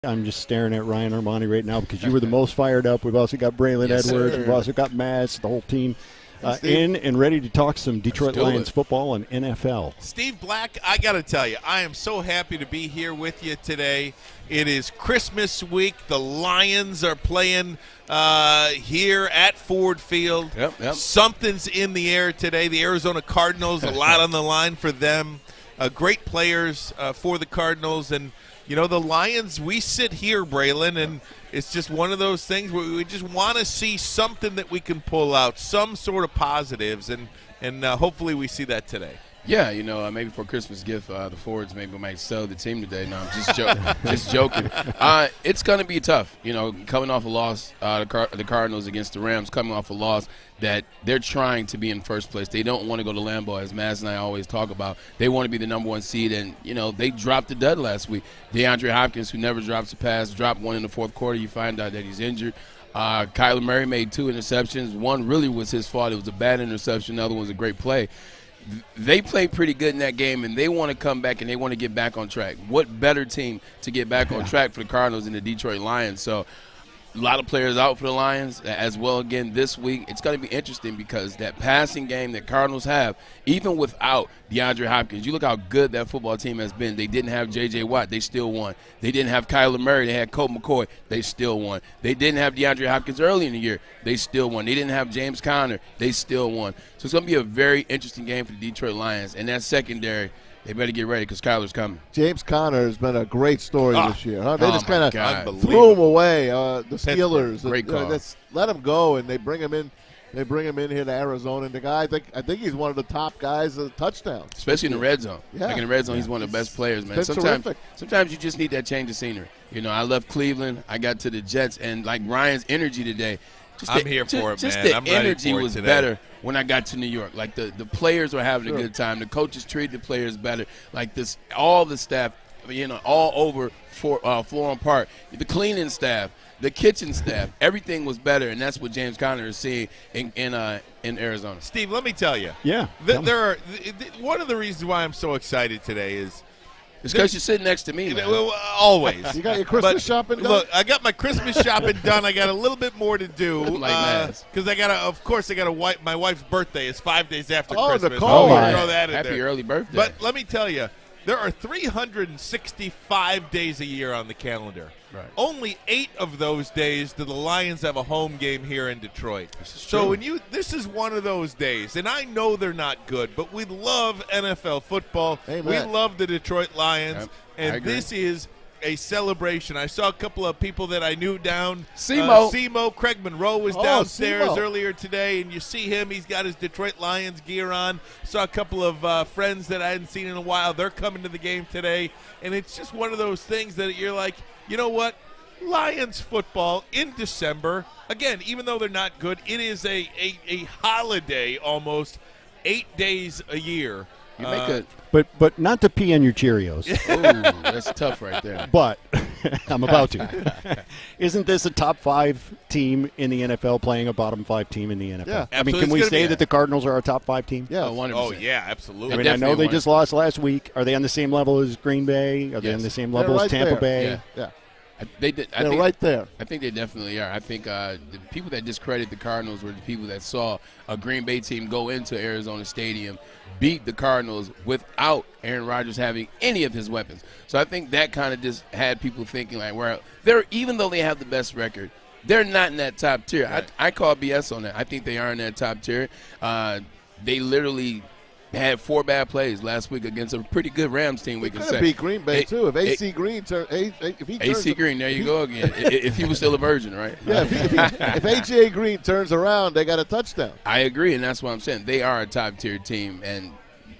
I'm just staring at Ryan Ermanni right now because you were the most fired up. We've also got Braylon Edwards. Sir. We've also got Maz, the whole team, in and ready to talk some Detroit Lions football and NFL. Steve Black, I got to tell you, I am so happy to be here with you today. It is Christmas week. The Lions are playing here at Ford Field. Yep. Something's in the air today. The Arizona Cardinals, a lot on the line for them. Great players for the Cardinals. And, you know, the Lions, we sit here, Braylon, and it's just one of those things where we just want to see something that we can pull out, some sort of positives, and hopefully we see that today. Yeah, you know, maybe for a Christmas gift, the Fords maybe might sell the team today. No, I'm just joking. Just joking. It's going to be tough, you know, coming off a loss, the Cardinals against the Rams, coming off a loss that they're trying to be in first place. They don't want to go to Lambeau, as Maz and I always talk about. They want to be the number one seed, and, you know, they dropped the dud last week. DeAndre Hopkins, who never drops a pass, dropped one in the fourth quarter. You find out that he's injured. Kyler Murray made 2 interceptions. One really was his fault. It was a bad interception. The other one was a great play. They played pretty good in that game, and they want to come back and they want to get back on track. What better team to get back on track for the Cardinals than the Detroit Lions? So a lot of players out for the Lions as well again this week. It's going to be interesting because that passing game that Cardinals have, even without DeAndre Hopkins, you look how good that football team has been. They didn't have J.J. Watt. They still won. They didn't have Kyler Murray. They had Colt McCoy. They still won. They didn't have DeAndre Hopkins early in the year. They still won. They didn't have James Conner. They still won. So it's going to be a very interesting game for the Detroit Lions. And that secondary, they better get ready because Kyler's coming. James Conner has been a great story this year. Huh? They just kind of threw him away. The Steelers, great call. Let him go, and they bring him in. They bring him in here to Arizona, and the guy, I think he's one of the top guys of touchdowns, especially in the red zone. Yeah. Like in the red zone, he's one of the best players, man. Terrific. Sometimes you just need that change of scenery. You know, I left Cleveland, I got to the Jets, and like Ryan's energy today. I'm here for it, man. Just the I'm ready energy for it was today. better when I got to New York. Like the players were having a good time. The coaches treated the players better. Like this, all the staff, you know, all over Florham Park, the cleaning staff, the kitchen staff, everything was better, and that's what James Conner is seeing in Arizona. Steve, let me tell you. Yeah. One of the reasons why I'm so excited today is it's because you're sitting next to me, man. Always. You got your Christmas shopping done? Look, I got my Christmas shopping done. I got a little bit more to do. Because my wife's birthday is 5 days after Christmas. Nicole. Throw that in Happy there. early birthday. But let me tell you, there are 365 days a year on the calendar. Right. Only 8 of those days do the Lions have a home game here in Detroit. So this is one of those days, and I know they're not good, but we love NFL football. Amen. We love the Detroit Lions, Yep, and this is a celebration. I saw a couple of people that I knew down. Simo. Craig Monroe was downstairs Simo. earlier today, and you see him. He's got his Detroit Lions gear on. Saw a couple of friends that I hadn't seen in a while. They're coming to the game today, and it's just one of those things that you're like, you know what? Lions football in December. Again, even though they're not good, it is a holiday almost 8 days a year. You make it. But not to pee on your Cheerios. Ooh, that's tough right there. But I'm about to. Isn't this a top 5 team in the NFL playing a bottom 5 team in the NFL? Yeah. I mean, can we say that the Cardinals are a top 5 team? Yeah. 100%. Oh, yeah, absolutely. I mean, I know they just lost last week. Are they on the same level as Green Bay? Are they on the same level as Tampa Bay? Yeah. They're right there. I think they definitely are. I think the people that discredit the Cardinals were the people that saw a Green Bay team go into Arizona Stadium, beat the Cardinals without Aaron Rodgers having any of his weapons. So I think that kind of just had people thinking like, well, even though they have the best record, they're not in that top tier. Right. I call BS on that. I think they are in that top tier. They literally had 4 bad plays last week against a pretty good Rams team. We They can could have say beat Green Bay too. If AC Green turns, AC Green, there you go again. If he was still a virgin, right? Yeah, if AJ Green turns around, they got a touchdown. I agree, and that's what I'm saying. They are a top-tier team. And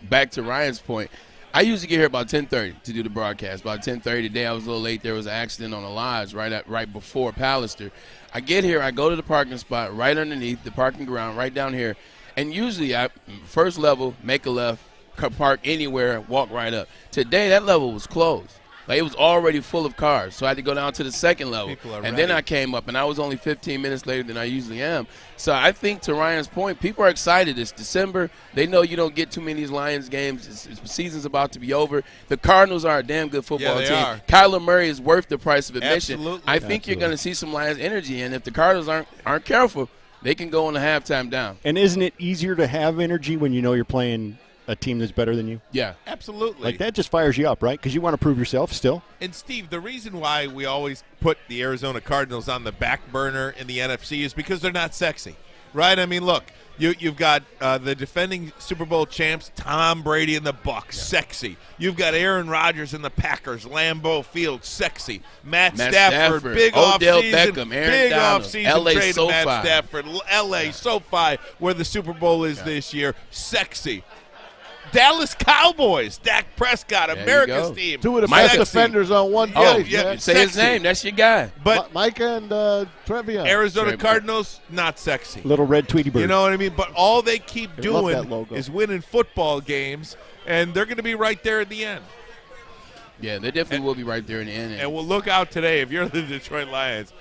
back to Ryan's point, I usually get here about 10:30 to do the broadcast. About 10:30 today, I was a little late. There was an accident on the lodge right before Pallister. I get here, I go to the parking spot right underneath the parking ground, right down here. And usually, first level, make a left, park anywhere, walk right up. Today, that level was closed. Like, it was already full of cars, so I had to go down to the second level. And then I came up, and I was only 15 minutes later than I usually am. So I think, to Ryan's point, people are excited. It's December. They know you don't get too many of these Lions games. The season's about to be over. The Cardinals are a damn good football team. Are. Kyler Murray is worth the price of admission. Absolutely. I think you're going to see some Lions energy, and if the Cardinals aren't careful, they can go on the halftime down. And isn't it easier to have energy when you know you're playing a team that's better than you? Yeah. Absolutely. Like, that just fires you up, right? Because you want to prove yourself still. And, Steve, the reason why we always put the Arizona Cardinals on the back burner in the NFC is because they're not sexy, right? I mean, look, you've got the defending Super Bowl champs, Tom Brady and the Bucs, sexy. You've got Aaron Rodgers and the Packers, Lambeau Field, sexy. Matt Stafford, big Odell offseason, Beckham, Aaron big Donald, offseason LA trade SoFi. to Matt Stafford, L.A. SoFi, where the Super Bowl is this year, sexy. Dallas Cowboys, Dak Prescott, America's team. Two of the Micah. best defenders on one Oh, place. yeah. man. Say his Sexy. name. That's your guy. But Micah and Trevion. Arizona Trey- Cardinals, not sexy. Little red Tweety bird. You know what I mean? But all they keep I love that doing logo. is winning football games, and they're going to be right there at the end. Yeah, they definitely will be right there in the end. And we'll look out today. If you're the Detroit Lions,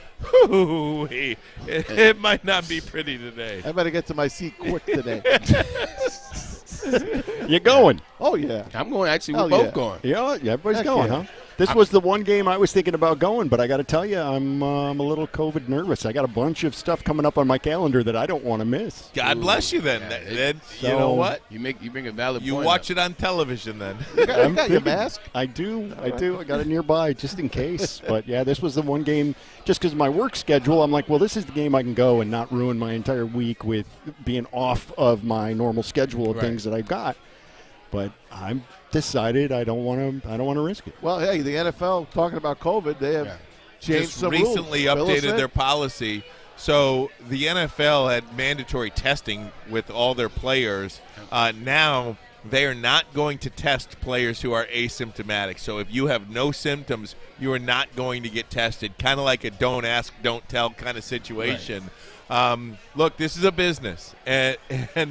it might not be pretty today. I better get to my seat quick today. You're going. Oh, yeah. I'm going. Actually, we're Hell both yeah. going. Yeah, everybody's Heck going, yeah. huh? This was the one game I was thinking about going, but I got to tell you, I'm a little COVID nervous. I got a bunch of stuff coming up on my calendar that I don't want to miss. God bless you then. Yeah, Then you so- know what? You bring a valid You point watch up. it on television then. You got your mask? I do. I got it nearby just in case. But, yeah, this was the one game, just because of my work schedule, I'm like, well, this is the game I can go and not ruin my entire week with being off of my normal schedule of Right. things that I've got. But I'm decided I don't want to risk it. Well, hey, the NFL, talking about COVID, they have changed Just some recently rules. updated their policy. So the NFL had mandatory testing with all their players. Now they are not going to test players who are asymptomatic. So if you have no symptoms, you are not going to get tested. Kind of like a don't ask, don't tell kind of situation. Look, this is a business, and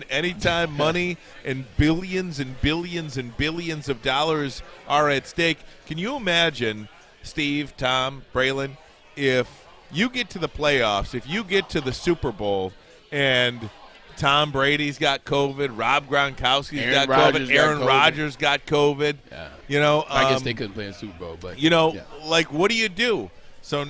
anytime money and billions and billions and billions of dollars are at stake, can you imagine, Steve, Tom, Braylon, if you get to the playoffs, if you get to the Super Bowl, and Tom Brady's got COVID, Rob Gronkowski's got COVID, Aaron Rodgers got COVID. Yeah. You know, I guess they couldn't play in the Super Bowl, but like, what do you do? So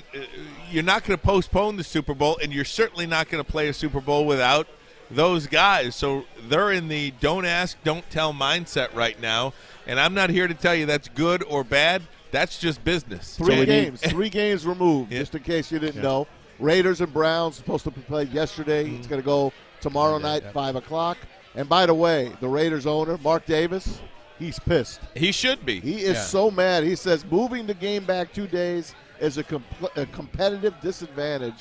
you're not going to postpone the Super Bowl, and you're certainly not going to play a Super Bowl without those guys. So they're in the don't ask, don't tell mindset right now. And I'm not here to tell you that's good or bad. That's just business. Three games removed, just in case you didn't know. Raiders and Browns supposed to be played yesterday. It's going to go tomorrow night, 5 o'clock. And by the way, the Raiders owner, Mark Davis, he's pissed. He should be. He is so mad. He says moving the game back 2 days is a competitive disadvantage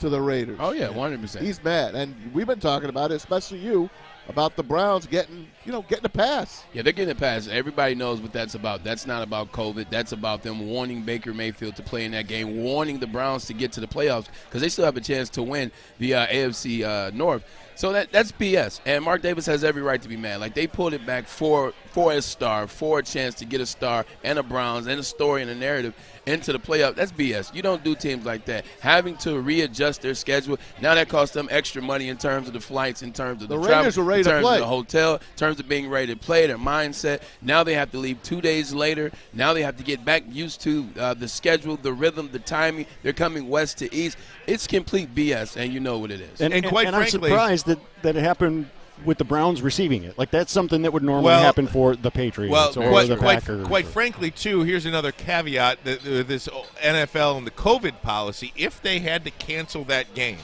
to the Raiders. Oh, yeah, 100%. He's mad. And we've been talking about it, especially you, about the Browns getting a pass. Yeah, they're getting a pass. Everybody knows what that's about. That's not about COVID. That's about them wanting Baker Mayfield to play in that game, wanting the Browns to get to the playoffs because they still have a chance to win the AFC North. So that's BS. And Mark Davis has every right to be mad. Like, they pulled it back for a star, for a chance to get a star and a Browns and a story and a narrative into the playoff. That's BS. You don't do teams like that. Having to readjust their schedule, now that costs them extra money in terms of the flights, in terms of the travel, Raiders are ready in to terms play. of the hotel, in terms of being ready to play, their mindset. Now they have to leave 2 days later. Now they have to get back used to the schedule, the rhythm, the timing. They're coming west to east. It's complete BS, and you know what it is. And quite I'm frankly, surprised that it happened with the Browns receiving it. Like, that's something that would normally happen for the Patriots or the Packers. Quite frankly, too, here's another caveat, this NFL and the COVID policy. If they had to cancel that game,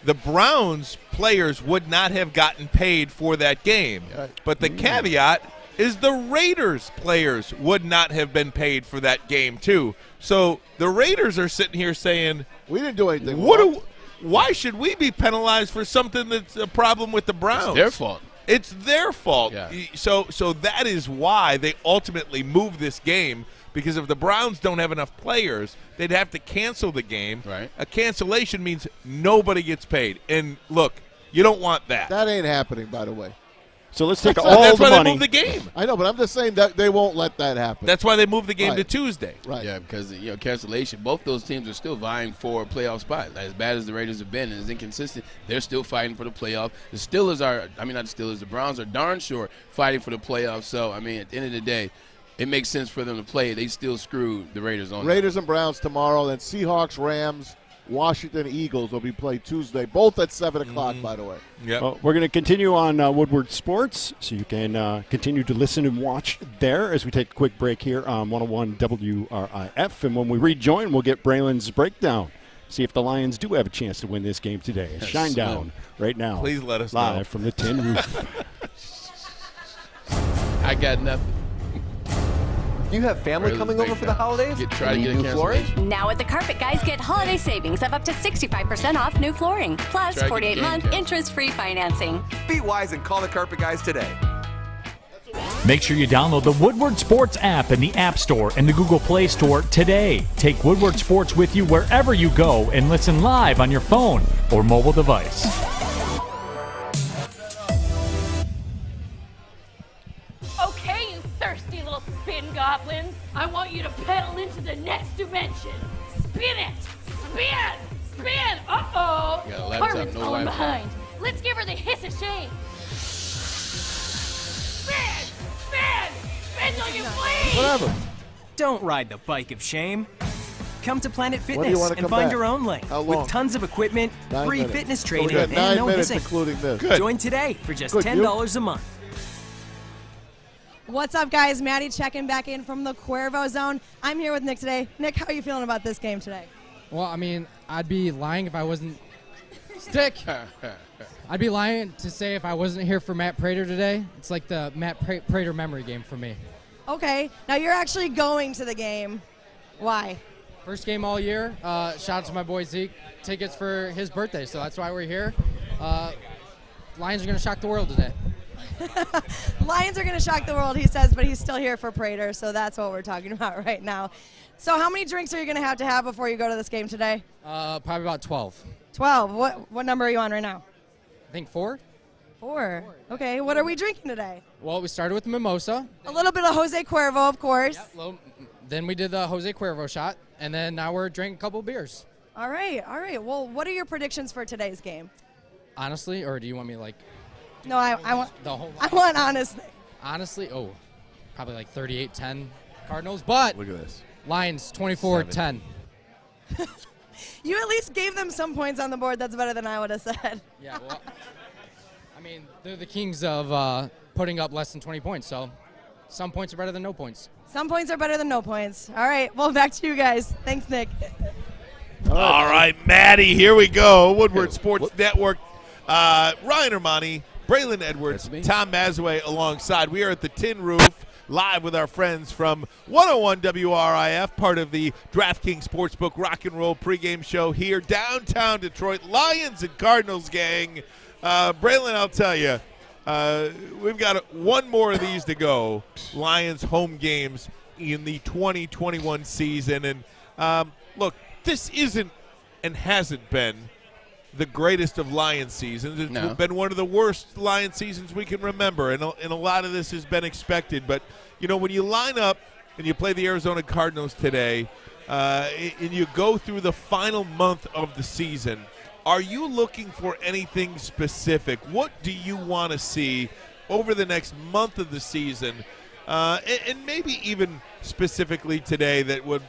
the Browns players would not have gotten paid for that game. But the caveat is the Raiders players would not have been paid for that game, too. So the Raiders are sitting here saying, we didn't do anything. why should we be penalized for something that's a problem with the Browns? It's their fault. It's their fault. Yeah. So that is why they ultimately moved this game, because if the Browns don't have enough players, they'd have to cancel the game. Right. A cancellation means nobody gets paid. And look, you don't want that. That ain't happening, by the way. So let's take That's all why the they money. moved the game. I know, but I'm just saying that they won't let that happen. That's why they moved the game Right. to Tuesday. right. Yeah, because cancellation. Both those teams are still vying for a playoff spot. As bad as the Raiders have been and as inconsistent, they're still fighting for the playoff. The Steelers not the Steelers. The Browns are darn sure fighting for the playoffs. So at the end of the day, it makes sense for them to play. They still screwed the Raiders on. Raiders and Browns tomorrow, then Seahawks, Rams, Washington Eagles will be played Tuesday, both at 7 o'clock, by the way. Yep. Well, we're going to continue on Woodward Sports, so you can continue to listen and watch there as we take a quick break here on 101 WRIF. And when we rejoin, we'll get Braylon's breakdown. See if the Lions do have a chance to win this game today. Yes, Shine slim. down right now. Please let us live know. from the tin roof. I got nothing. You have family Braylon's coming over for the breakdown. holidays? Try to Need get a new flooring? cancellation. Now at the Carpet Guys, get holiday savings of up to 65% off new flooring, plus Try to get 48-month game interest-free financing. Be wise and call the Carpet Guys today. Make sure you download the Woodward Sports app in the App Store and the Google Play Store today. Take Woodward Sports with you wherever you go and listen live on your phone or mobile device. Okay, you thirsty little spin goblins. I want you to pedal into the next dimension. Spin it! Spin! Spin! Uh-oh! You got a laptop, Carmen's no falling Wi-Fi. behind. Let's give her the hiss of shame. Spin! Spin! Spin till you bleed! Whatever. Don't ride the bike of shame. Come to Planet When do you Fitness wanna and come find back? your own lane How long? with tons of equipment, 9 free minutes. fitness So we training, got and 9 no minutes, missing. including this. Good. Join today for just Good, you? $10 a month. What's up, guys? Maddie checking back in from the Cuervo Zone. I'm here with Nick today. Nick, how are you feeling about this game today? Well, I'd be lying if I wasn't. Stick! I'd be lying to say if I wasn't here for Matt Prater today. It's like the Matt Prater memory game for me. Okay, now you're actually going to the game. Why? First game all year. Shout out to my boy Zeke. Tickets for his birthday, so that's why we're here. Lions are going to shock the world today. Lions are going to shock the world, he says, but he's still here for Prater, so that's what we're talking about right now. So how many drinks are you going to have before you go to this game today? Probably about 12. 12. What number are you on right now? I think 4. 4. Okay, what are we drinking today? Well, we started with the mimosa. A little bit of Jose Cuervo, of course. Then we did the Jose Cuervo shot, and then now we're drinking a couple beers. All right. Well, what are your predictions for today's game? Honestly, or do you want me like No, I want the whole? I want honestly. Honestly, probably like 38-10 Cardinals, but Look at this. Lions 24-10. You at least gave them some points on the board. That's better than I would have said. Yeah, well, they're the kings of putting up less than 20 points, so some points are better than no points. Some points are better than no points. All right, well, back to you guys. Thanks, Nick. All right, Maddie, here we go. Woodward Sports Network. Ryan Ermanni, Braylon Edwards, Tom Mazaway alongside. We are at the Tin Roof live with our friends from 101 WRIF, part of the DraftKings Sportsbook Rock and Roll pregame show here downtown Detroit. Lions and Cardinals, gang. Braylon, I'll tell you, we've got one more of these to go. Lions home games in the 2021 season. And look, this isn't and hasn't been the greatest of Lions seasons. It's been one of the worst Lions seasons we can remember, and a lot of this has been expected. But, when you line up and you play the Arizona Cardinals today and you go through the final month of the season, are you looking for anything specific? What do you want to see over the next month of the season, and maybe even specifically today that would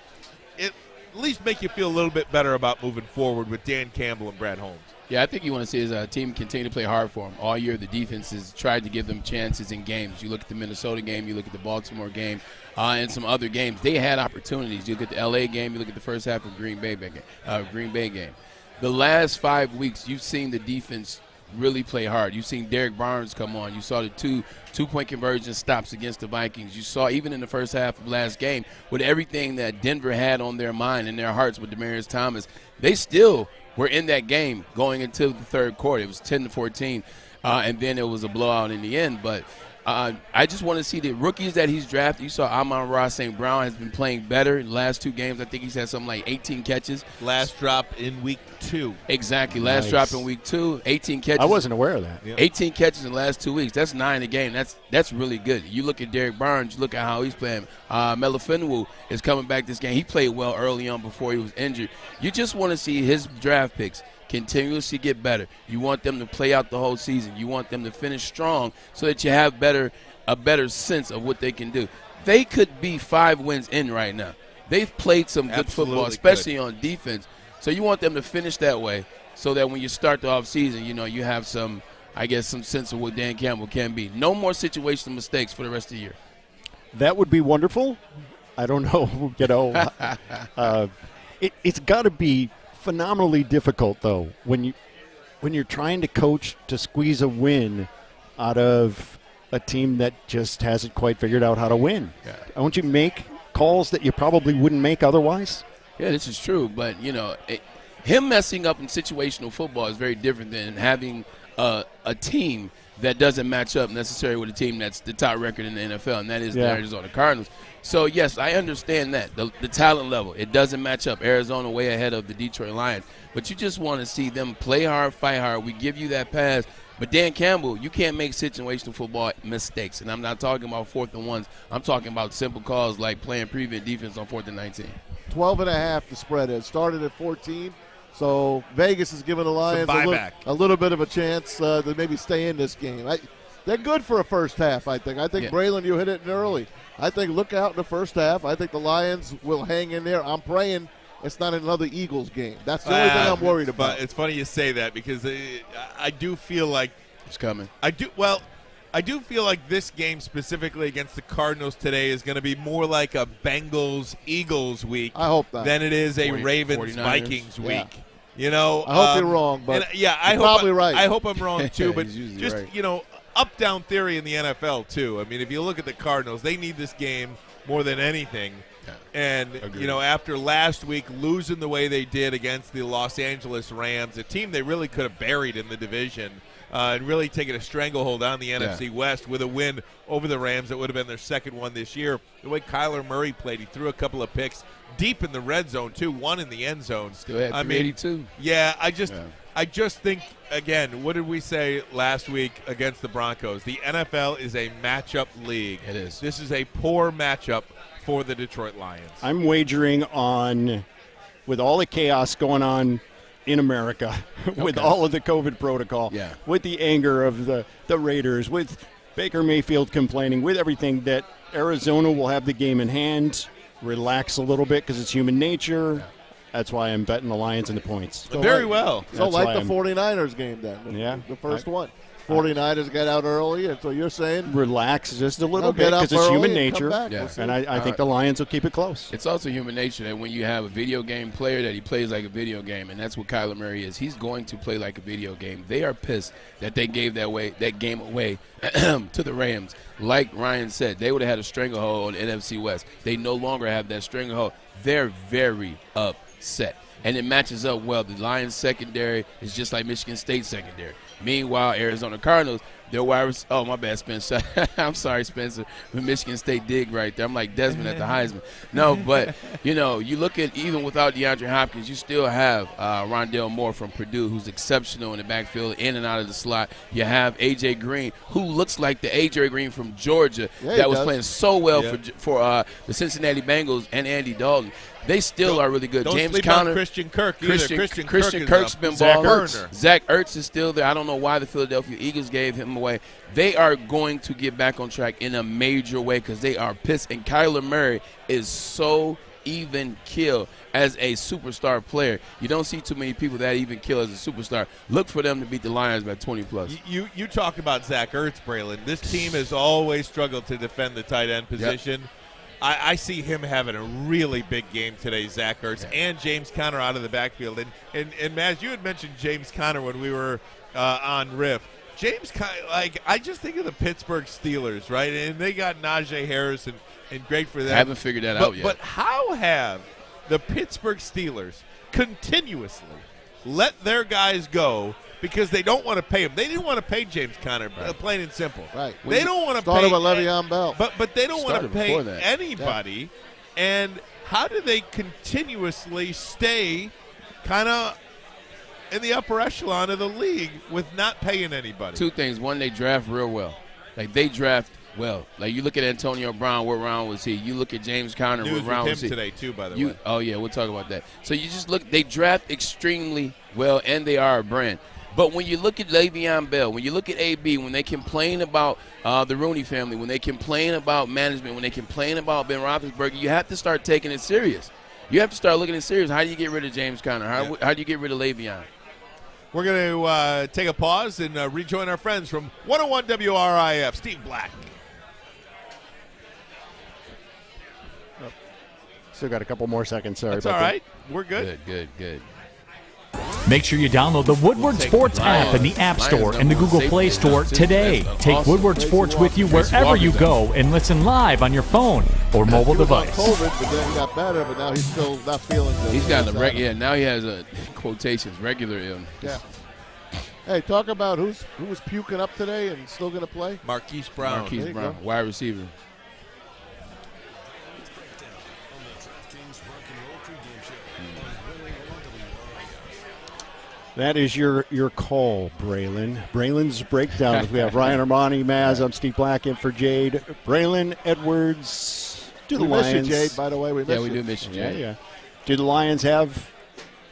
at least make you feel a little bit better about moving forward with Dan Campbell and Brad Holmes? Yeah, I think you want to see his team continue to play hard for him. All year the defense has tried to give them chances in games. You look at the Minnesota game, you look at the Baltimore game, and some other games. They had opportunities. You look at the L.A. game, you look at the first half of Green Bay game. The last 5 weeks, you've seen the defense really play hard. You've seen Derek Barnes come on. You saw the two-point conversion stops against the Vikings. You saw even in the first half of last game with everything that Denver had on their mind and their hearts with Demaryius Thomas, they still were in that game going into the third quarter. It was 10-14, and then it was a blowout in the end. But I just want to see the rookies that he's drafted. You saw Amon-Ra St. Brown has been playing better in the last 2 games. I think he's had something like 18 catches. Last drop in week 2. Exactly. Last drop in week 2, 18 catches. I wasn't aware of that. 18 catches in the last 2 weeks. That's 9 a game. That's really good. You look at Derek Barnes. You look at how he's playing. Melifonwu is coming back this game. He played well early on before he was injured. You just want to see his draft picks continuously get better. You want them to play out the whole season. You want them to finish strong so that you have a better sense of what they can do. They could be 5 wins in right now. They've played some good football, especially on defense. So you want them to finish that way so that when you start the offseason, you have some sense of what Dan Campbell can be. No more situational mistakes for the rest of the year. That would be wonderful. I don't know, it's got to be phenomenally difficult, though, when you're trying to coach to squeeze a win out of a team that just hasn't quite figured out how to win. Yeah. Don't you make calls that you probably wouldn't make otherwise? Yeah, this is true, but him messing up in situational football is very different than having a team that doesn't match up necessarily with a team that's the top record in the NFL, and that is the Arizona Cardinals. So, yes, I understand that. The talent level, it doesn't match up. Arizona way ahead of the Detroit Lions. But you just want to see them play hard, fight hard. We give you that pass. But Dan Campbell, you can't make situational football mistakes. And I'm not talking about 4th and 1s. I'm talking about simple calls like playing prevent defense on 4th and 19. 12.5 the spread is. Started at 14. So Vegas is giving the Lions a little bit of a chance to maybe stay in this game. They're good for a first half, I think. Braylon, you hit it in early. I think look out in the first half. I think the Lions will hang in there. I'm praying it's not another Eagles game. That's the only thing I'm worried about. It's funny you say that because I do feel like it's coming. I do feel like this game specifically against the Cardinals today is going to be more like a Bengals-Eagles week than it is a Ravens-Vikings week. I hope you're wrong, but you're probably right. I hope I'm wrong too, but just right. Up-down theory in the NFL too. I mean, if you look at the Cardinals, they need this game more than anything. And, after last week losing the way they did against the Los Angeles Rams, a team they really could have buried in the division and really taken a stranglehold on the NFC West with a win over the Rams that would have been their second one this year. The way Kyler Murray played, he threw a couple of picks deep in the red zone, too, one in the end zone. Still had 382. I just think, again, what did we say last week against the Broncos? The NFL is a matchup league. It is. This is a poor matchup for the Detroit Lions. I'm wagering on, with all the chaos going on in America, with all of the COVID protocol, with the anger of the Raiders, with Baker Mayfield complaining, with everything, that Arizona will have the game in hand, relax a little bit because it's human nature. Yeah. That's why I'm betting the Lions and the points. Very well. So like the 49ers game then, the first one. 49ers got out early, and so you're saying relax just a little bit because it's human nature. And I think the Lions will keep it close. It's also human nature that when you have a video game player that he plays like a video game, and that's what Kyler Murray is. He's going to play like a video game. They are pissed that they gave that game away to the Rams. Like Ryan said, they would have had a stranglehold on the NFC West. They no longer have that stranglehold. They're very upset. And it matches up well. The Lions secondary is just like Michigan State secondary. Meanwhile, Arizona Cardinals, their wide receivers. Oh, my bad, Spencer. I'm sorry, Spencer. With Michigan State dig right there. I'm like Desmond at the Heisman. No, but, you look at even without DeAndre Hopkins, you still have Rondale Moore from Purdue, who's exceptional in the backfield, in and out of the slot. You have A.J. Green, who looks like the A.J. Green from Georgia that was playing so well for the Cincinnati Bengals and Andy Dalton. They still are really good. Don't James sleep Conner, on Christian Kirk either. Christian Kirk's been balling. Zach Ertz is still there. I don't know why the Philadelphia Eagles gave him away. They are going to get back on track in a major way because they are pissed. And Kyler Murray is so even kill as a superstar player. You don't see too many people that even kill as a superstar. Look for them to beat the Lions by 20+. You talk about Zach Ertz, Braylon. This team has always struggled to defend the tight end position. Yep. I see him having a really big game today, Zach Ertz, and James Conner out of the backfield. And Maz, you had mentioned James Conner when we were on WRIF. James Conner, I just think of the Pittsburgh Steelers, right? And they got Najee Harris, and great for them. I haven't figured that out yet. But how have the Pittsburgh Steelers continuously let their guys go because they don't want to pay him. They didn't want to pay James Conner, plain and simple. Right. They don't want to pay. Started with Le'Veon Bell. But they don't want to pay that. anybody. Yeah. And how do they continuously stay kind of in the upper echelon of the league with not paying anybody? Two things. One, they draft real well. Like, they draft well. Like, you look at Antonio Brown, what round was he? You look at James Conner, what round was he? Today, too, by the way. Oh, yeah, we'll talk about that. So you just look, they draft extremely well, and they are a brand. But when you look at Le'Veon Bell, when you look at AB, when they complain about the Rooney family, when they complain about management, when they complain about Ben Roethlisberger, you have to start taking it serious. You have to start looking at it serious. How do you get rid of James Conner? How do you get rid of Le'Veon? We're going to take a pause and rejoin our friends from 101 WRIF, Steve Black. Still got a couple more seconds. Sorry That's about all right. that. We're good. Good. Make sure you download the Woodward Sports app in the App Store and the Google Play Store today. Take Woodward Sports with you wherever you go and listen live on your phone or mobile device. COVID, but then he got better, but now he's still not feeling good. He's got now he has quotations, regular illness. Yeah. Hey, talk about who was puking up today and still going to play? Marquise Brown. Wide receiver. That is your call, Braylon. Braylon's breakdown. We have Ryan Ermanni, Maz. I'm Steve Black in for Jade. Braylon Edwards. We miss you, Jade, by the way. We do miss you, Jade. Yeah. Do the Lions have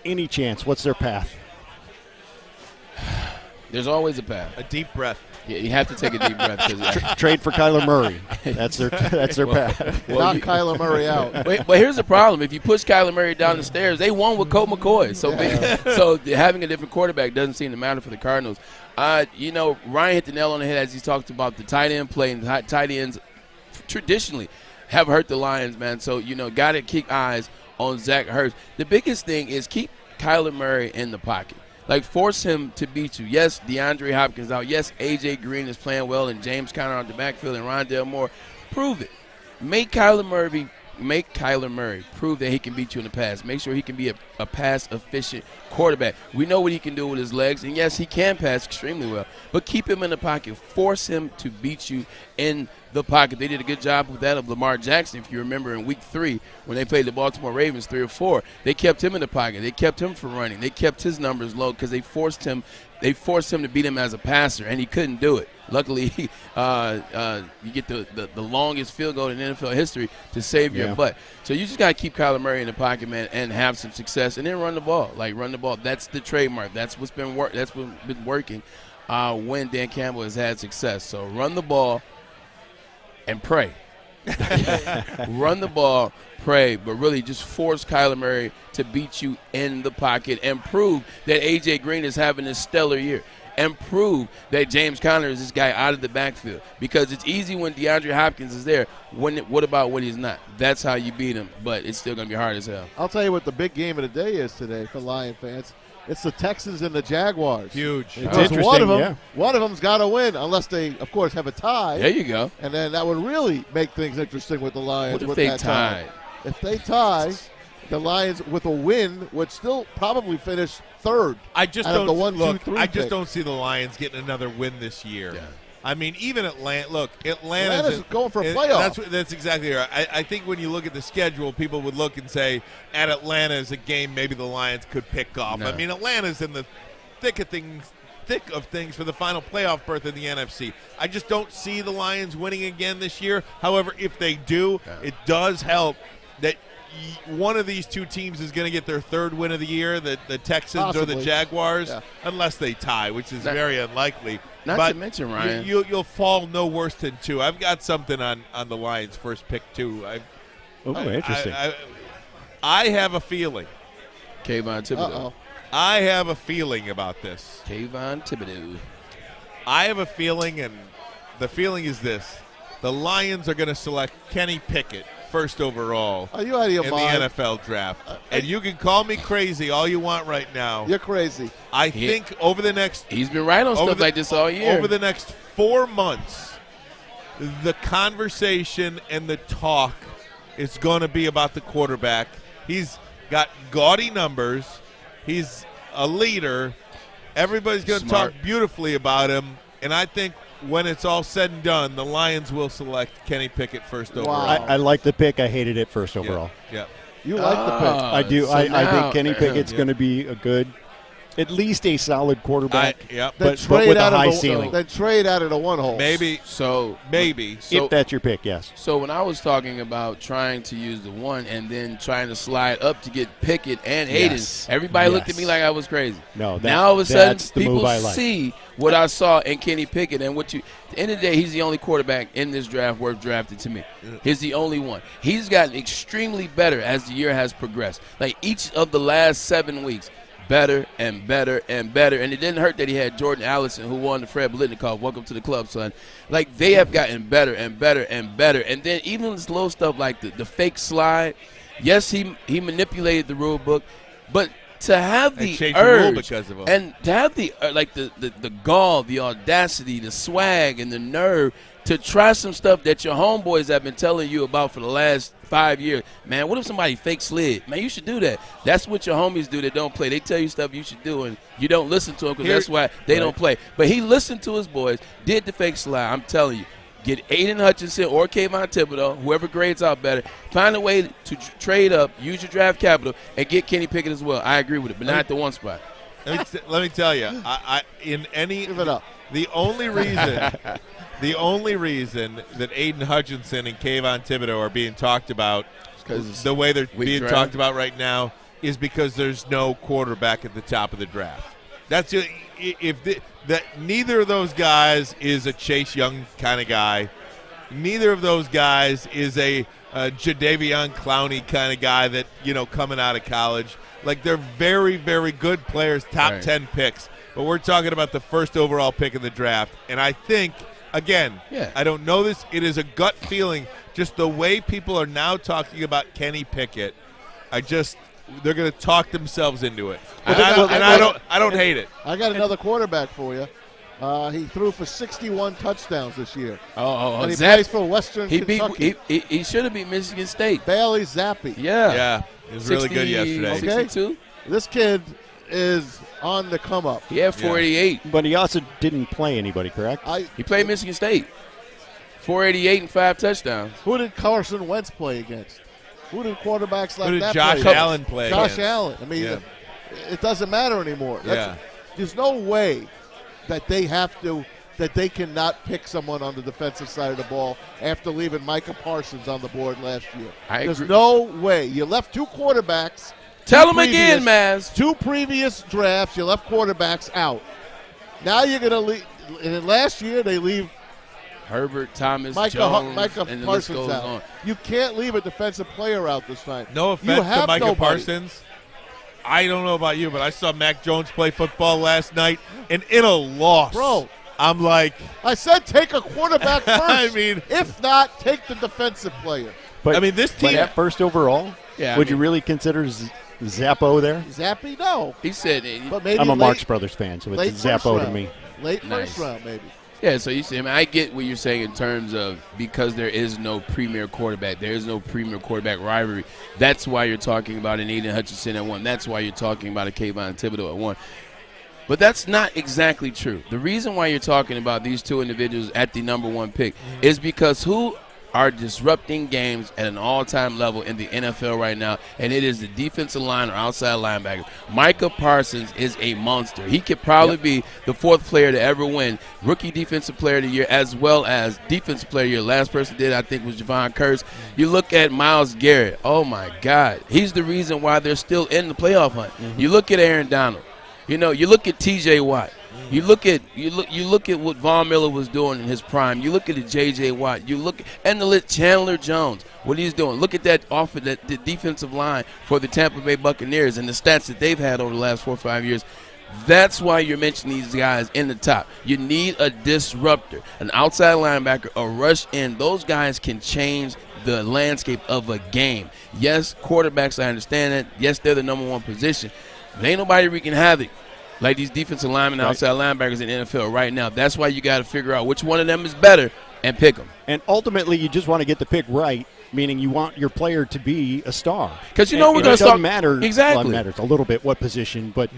any chance? What's their path? There's always a path. A deep breath. Yeah, you have to take a deep breath. Trade for Kyler Murray. That's their path. Knock Kyler Murray out. But here's the problem. If you push Kyler Murray down the stairs, they won with Colt McCoy. So having a different quarterback doesn't seem to matter for the Cardinals. Ryan hit the nail on the head as he talked about the tight end play, and tight ends traditionally have hurt the Lions, man. So, got to keep eyes on Zach Ertz. The biggest thing is keep Kyler Murray in the pocket. Like, force him to beat you. Yes, DeAndre Hopkins out. Yes, A.J. Green is playing well, and James Conner on the backfield, and Rondale Moore. Prove it. Make Kyler Murray prove that he can beat you in the pass. Make sure he can be a pass-efficient quarterback. We know what he can do with his legs, and yes, he can pass extremely well. But keep him in the pocket. Force him to beat you in the pocket. They did a good job with that of Lamar Jackson, if you remember, in Week 3 when they played the Baltimore Ravens 3 or 4. They kept him in the pocket. They kept him from running. They kept his numbers low because they forced him to beat him as a passer, and he couldn't do it. Luckily, you get the longest field goal in NFL history to save your butt. So you just got to keep Kyler Murray in the pocket, man, and have some success, and then run the ball. Run the ball. That's the trademark. That's what's been working when Dan Campbell has had success. So run the ball and pray. Run the ball, pray, but really just force Kyler Murray to beat you in the pocket and prove that A.J. Green is having a stellar year. And prove that James Conner is this guy out of the backfield. Because it's easy when DeAndre Hopkins is there. What about when he's not? That's how you beat him, but it's still going to be hard as hell. I'll tell you what the big game of the day is today for Lion fans. It's the Texans and the Jaguars. Huge. Because one of them's got to win, unless they, of course, have a tie. There you go. And then that would really make things interesting with the Lions. What if they tie? If they tie, the Lions with a win would still probably finish third. I just don't see the Lions getting another win this year. Yeah. I mean, even Atlanta. Look, Atlanta's going for a playoff. That's exactly right. I think when you look at the schedule, people would look and say, at Atlanta is a game maybe the Lions could pick off. No. I mean, Atlanta's in the thick of things for the final playoff berth in the NFC. I just don't see the Lions winning again this year. However, if they do, it does help that one of these two teams is going to get their third win of the year, the Texans Possibly. or the Jaguars, unless they tie, which is very unlikely. Not to mention, Ryan. You'll fall no worse than 2. I've got something on the Lions' first pick, too. Interesting. I have a feeling. Kayvon Thibodeau. I have a feeling about this. Kayvon Thibodeau. I have a feeling, and the feeling is this. The Lions are going to select Kenny Pickett first overall in the NFL draft. And you can call me crazy all you want right now. You're crazy. I think over the next – he's been right on stuff like this all year. Over the next 4 months, the conversation and the talk is going to be about the quarterback. He's got gaudy numbers. He's a leader. Everybody's going to talk beautifully about him, and I think when it's all said and done, the Lions will select Kenny Pickett first overall. I like the pick. I hated it first overall. Yeah. You like the pick. I do. So I think Kenny Pickett's going to be a good, at least a solid quarterback. But with a high ceiling. Then trade out of the one hole. Maybe. If that's your pick, yes. So when I was talking about trying to use the one and then trying to slide up to get Pickett and Hayden, everybody looked at me like I was crazy. No, now all of a sudden people see what I saw in Kenny Pickett, and at the end of the day, he's the only quarterback in this draft worth drafted to me. He's the only one. He's gotten extremely better as the year has progressed. Like each of the last 7 weeks, better and better and better. And it didn't hurt that he had Jordan Allison, who won the Fred Biletnikoff. Welcome to the club, son. Like, they have gotten better and better and better. And then even this little stuff like the fake slide, yes, he manipulated the rule book, but to have the urge because of him. and to have the the gall, the audacity, the swag, and the nerve to try some stuff that your homeboys have been telling you about for the last 5 years. Man, what if somebody fake slid? Man, you should do that. That's what your homies do that don't play. They tell you stuff you should do, and you don't listen to them because that's why they don't play. But he listened to his boys, did the fake slide. I'm telling you. Get Aiden Hutchinson or Kayvon Thibodeau, whoever grades out better. Find a way to trade up, use your draft capital, and get Kenny Pickett as well. I agree with it, but not at the one spot. Let me tell you, give it up. The only reason that Aiden Hutchinson and Kayvon Thibodeau are being talked about, the way they're being talked about right now, is because there's no quarterback at the top of the draft. That's that neither of those guys is a Chase Young kind of guy. Neither of those guys is a Jadeveon Clowney kind of guy that, coming out of college. Like, they're very, very good players, top 10 picks. But we're talking about the first overall pick in the draft. And I think, again, I don't know this. It is a gut feeling. Just the way people are now talking about Kenny Pickett, they're going to talk themselves into it. I don't hate it. I got another quarterback for you. He threw for 61 touchdowns this year. And he plays for Western Kentucky. He should have beat Michigan State. Bailey Zappi. Yeah. He was really good yesterday. Okay? 62? This kid is on the come up. He had 488. But he also didn't play anybody, correct? He played Michigan State. 488 and 5 touchdowns. Who did Carson Wentz play against? Who did quarterbacks like that Josh play Allen play Josh against? Allen. I mean, it doesn't matter anymore. There's no way that they cannot pick someone on the defensive side of the ball after leaving Micah Parsons on the board last year. There's no way. You left 2 quarterbacks. Tell them again, Maz. 2 previous drafts, you left quarterbacks out. Now you're going to leave. And last year they leave Herbert, Thomas, Micah and the list goes on. You can't leave a defensive player out this time. No offense to Micah Parsons. I don't know about you, but I saw Mac Jones play football last night, and in a loss, bro, I'm like, I said take a quarterback first. I mean, if not, take the defensive player. But, this team. But at first overall, would you really consider Zappo there? Zappy, no. He said, but maybe I'm a Marx Brothers fan, so it's Zappo to me. Late first round, maybe. Yeah, so you see, I get what you're saying in terms of because there is no premier quarterback, there is no premier quarterback rivalry. That's why you're talking about an Aiden Hutchinson at 1. That's why you're talking about a Kayvon Thibodeau at 1. But that's not exactly true. The reason why you're talking about these 2 individuals at the number 1 pick is because who are disrupting games at an all-time level in the NFL right now, and it is the defensive line or outside linebackers. Micah Parsons is a monster. He could probably be the 4th player to ever win Rookie Defensive Player of the Year as well as Defensive Player of the Year. Last person did, I think, was Javon Curse. You look at Myles Garrett. Oh, my God. He's the reason why they're still in the playoff hunt. You look at Aaron Donald. You look at T.J. Watt. You look at what Von Miller was doing in his prime. You look at the J.J. Watt. And the Chandler Jones, what he's doing. Look at that the defensive line for the Tampa Bay Buccaneers and the stats that they've had over the last 4 or 5 years. That's why you're mentioning these guys in the top. You need a disruptor, an outside linebacker, a rush in. Those guys can change the landscape of a game. Yes, quarterbacks, I understand that. Yes, they're the number 1 position. But ain't nobody wreaking havoc like these defensive linemen, outside linebackers in the NFL right now. That's why you got to figure out which one of them is better and pick them. And ultimately, you just want to get the pick right, meaning you want your player to be a star. Because we're going to start. It doesn't matter. Exactly. Well, it matters a little bit what position, but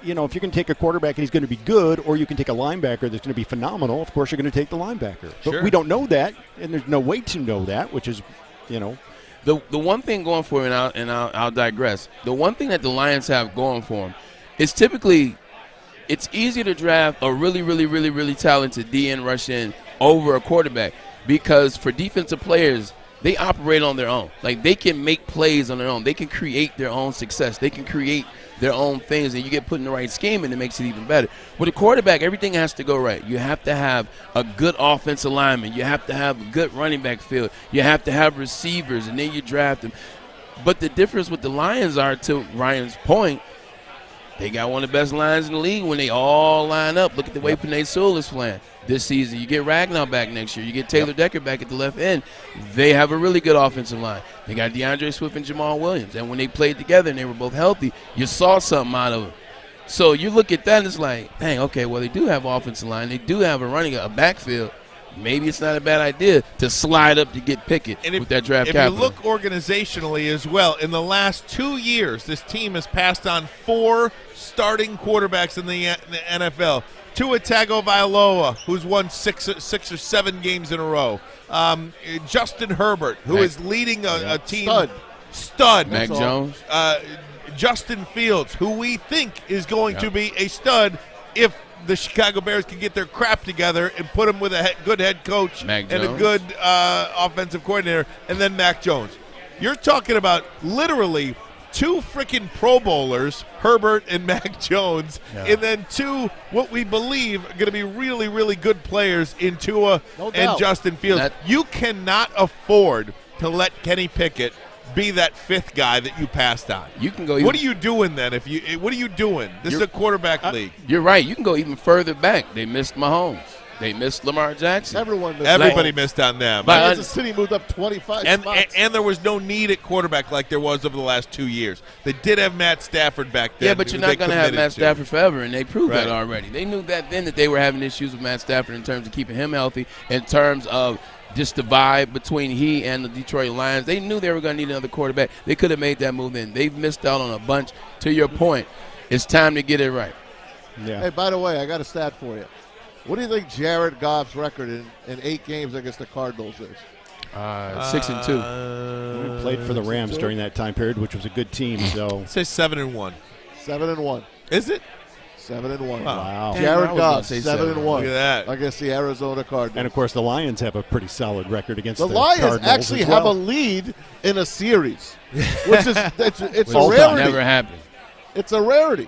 if you're going to take a quarterback and he's going to be good, or you can take a linebacker that's going to be phenomenal, of course you're going to take the linebacker. But we don't know that, and there's no way to know that, which is, The one thing going for him, and I'll digress, the one thing that the Lions have going for them is typically it's easier to draft a really, really, really, really talented DN rush in over a quarterback, because for defensive players, they operate on their own. Like, they can make plays on their own. They can create their own success. They can create their own things, and you get put in the right scheme, and it makes it even better. With a quarterback, everything has to go right. You have to have a good offensive lineman. You have to have a good running back field. You have to have receivers, and then you draft them. But the difference with the Lions are, to Ryan's point, they got one of the best lines in the league when they all line up. Look at the way Penei Sewell is playing this season. You get Ragnar back next year. You get Taylor Decker back at the left end. They have a really good offensive line. They got DeAndre Swift and Jamal Williams. And when they played together and they were both healthy, you saw something out of them. So you look at that and it's like, dang, okay, well, they do have offensive line. They do have a backfield. Maybe it's not a bad idea to slide up to get Pickett with that draft capital. If you look organizationally as well, in the last 2 years, this team has passed on 4 starting quarterbacks in the NFL. Tua Tagovailoa, who's won 6 or 7 games in a row. Justin Herbert, who is leading a team. Stud. Mac Jones. Justin Fields, who we think is going to be a stud if the Chicago Bears can get their crap together and put him with a good head coach and a good offensive coordinator, and then Mac Jones. You're talking about literally 2 freaking Pro Bowlers, Herbert and Mac Jones, and then 2 what we believe are going to be really, really good players in Tua and Justin Fields. You cannot afford to let Kenny Pickett be that 5th guy that you passed on. You can go. What are you doing then? What are you doing? This is a quarterback league. You're right. You can go even further back. They missed Mahomes. They missed Lamar Jackson. Everybody missed on them. But the city moved up 25 spots. And there was no need at quarterback like there was over the last 2 years. They did have Matt Stafford back then. Yeah, but you're not going to have Matt Stafford forever, and they proved that already. They knew that then that they were having issues with Matt Stafford in terms of keeping him healthy, in terms of just the vibe between he and the Detroit Lions. They knew they were going to need another quarterback. They could have made that move then. They've missed out on a bunch. To your point, it's time to get it right. Yeah. Hey, by the way, I got a stat for you. What do you think Jared Goff's record in 8 games against the Cardinals is? 6-2. We played for the Rams during that time period, which was a good team. So say 7-1. 7-1. Is it? 7-1. Wow. Jared Goff, 7-1. Look at that. Against the Arizona Cardinals. And, of course, the Lions have a pretty solid record against the Lions Cardinals actually as well. have a lead in a series, which is it's a rarity. Never happened. It's a rarity.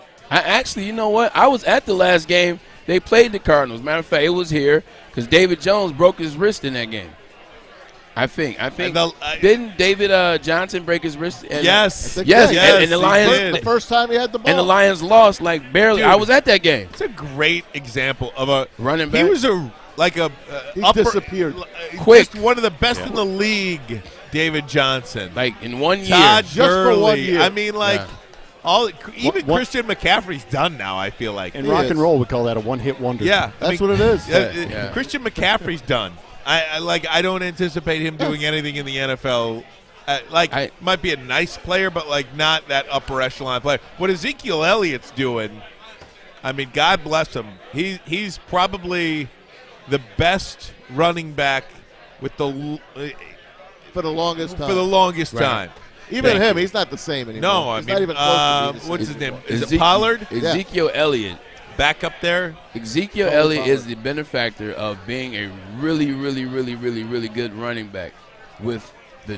You know what? I was at the last game. They played the Cardinals. Matter of fact, it was here because David Jones broke his wrist in that game. I think. Didn't David Johnson break his wrist? Yes. Yes. And the Lions. The first time he had the ball. And the Lions lost like barely. Dude, I was at that game. It's a great example of a running back. He was he disappeared quick. Just one of the best in the league, David Johnson. Like in 1 year. Todd just for 1 year. I mean, Christian McCaffrey's done now, I feel like. In rock and roll, we call that a one-hit wonder. Yeah. That's what it is. Christian McCaffrey's done. I don't anticipate him doing anything in the NFL. Might be a nice player, but not that upper echelon player. What Ezekiel Elliott's doing, I mean, God bless him. He's probably the best running back with for the longest time. Even him, he's not the same anymore. No, he's not even close to what's his name? Is it Pollard? Ezekiel Elliott. Back up there. Ezekiel Elliott is the benefactor of being a really, really, really, really, really good running back with the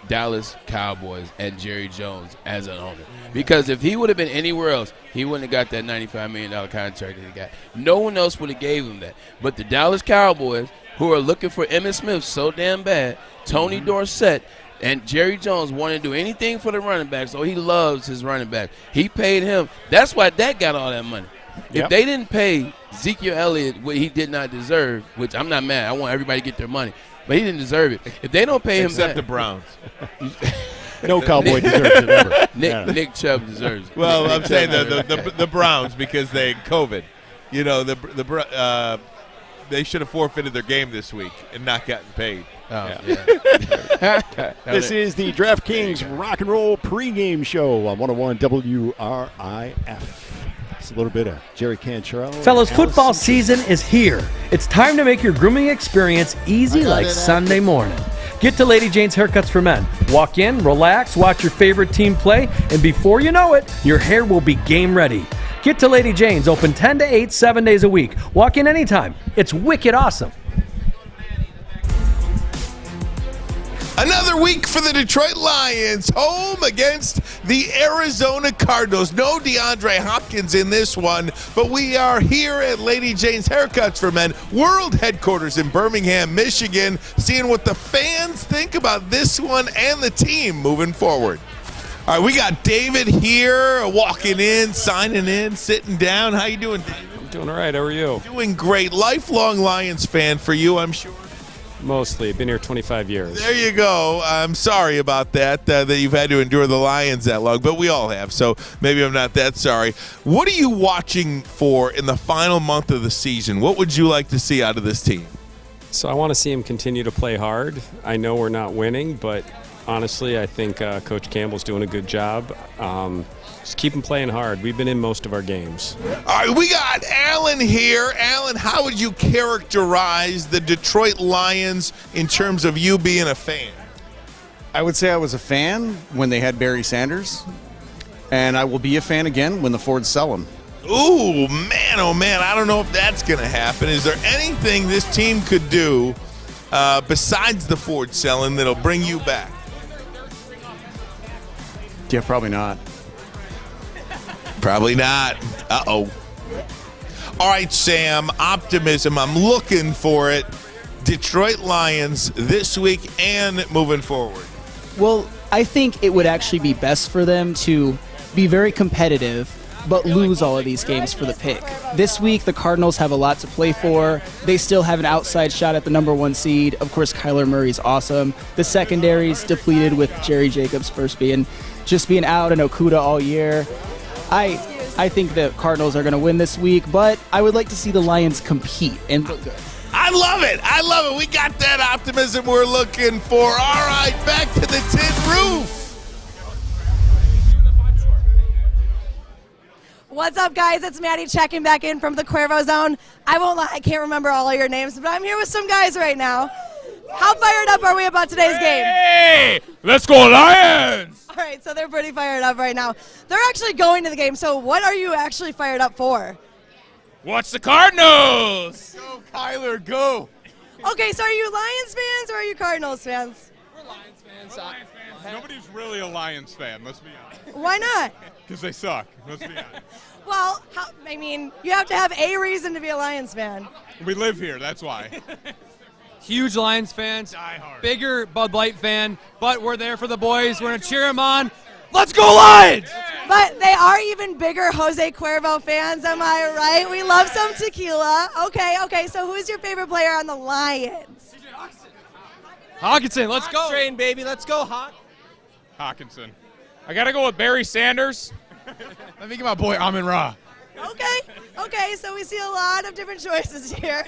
Dallas Cowboys and Jerry Jones as an owner. Because if he would have been anywhere else, he wouldn't have got that $95 million contract that he got. No one else would have gave him that. But the Dallas Cowboys, who are looking for Emmitt Smith so damn bad, Tony Dorsett, and Jerry Jones wanted to do anything for the running back, so he loves his running back. He paid him. That's why Dak got all that money. If they didn't pay Ezekiel Elliott what he did not deserve, which I'm not mad. I want everybody to get their money. But he didn't deserve it. If they don't pay him except the Browns. No Cowboy deserves it ever. Nick Chubb deserves it. Well, I'm saying the Browns because they had COVID. You know, they should have forfeited their game this week and not gotten paid. This is the DraftKings Rock and Roll pregame show on 101 WRIF. a little bit of Jerry Cantrell. Fellas, football season is here. It's time to make your grooming experience easy like Sunday morning. Get to Lady Jane's Haircuts for Men. Walk in, relax, watch your favorite team play, and before you know it, your hair will be game ready. Get to Lady Jane's, open 10 to 8, 7 days a week. Walk in anytime. It's wicked awesome. Another week for the Detroit Lions, home against the Arizona Cardinals. No DeAndre Hopkins in this one, but we are here at Lady Jane's Haircuts for Men, world headquarters in Birmingham, Michigan, seeing what the fans think about this one and the team moving forward. All right, we got David here, walking in, signing in, sitting down. How you doing, David? I'm doing all right. How are you? Doing great. Lifelong Lions fan for you, I'm sure. Mostly. Been here 25 years. There you go. I'm sorry about that you've had to endure the Lions that long, but we all have, so maybe I'm not that sorry. What are you watching for in the final month of the season? What would you like to see out of this team? So I want to see him continue to play hard. I know we're not winning, but honestly, I think Coach Campbell's doing a good job. Just keep him playing hard. We've been in most of our games. All right, we got Alan here. Alan, how would you characterize the Detroit Lions in terms of you being a fan? I would say I was a fan when they had Barry Sanders, and I will be a fan again when the Fords sell him. Ooh, man, oh, man, I don't know if that's going to happen. Is there anything this team could do besides the Ford selling that'll bring you back? Yeah, probably not. Probably not. Uh-oh. All right, Sam, Optimism. I'm looking for it. Detroit Lions this week and moving forward. Well, I think it would actually be best for them to be very competitive but lose all of these games for the pick. This week, the Cardinals have a lot to play for. They still have an outside shot at the #1 seed. Of course, Kyler Murray's awesome. The secondary's depleted with Jerry Jacobs being out and Okudah all year. I think the Cardinals are going to win this week, but I would like to see the Lions compete and look good. I love it. I love it. We got that optimism we're looking for. All right, back to the tin roof. What's up, guys? It's Maddie checking back in from the Cuervo Zone. I won't lie, I can't remember all of your names, but I'm here with some guys right now. How fired up are we about today's game? Hey, let's go Lions! All right, so they're pretty fired up right now. They're actually going to the game, so what are you actually fired up for? Watch the Cardinals! Go, Kyler, go! Okay, so are you Lions fans or are you Cardinals fans? We're Lions fans. Nobody's really a Lions fan, let's be honest. Why not? Because they suck, let's be honest. Well, you have to have a reason to be a Lions fan. We live here, that's why. Huge Lions fans, bigger Bud Light fan, but we're there for the boys. We're going to cheer them on. Let's go Lions! But they are even bigger Jose Cuervo fans, am I right? We love some tequila. Okay, so who's your favorite player on the Lions? Hockinson, let's go. Train, baby, let's go, Hockinson. I got to go with Barry Sanders. Let me get my boy Amon Ra. Okay, so we see a lot of different choices here.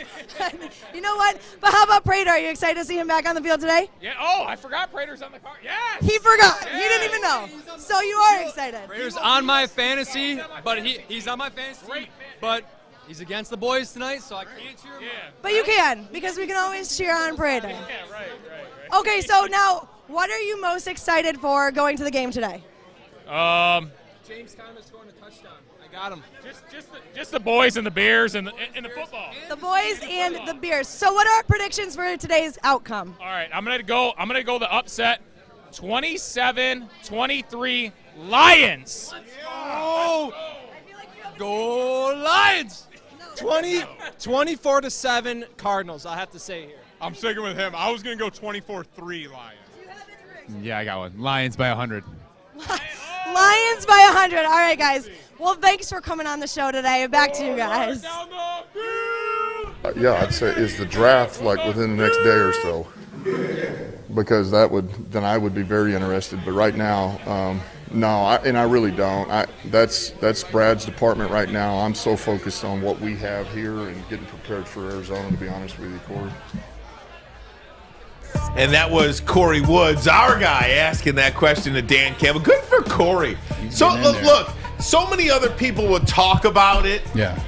You know what? But how about Prater? Are you excited to see him back on the field today? Yeah. Oh, I forgot Prater's on the car. Yes. He forgot. Yes. He didn't even know. So you are excited. Prater's on my fantasy, but he's on my fantasy, but he's against the boys tonight, so I can't cheer him on. But you can, because we can always cheer on Prater. Yeah, right. Okay, so now, what are you most excited for going to the game today? James Conner scoring a touchdown. I got him. Just the boys and the beers and the football. The boys and the beers. So what are our predictions for today's outcome? All right, I'm gonna go the upset. 27-23 Lions. Go Lions! 24-7 Cardinals, I have to say here. I'm sticking with him. I was going to go 24-3 Lions. Yeah, I got one. Lions by 100. Lions by 100. All right, guys. Well, thanks for coming on the show today. Back to you guys. Yeah, I'd say is the draft like within the next day or so, because then I would be very interested. But right now, no, I really don't. That's Brad's department right now. I'm so focused on what we have here and getting prepared for Arizona. To be honest with you, Corey. And that was Corey Woods, our guy, asking that question to Dan Campbell. Good for Corey. So, look, so many other people would talk about it. Yeah.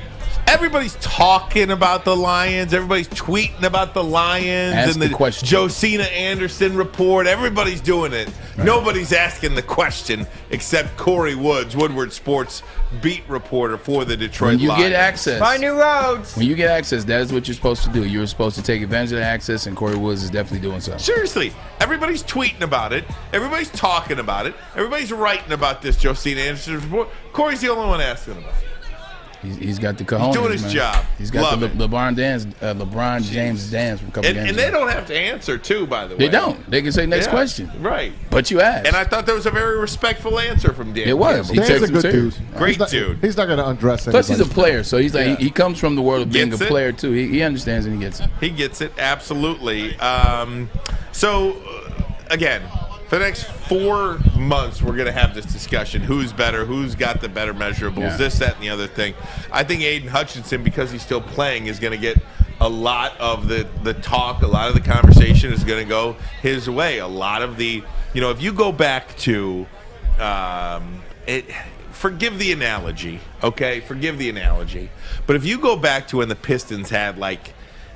Everybody's talking about the Lions. Everybody's tweeting about the Lions. Ask and the question. Josina Anderson report. Everybody's doing it. Right. Nobody's asking the question except Corey Woods, Woodward Sports beat reporter for the Detroit When you Lions. get access. Find new roads. When you get access, that is what you're supposed to do. You're supposed to take advantage of the access, and Corey Woods is definitely doing so. Seriously, everybody's tweeting about it. Everybody's talking about it. Everybody's writing about this Josina Anderson report. Corey's the only one asking about it. He's got the cojones. He's doing his man. job. He's got Love the it. LeBron James dance from a couple games And they ago. don't have to answer, too, by the way. They don't. They can say next Yeah, question. Right. But you asked. And I thought that was a very respectful answer from Dan. It was. Campbell. He takes Dan's a good serious. dude. Great He's dude. He's not going to undress Plus, anybody. he's a player, so he's like he comes from the world of being Gets a it. player too. He understands and he gets it. He gets it, absolutely. Again, for the next 4 months, we're going to have this discussion. Who's better? Who's got the better measurables? Yeah. This, that, and the other thing. I think Aiden Hutchinson, because he's still playing, is going to get a lot of the talk, a lot of the conversation is going to go his way. A lot of the, if you go back to, forgive the analogy, okay? Forgive the analogy. But if you go back to when the Pistons had,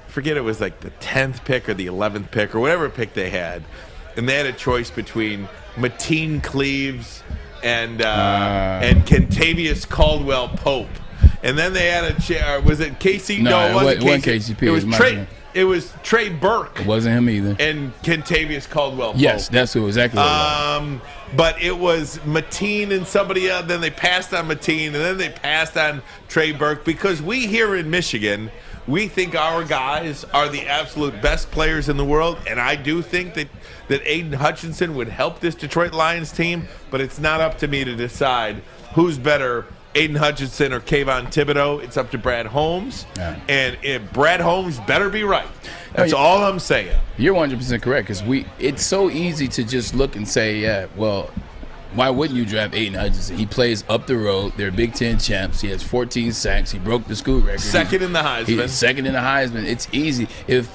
forget it was like the 10th pick or the 11th pick or whatever pick they had, and they had a choice between Mateen Cleaves and Kentavious Caldwell Pope. And then they had was it KC? No, it wasn't KCP. It was Trey. It was Trey Burke. It wasn't him either. And Kentavious Caldwell Pope. Yes, that's who exactly what it was. But it was Mateen and somebody else. Then they passed on Mateen, and then they passed on Trey Burke because we here in Michigan, we think our guys are the absolute best players in the world, and I do think that Aiden Hutchinson would help this Detroit Lions team, but it's not up to me to decide who's better, Aiden Hutchinson or Kayvon Thibodeau. It's up to Brad Holmes, and Brad Holmes better be right. That's all I'm saying. You're 100% correct because it's so easy to just look and say, yeah, well, why wouldn't you draft Aiden Hutchinson? He plays up the road. They're Big Ten champs. He has 14 sacks. He broke the school record. Second in the Heisman. He's second in the Heisman. It's easy. If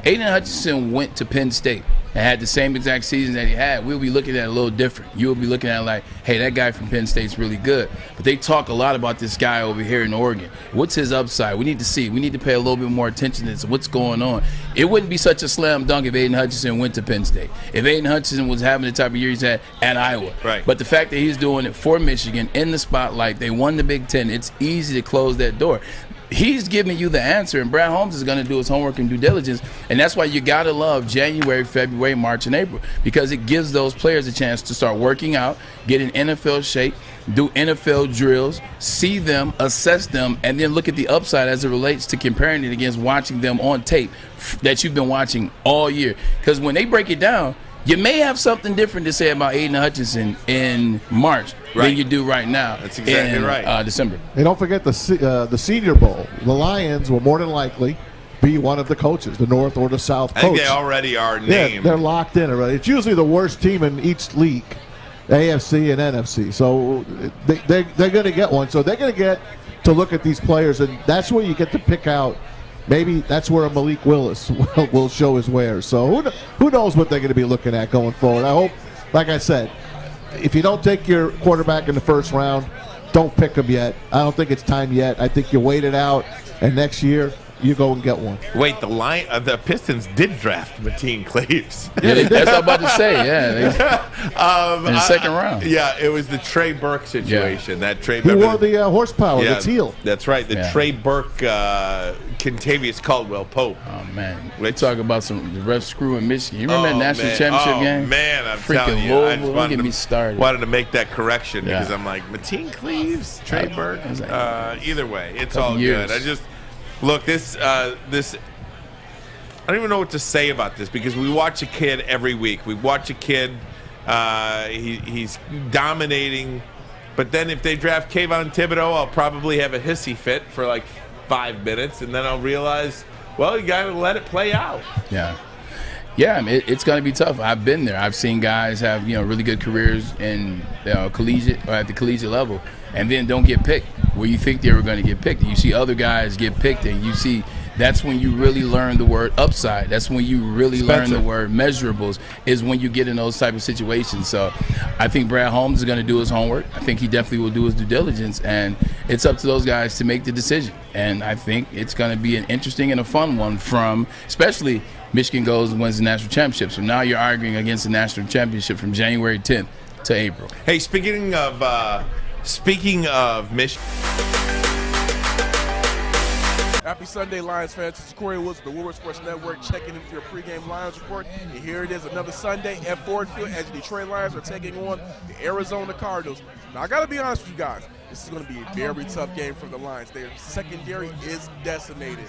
Aiden Hutchinson went to Penn State and had the same exact season that he had, we'll be looking at it a little different. You'll be looking at it like, hey, that guy from Penn State's really good. But they talk a lot about this guy over here in Oregon. What's his upside? We need to see. We need to pay a little bit more attention to what's going on. It wouldn't be such a slam dunk if Aiden Hutchinson went to Penn State. If Aiden Hutchinson was having the type of year he's had at Iowa. Right. But the fact that he's doing it for Michigan in the spotlight, they won the Big Ten, it's easy to close that door. He's giving you the answer, and Brad Holmes is going to do his homework and due diligence, and that's why you got to love January, February, March, and April, because it gives those players a chance to start working out, get in NFL shape, do NFL drills, see them, assess them, and then look at the upside as it relates to comparing it against watching them on tape that you've been watching all year. Because when they break it down, you may have something different to say about Aiden Hutchinson in March than you do right now. That's exactly in, right. December. And don't forget the Senior Bowl. The Lions will more than likely be one of the coaches, the North or the South coach. I think they already are named. Yeah, they're locked in already. It's usually the worst team in each league, AFC and NFC. So they're going to get one. So they're going to get to look at these players, and that's where you get to pick out. Maybe that's where a Malik Willis will show his wares. So who knows what they're going to be looking at going forward. I hope, like I said, if you don't take your quarterback in the first round, don't pick him yet. I don't think it's time yet. I think you wait it out, and next year you go and get one. Wait, the Pistons did draft Mateen Cleaves. Yeah, that's what I'm about to say. Yeah, in the second round. Yeah, it was the Trey Burke situation. That Trey. He wore the horsepower, the teal. That's right. The Trey Burke, Kentavious Caldwell Pope. Oh man, they talk about the refs screwing Michigan. You remember that national championship game? Oh man, I'm freaking telling you, I just wanted to make that correction because I'm like Mateen Cleaves, Trey Burke. Either way, it's all good. I just. Look, this I don't even know what to say about this because we watch a kid every week. We watch a kid, he's dominating, but then if they draft Kayvon Thibodeau, I'll probably have a hissy fit for like 5 minutes, and then I'll realize, well, you got to let it play out. Yeah. Yeah, I mean, it's going to be tough. I've been there. I've seen guys have, really good careers in collegiate or at the collegiate level and then don't get picked where you think they were going to get picked. You see other guys get picked and you see That's when you really learn the word upside. That's when you really learn the word measurables, is when you get in those type of situations. So I think Brad Holmes is going to do his homework. I think he definitely will do his due diligence, and it's up to those guys to make the decision. And I think it's going to be an interesting and a fun one, from especially Michigan goes and wins the national championship. So now you're arguing against the national championship from January 10th to April. Hey, speaking of Michigan. Happy Sunday, Lions fans. This is Corey Woods of the Woodward Sports Network checking in with your pregame Lions report. And here it is, another Sunday at Ford Field as the Detroit Lions are taking on the Arizona Cardinals. Now, I got to be honest with you guys. This is going to be a very tough game for the Lions. Their secondary is decimated.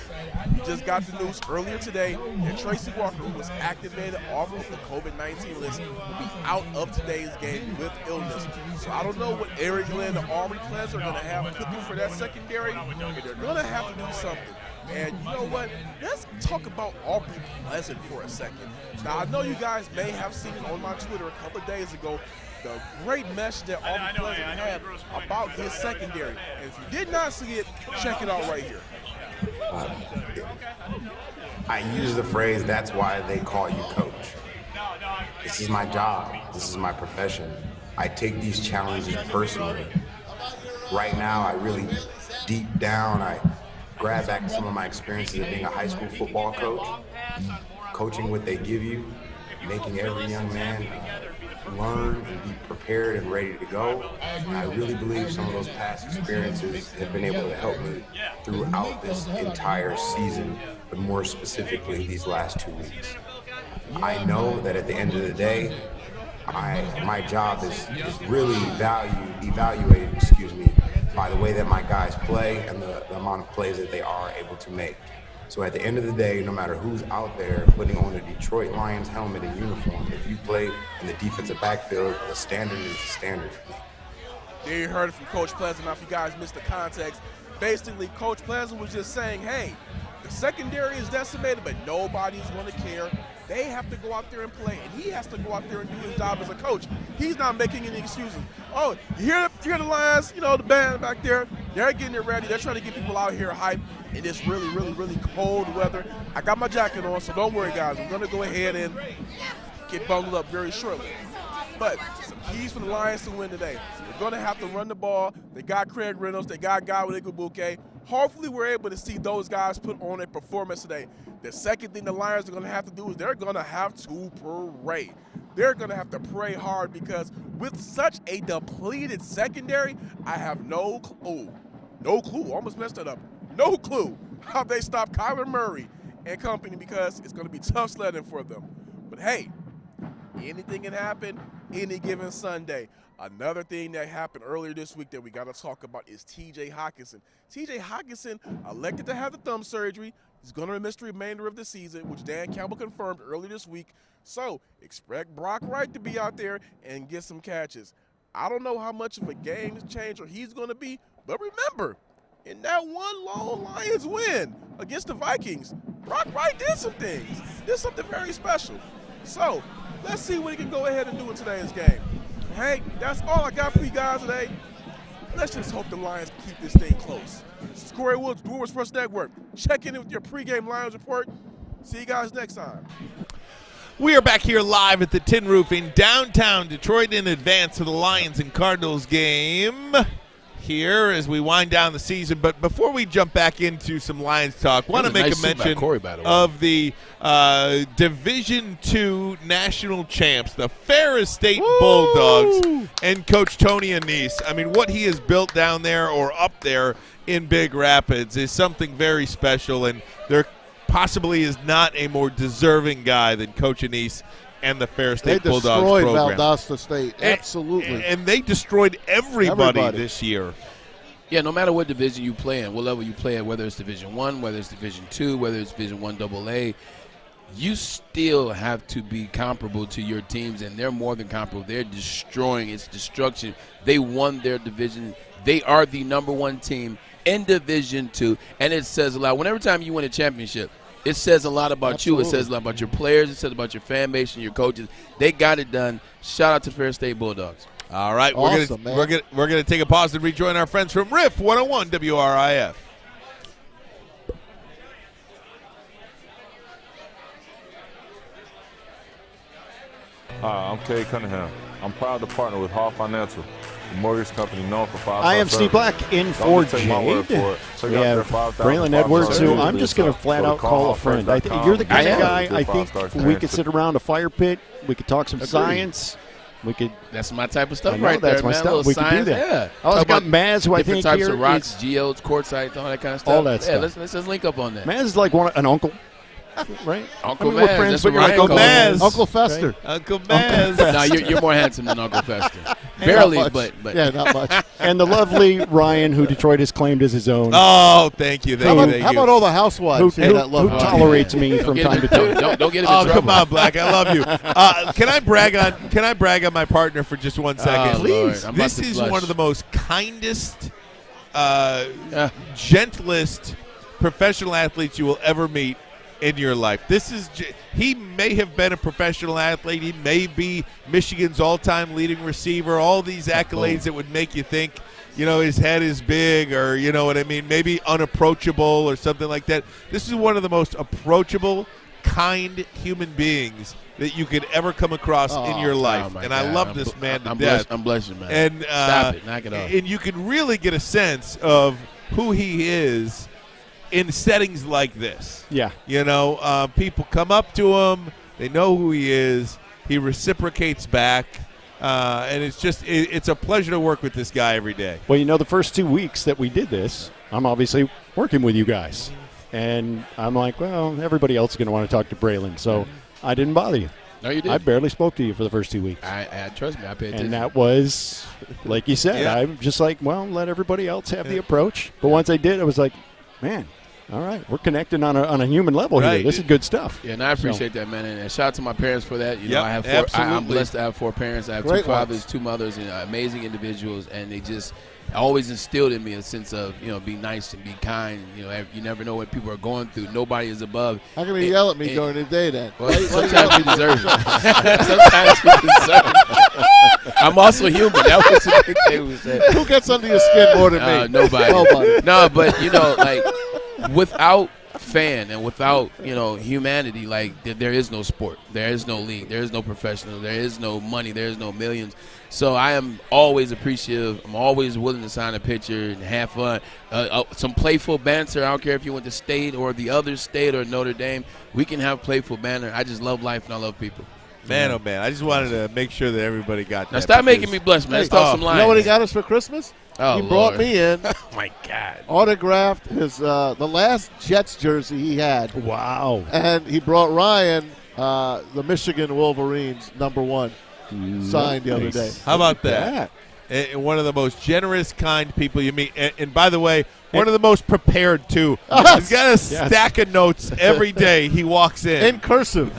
We just got the news earlier today that Tracy Walker, who was activated off of the COVID-19 list, will be out of today's game with illness. So I don't know what Eric Glenn, the Aubrey plans are going to have cooking for that secondary, but they're going to have to do something. And you know what? Let's talk about Aubrey Pleasant for a second. Now, I know you guys may have seen it on my Twitter a couple of days ago, the great message that Aubrey Pleasant had about his secondary. And if you did not see it, check it out right here. I use the phrase, that's why they call you coach. This is my job. This is my profession. I take these challenges personally. Right now, I really, deep down, I grab back to some of my experiences of being a high school football coach, coaching what they give you, making every young man learn and be prepared and ready to go. And I really believe some of those past experiences have been able to help me throughout this entire season, but more specifically these last 2 weeks. I know that at the end of the day, my job is really evaluated by the way that my guys play and the amount of plays that they are able to make. So at the end of the day, no matter who's out there putting on a Detroit Lions helmet and uniform, if you play in the defensive backfield, the standard is the standard for me. There you heard it from Coach Pleasant. Now, if you guys missed the context, basically Coach Pleasant was just saying, hey, the secondary is decimated, but nobody's going to care. They have to go out there and play, and he has to go out there and do his job as a coach. He's not making any excuses. Oh, you hear the Lions, the band back there, they're getting it ready. They're trying to get people out here hyped in this really, really, really cold weather. I got my jacket on, so don't worry, guys. I'm going to go ahead and get bundled up very shortly. But some keys for the Lions to win today. They're going to have to run the ball. They got Craig Reynolds. They got Godwin Igwebuike. Hopefully we're able to see those guys put on a performance today. The second thing the Lions are going to have to do is they're going to have to pray. They're going to have to pray hard, because with such a depleted secondary, I have no clue, almost messed it up, no clue how they stop Kyler Murray and company, because it's going to be tough sledding for them. But hey, anything can happen any given Sunday. Another thing that happened earlier this week that we got to talk about is T.J. Hockinson. T.J. Hockinson elected to have the thumb surgery. He's going to miss the remainder of the season, which Dan Campbell confirmed earlier this week. So expect Brock Wright to be out there and get some catches. I don't know how much of a game changer he's going to be, but remember, in that one lone Lions win against the Vikings, Brock Wright did some things. Did something very special. So let's see what he can go ahead and do in today's game. Hey, that's all I got for you guys today. Let's just hope the Lions can keep this thing close. This is Corey Woods, Woodward Sports Network. Check in with your pregame Lions report. See you guys next time. We are back here live at the Tin Roof in downtown Detroit in advance of the Lions and Cardinals game here as we wind down the season. But before we jump back into some Lions talk, want to make a mention of the Division II national champs, the Ferris State Bulldogs, and Coach Tony Annese. I mean, what he has built down there or up there in Big Rapids is something very special, and there possibly is not a more deserving guy than Coach Annese and the Ferris State Bulldogs program. They destroyed Valdosta State, absolutely. And they destroyed everybody this year. Yeah, no matter what division you play in, what level you play at, whether it's Division I, whether it's Division II, whether it's Division I AA, you still have to be comparable to your teams, and they're more than comparable. They're destroying. It's destruction. They won their division. They are the #1 team in Division II, and it says a lot. Whenever time you win a championship, it says a lot about you. It says a lot about your players. It says about your fan base and your coaches. They got it done. Shout out to Ferris State Bulldogs. All right, awesome, we're gonna take a pause and rejoin our friends from RIF 101 WRIF. Hi, I'm Kay Cunningham. I'm proud to partner with Hall Financial, the mortgage company known for 5. I am Steve Black in for Jade. We have Braylon Edwards, who I'm just going to flat out call a friend. I think you're the kind of guy I think we could sit around a fire pit. We could talk some science. We could. That's my type of stuff right there. That's my stuff. We could do that. Yeah. I also got Maz, who I think different types here of rocks, is geodes, quartzite, all that kind of stuff. all that stuff. Let's just link up on that. Maz is like an uncle. Right? Uncle I mean, Maz. we're friends, That's but what you're Ryan like calls him. Uncle Fester. Right? Uncle Maz. No, you're more handsome than Uncle Fester. Barely, Not but yeah, not much. And the lovely Ryan, who Detroit has claimed as his own. Oh, thank you. How about all the housewives who that love tolerates me from time to time? Don't get him in trouble. Come on, Black. I love you. Can I brag on my partner for just 1 second? Please. This is one of the most kindest, gentlest professional athletes you will ever meet in your life. He may have been a professional athlete. He may be Michigan's all-time leading receiver. All these accolades that would make you think, his head is big, or you know what I mean, maybe unapproachable or something like that. This is one of the most approachable, kind human beings that you could ever come across in your life. And I love this man to death. I'm blessing, man. And stop it. Knock it off. And you can really get a sense of who he is in settings like this. Yeah. People come up to him. They know who he is. He reciprocates back. And it's a pleasure to work with this guy every day. Well, the first 2 weeks that we did this, I'm obviously working with you guys. And I'm like, well, everybody else is going to want to talk to Braylon. So I didn't bother you. No, you didn't. I barely spoke to you for the first 2 weeks. I trust me. I paid attention. And that was, like you said, I'm just like, well, let everybody else have the approach. But once I did, I was like, man, all right, we're connecting on a human level here. This is good stuff. Yeah, and I appreciate that, man. And shout out to my parents for that. I have I'm blessed to have 4 parents. I have Great 2 fathers, 2 mothers, and amazing individuals. And they just always instilled in me a sense of, be nice and be kind. You never know what people are going through. Nobody is above. How can you yell at me during the day then? Well, sometimes you deserve it. Sometimes you deserve it. I'm also human. That was a big thing we said. Who gets under your skin more than me? Nobody. No, but, without fan and without, humanity, there is no sport. There is no league. There is no professional. There is no money. There is no millions. So I am always appreciative. I'm always willing to sign a picture and have fun. Some playful banter. I don't care if you went to State or the other state or Notre Dame. We can have playful banter. I just love life and I love people. Man, oh, man. I just wanted to make sure that everybody got that. Now stop making me blush, man. Let's talk some lines. You know what he got us for Christmas? Oh, he brought me in. Oh, my God. Autographed his the last Jets jersey he had. Wow. And he brought Ryan the Michigan Wolverines #1 signed the other day. How about that? And one of the most generous, kind people you meet. And by the way, one of the most prepared, too. He's got a stack of notes every day he walks in. In cursive.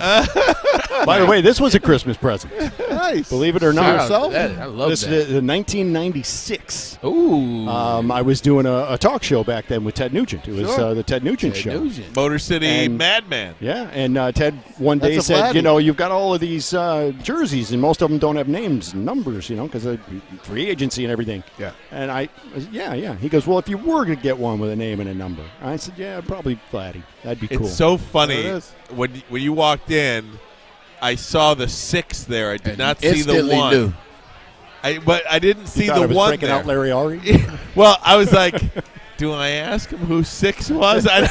By the way, this was a Christmas present. Nice. Believe it or not. I love this that. is 1996. Ooh. I was doing a talk show back then with Ted Nugent. It was the Ted Nugent show. Motor City Madman. Yeah, and Ted one day said, you've got all of these jerseys, and most of them don't have names and numbers, because of free agency and everything. Yeah. And yeah. He goes, well, if you were going to get one with a name and a number. I said, yeah, probably Vladdy. That'd be cool. It's so funny. When you walked in, I saw the 6 there. I did not see the 1. But I didn't see the 1 breaking there. out Larry Ari? Well, I was like, do I ask him who 6 was? I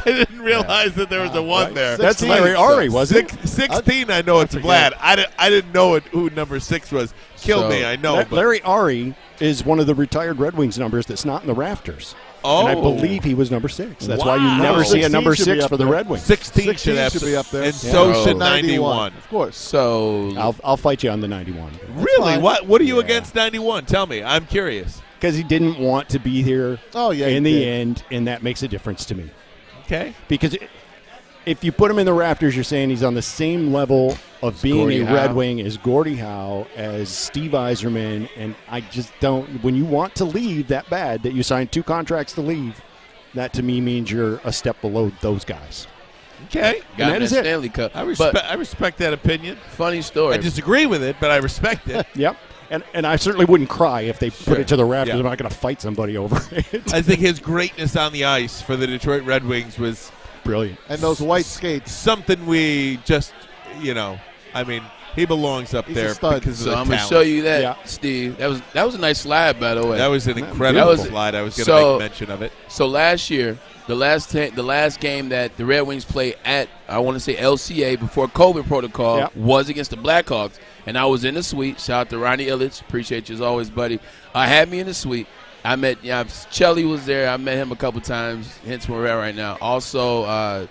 didn't realize that there was a 1 there. That's Larry Ari, wasn't it? 16, I know it's Vlad. I didn't know who number 6 was. Killed me, I know. Larry Ari is one of the retired Red Wings numbers that's not in the rafters. Oh. And I believe he was number 6. That's why you never see a number 6 for the Red Wings. 16 should be up there. And so should 91. Of course. So I'll fight you on the 91. Really? What are you against 91? Tell me. I'm curious. Because he didn't want to be here in the end, and that makes a difference to me. Okay. Because if you put him in the rafters, you're saying he's on the same level of being a Red Wing as Gordie Howe, as Steve Yzerman, and I just don't – when you want to leave that bad, that you signed 2 contracts to leave, that to me means you're a step below those guys. Okay. Got that is it. Stanley Cup. I respect that opinion. Funny story. I disagree with it, but I respect it. Yep. And I certainly wouldn't cry if they put it to the rafters. I'm not going to fight somebody over it. I think his greatness on the ice for the Detroit Red Wings was brilliant. And those white skates. Something we just he belongs up there because of the I'm going to show you that, Steve. That was a nice slide, by the way. That was an incredible slide. I was going to make mention of it. So last year, the last game that the Red Wings played at, I want to say LCA before COVID protocol, was against the Blackhawks. And I was in the suite. Shout out to Ronnie Illich. Appreciate you as always, buddy. Had me in the suite. I met Chelly was there. I met him a couple times. Hence where we're at right now. Also,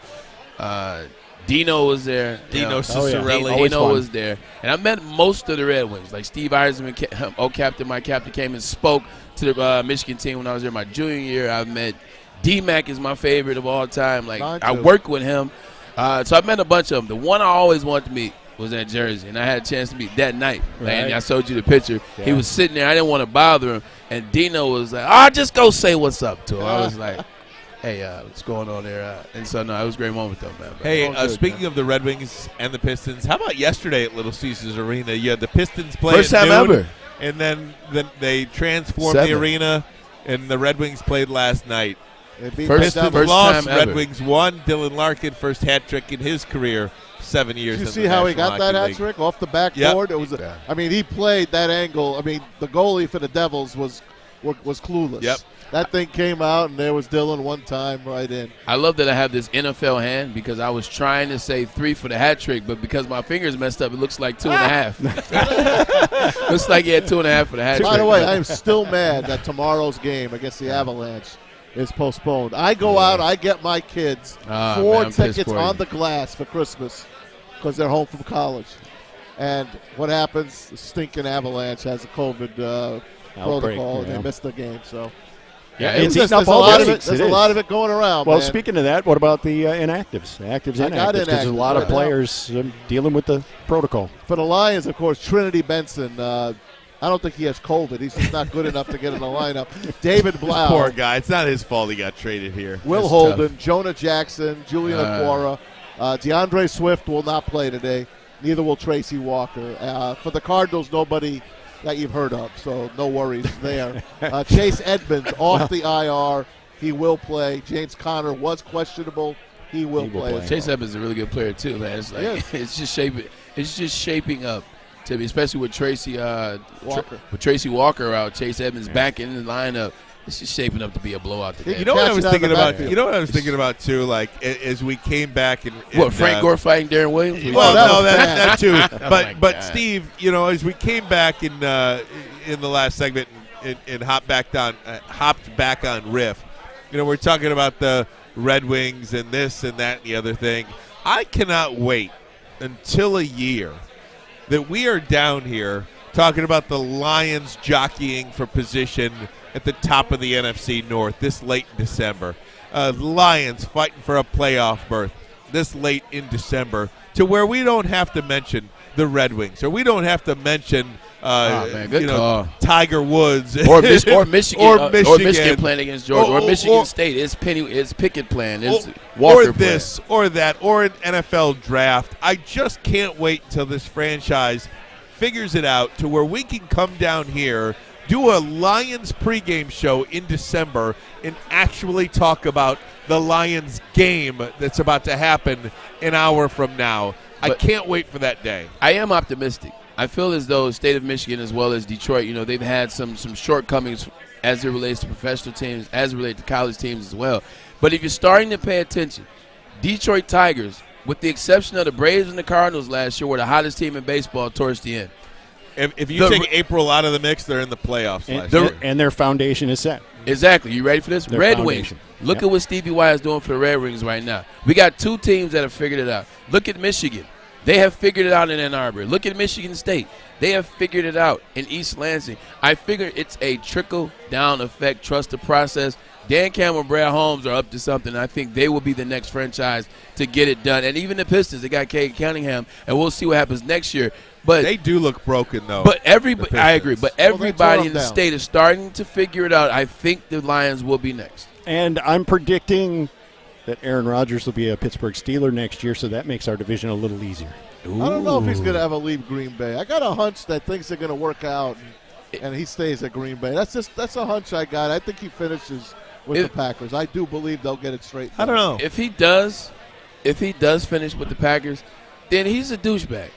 Dino was there. Dino Cicerelli. Dino was there. And I met most of the Red Wings. Like Steve Eisenman, my captain, came and spoke to the Michigan team when I was there my junior year. I met D-Mac is my favorite of all time. Like I worked with him. So I met a bunch of them. The one I always wanted to meet was at Jersey, and I had a chance to meet that night. Right. And I showed you the picture. Yeah. He was sitting there. I didn't want to bother him. And Dino was like, just go say what's up to him. I was like, hey, what's going on there? And so, no, it was a great moment, though, man. Hey, speaking of the Red Wings and the Pistons, how about yesterday at Little Caesars Arena? You had the Pistons play First time noon, ever. And then they transformed the arena, and the Red Wings played last night. First lost, time Red ever. Wings won. Dylan Larkin, first hat trick in his career, 7 years. Did you see how he got that hat trick off the backboard? It was. He played that angle. The goalie for the Devils was clueless. Yep. That thing came out, and there was Dylan one time right in. I love that I have this NFL hand because I was trying to say 3 for the hat trick, but because my fingers messed up, it looks like 2.5. Looks like he had 2.5 for the hat trick. By the way, I am still mad that tomorrow's game against the Avalanche is postponed. I go out, I get my kids 4 tickets on the glass for Christmas because they're home from college. And what happens? The stinking Avalanche has a COVID protocol, and they missed the game. So, it's eating up all there's a lot of it going around. Well, man. Speaking of that, what about the inactives? Actives, inactives, because there's a lot of players dealing with the protocol. For the Lions, of course, Trinity Benson. I don't think he has COVID. He's just not good enough to get in the lineup. David Blau. Poor guy. It's not his fault he got traded here. Will That's Holden, tough. Jonah Jackson, Julian Aquara. DeAndre Swift will not play today. Neither will Tracy Walker. For the Cardinals, nobody that you've heard of, so no worries there. Chase Edmonds off the IR. He will play. James Conner was questionable. He will play. Chase Edmonds is a really good player, too, man. It's like it's just shaping up. To be, especially with Tracy Walker out, Chase Edmonds back in the lineup. It's just shaping up to be a blowout today. You know what I was thinking about? You know what I was thinking about too. Like as we came back and Frank Gore fighting Darren Williams. Well, no, that too. But Steve, as we came back in the last segment and hopped back on WRIF, we're talking about the Red Wings and this and that and the other thing. I cannot wait until a year that we are down here talking about the Lions jockeying for position at the top of the NFC North this late in December. Lions fighting for a playoff berth this late in December, to where we don't have to mention the Red Wings, or we don't have to mention Tiger Woods or Michigan or Michigan playing against Georgia or Michigan State. It's Pickett playing. It's Walker or this playing. Or that or an NFL draft. I just can't wait until this franchise figures it out to where we can come down here, do a Lions pregame show in December, and actually talk about the Lions game that's about to happen an hour from now. I can't wait for that day. I am optimistic. I feel as though the state of Michigan as well as Detroit, they've had some shortcomings as it relates to professional teams, as it relates to college teams as well. But if you're starting to pay attention, Detroit Tigers, with the exception of the Braves and the Cardinals last year, were the hottest team in baseball towards the end. If you take April out of the mix, they're in the playoffs last year. And their foundation is set. Exactly. You ready for this? Red Wings. Look at what Stevie Y is doing for the Red Wings right now. We got 2 teams that have figured it out. Look at Michigan. They have figured it out in Ann Arbor. Look at Michigan State. They have figured it out in East Lansing. I figure it's a trickle-down effect. Trust the process. Dan Campbell and Brad Holmes are up to something. I think they will be the next franchise to get it done. And even the Pistons, they got Cade Cunningham, and we'll see what happens next year. But they do look broken, though. But I agree. But everybody in the state is starting to figure it out. I think the Lions will be next. And I'm predicting that Aaron Rodgers will be a Pittsburgh Steeler next year, so that makes our division a little easier. Ooh. I don't know if he's going to ever leave Green Bay. I got a hunch that things are going to work out, and he stays at Green Bay. That's a hunch I got. I think he finishes with the Packers. I do believe they'll get it straight. I don't know if he does finish with the Packers. then he's a douchebag.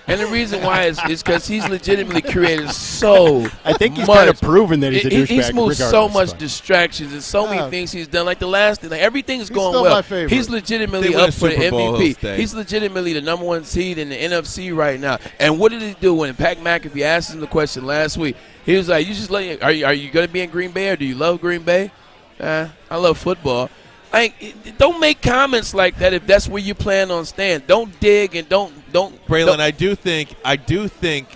And the reason why is because he's legitimately created so I think he's much. kind of proven that he's a douchebag. He's moved so regardless, much but- distractions and so many things he's done. Like the last thing, like everything's going still well. my favorite. He's legitimately They win up a for the Super Bowl, he'll MVP. stay. He's legitimately the number 1 seed in the NFC right now. And what did he do when Pat McAfee asked him the question last week? He was like, "You just let are you going to be in Green Bay or do you love Green Bay?" I love football. Like, don't make comments like that if that's where you plan on staying. Don't dig and don't. Braylon, I do think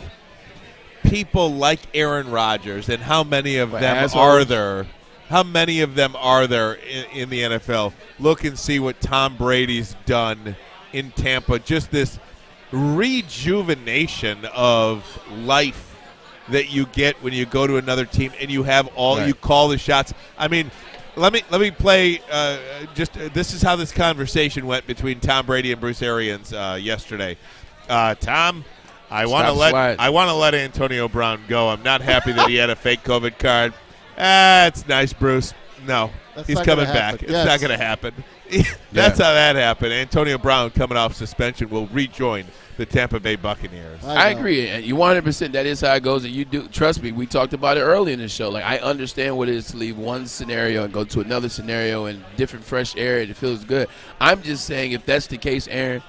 people like Aaron Rodgers, and how many of them are there? How many of them are there in the NFL? Look and see what Tom Brady's done in Tampa. Just this rejuvenation of life that you get when you go to another team and you have you call the shots. I mean, let me play. This is how this conversation went between Tom Brady and Bruce Arians yesterday. Tom, I want to let Antonio Brown go. I'm not happy that he had a fake COVID card. It's nice, Bruce. No, he's coming back. It's not going to happen. That's how that happened. Antonio Brown, coming off suspension, will rejoin the Tampa Bay Buccaneers. I agree. And you 100%. That is how it goes. And you do trust me. We talked about it early in the show. Like, I understand what it is to leave one scenario and go to another scenario and different fresh air, and it feels good. I'm just saying, if that's the case, Aaron,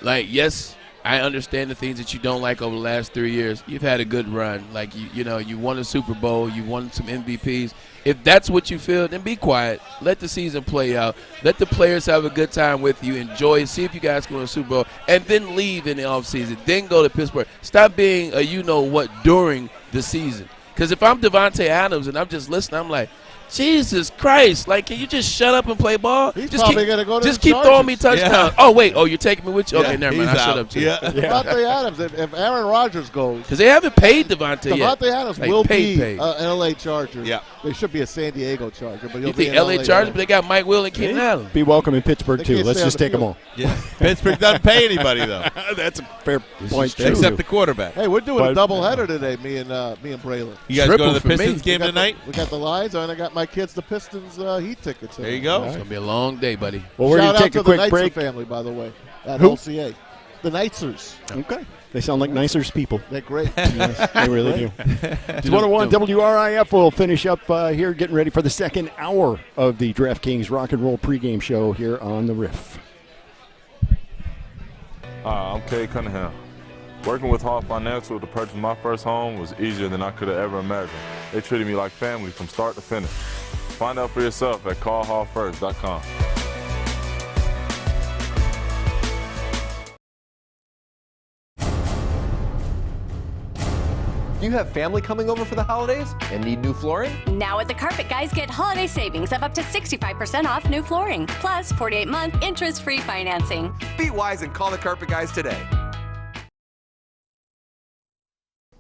like, yes, I understand the things that you don't like over the last 3 years. You've had a good run. Like, you won a Super Bowl. You won some MVPs. If that's what you feel, then be quiet. Let the season play out. Let the players have a good time with you. Enjoy it. See if you guys can win a Super Bowl. And then leave in the offseason. Then go to Pittsburgh. Stop being a you-know-what during the season. Because if I'm Devontae Adams and I'm just listening, I'm like, Jesus Christ! Like, can you just shut up and play ball? He's just probably going to go to just the keep throwing me Chargers. touchdowns. Yeah. Oh wait, you're taking me with you? Okay, Yeah, never mind. he's I shut out. up too. Yeah. Devontae Adams, if Aaron Rodgers goes, Because they haven't paid Devontae yet. Devontae Adams Like, will paid. be an L.A. Charger. Yeah. They should be a San Diego Charger, but he'll You be think an LA Chargers? But they got Mike Will and Keenan Allen. Be welcome in Pittsburgh, They too. can't Let's stay on just the take them field. all. Yeah. Pittsburgh doesn't pay anybody, though. That's a fair point, too. Except the quarterback. Hey, we're doing But- a doubleheader today, me and Braylon. You guys Triple go to the for me. Pistons game tonight? We got the Lions, and I got my kids the Pistons Heat tickets. There you go. It's gonna be a long day, buddy. Well, we're Shout going out to take to a quick the Neitzer break. family, by the way, at Who? LCA. The Neitzers. Okay. They sound like nicer people. They're great. Yes, they really do. It's 101 WRIF. We'll finish up here, getting ready for the second hour of the DraftKings Rock and Roll pregame show here on the Riff. I'm Kay Cunningham. Working with Hall Financial to purchase my first home was easier than I could have ever imagined. They treated me like family from start to finish. Find out for yourself at callhallfirst.com. Do you have family coming over for the holidays and need new flooring? Now at the Carpet Guys, get holiday savings of up to 65% off new flooring, plus 48-month interest-free financing. Be wise and call the Carpet Guys today.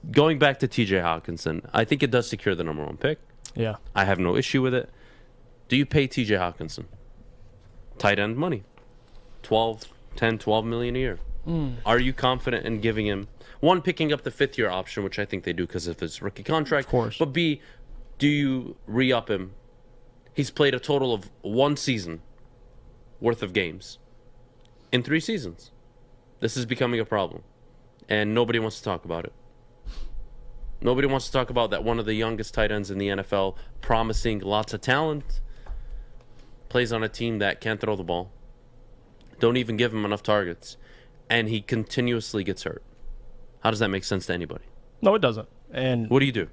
Going back to TJ Hockinson, I think it does secure the number 1 pick. Yeah. I have no issue with it. Do you pay TJ Hockinson tight end money? 12 million a year. Are you confident in giving him, one, picking up the 5th-year option, which I think they do because of his rookie contract. Of course. But B, do you re-up him? He's played a total of 1 season worth of games in 3 seasons. This is becoming a problem, and nobody wants to talk about it. Nobody wants to talk about that one of the youngest tight ends in the NFL, promising lots of talent, plays on a team that can't throw the ball, don't even give him enough targets, and he continuously gets hurt. How does that make sense to anybody? No, it doesn't. And what do you do?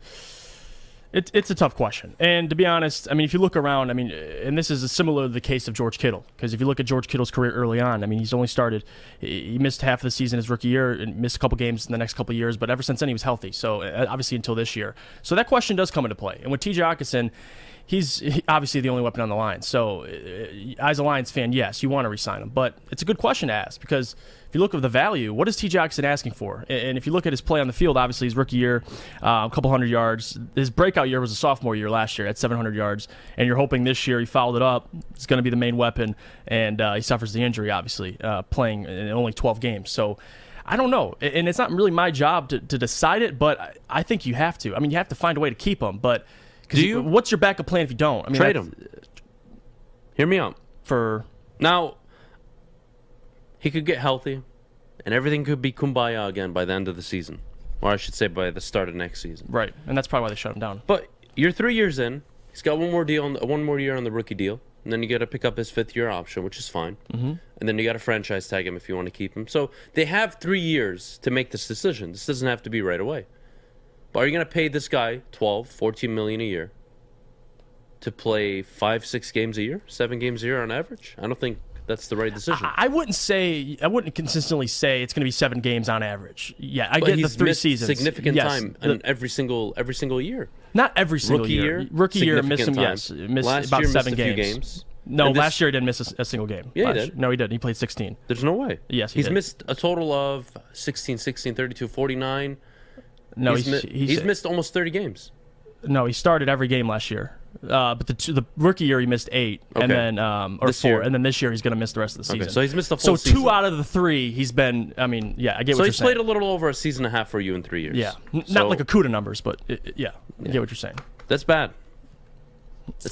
It's a tough question. And to be honest, I mean, if you look around, I mean, and this is similar to the case of George Kittle, because if you look at George Kittle's career early on, I mean, he's only started, he missed half of the season his rookie year and missed a couple games in the next couple years, but ever since then he was healthy. So obviously until this year. So that question does come into play. And with TJ Hockinson, he's obviously the only weapon on the line. So as a Lions fan, yes, you want to re-sign him. But it's a good question to ask, because if you look at the value, what is TJ Hockinson asking for? And if you look at his play on the field, obviously his rookie year, a couple hundred yards. His breakout year was a sophomore year last year at 700 yards. And you're hoping this year he fouled it up. It's going to be the main weapon. And he suffers the injury, obviously, playing in only 12 games. So I don't know. And it's not really my job to decide it, but I think you have to. I mean, you have to find a way to keep him. But what's your backup plan if you don't? I mean, trade him. Hear me out. For now, he could get healthy. and everything could be kumbaya again by the end of the season. Or I should say by the start of next season. Right, and that's probably why they shut him down. But you're 3 years in. He's got one more year on the rookie deal. And then you got to pick up his 5th-year option, which is fine. Mm-hmm. And then you got to franchise tag him if you want to keep him. So they have 3 years to make this decision. This doesn't have to be right away. But are you going to pay this guy $14 million a year to play 5-6 games a year, 7 games a year on average? I don't think that's the right decision. I wouldn't consistently say it's going to be 7 games on average. Yeah, I But get the he's 3 missed seasons. significant Yes, time in every single year. Not every single Rookie year. year, Rookie year missed some. significant time. Yes, missed Last about year 7 missed a few games. games. No, And this- last year he didn't miss a single game. Yeah, he Last did. year. No, he didn't. He played 16. There's no way. Yes, he he's did. missed a total of 16, 32, 49. No, he's missed almost 30 games. No, he started every game last year. But the rookie year he missed 8, and Okay. then or This 4, year. and then this year he's going to miss the rest of the Okay, season. so he's missed the full So 2 season. out of the 3 he's been. I mean, yeah, I get So what you're he's saying. played a little over a season and a half for you in 3 years. Yeah, So- not like Akuda numbers, but yeah, I get what you're saying. That's bad.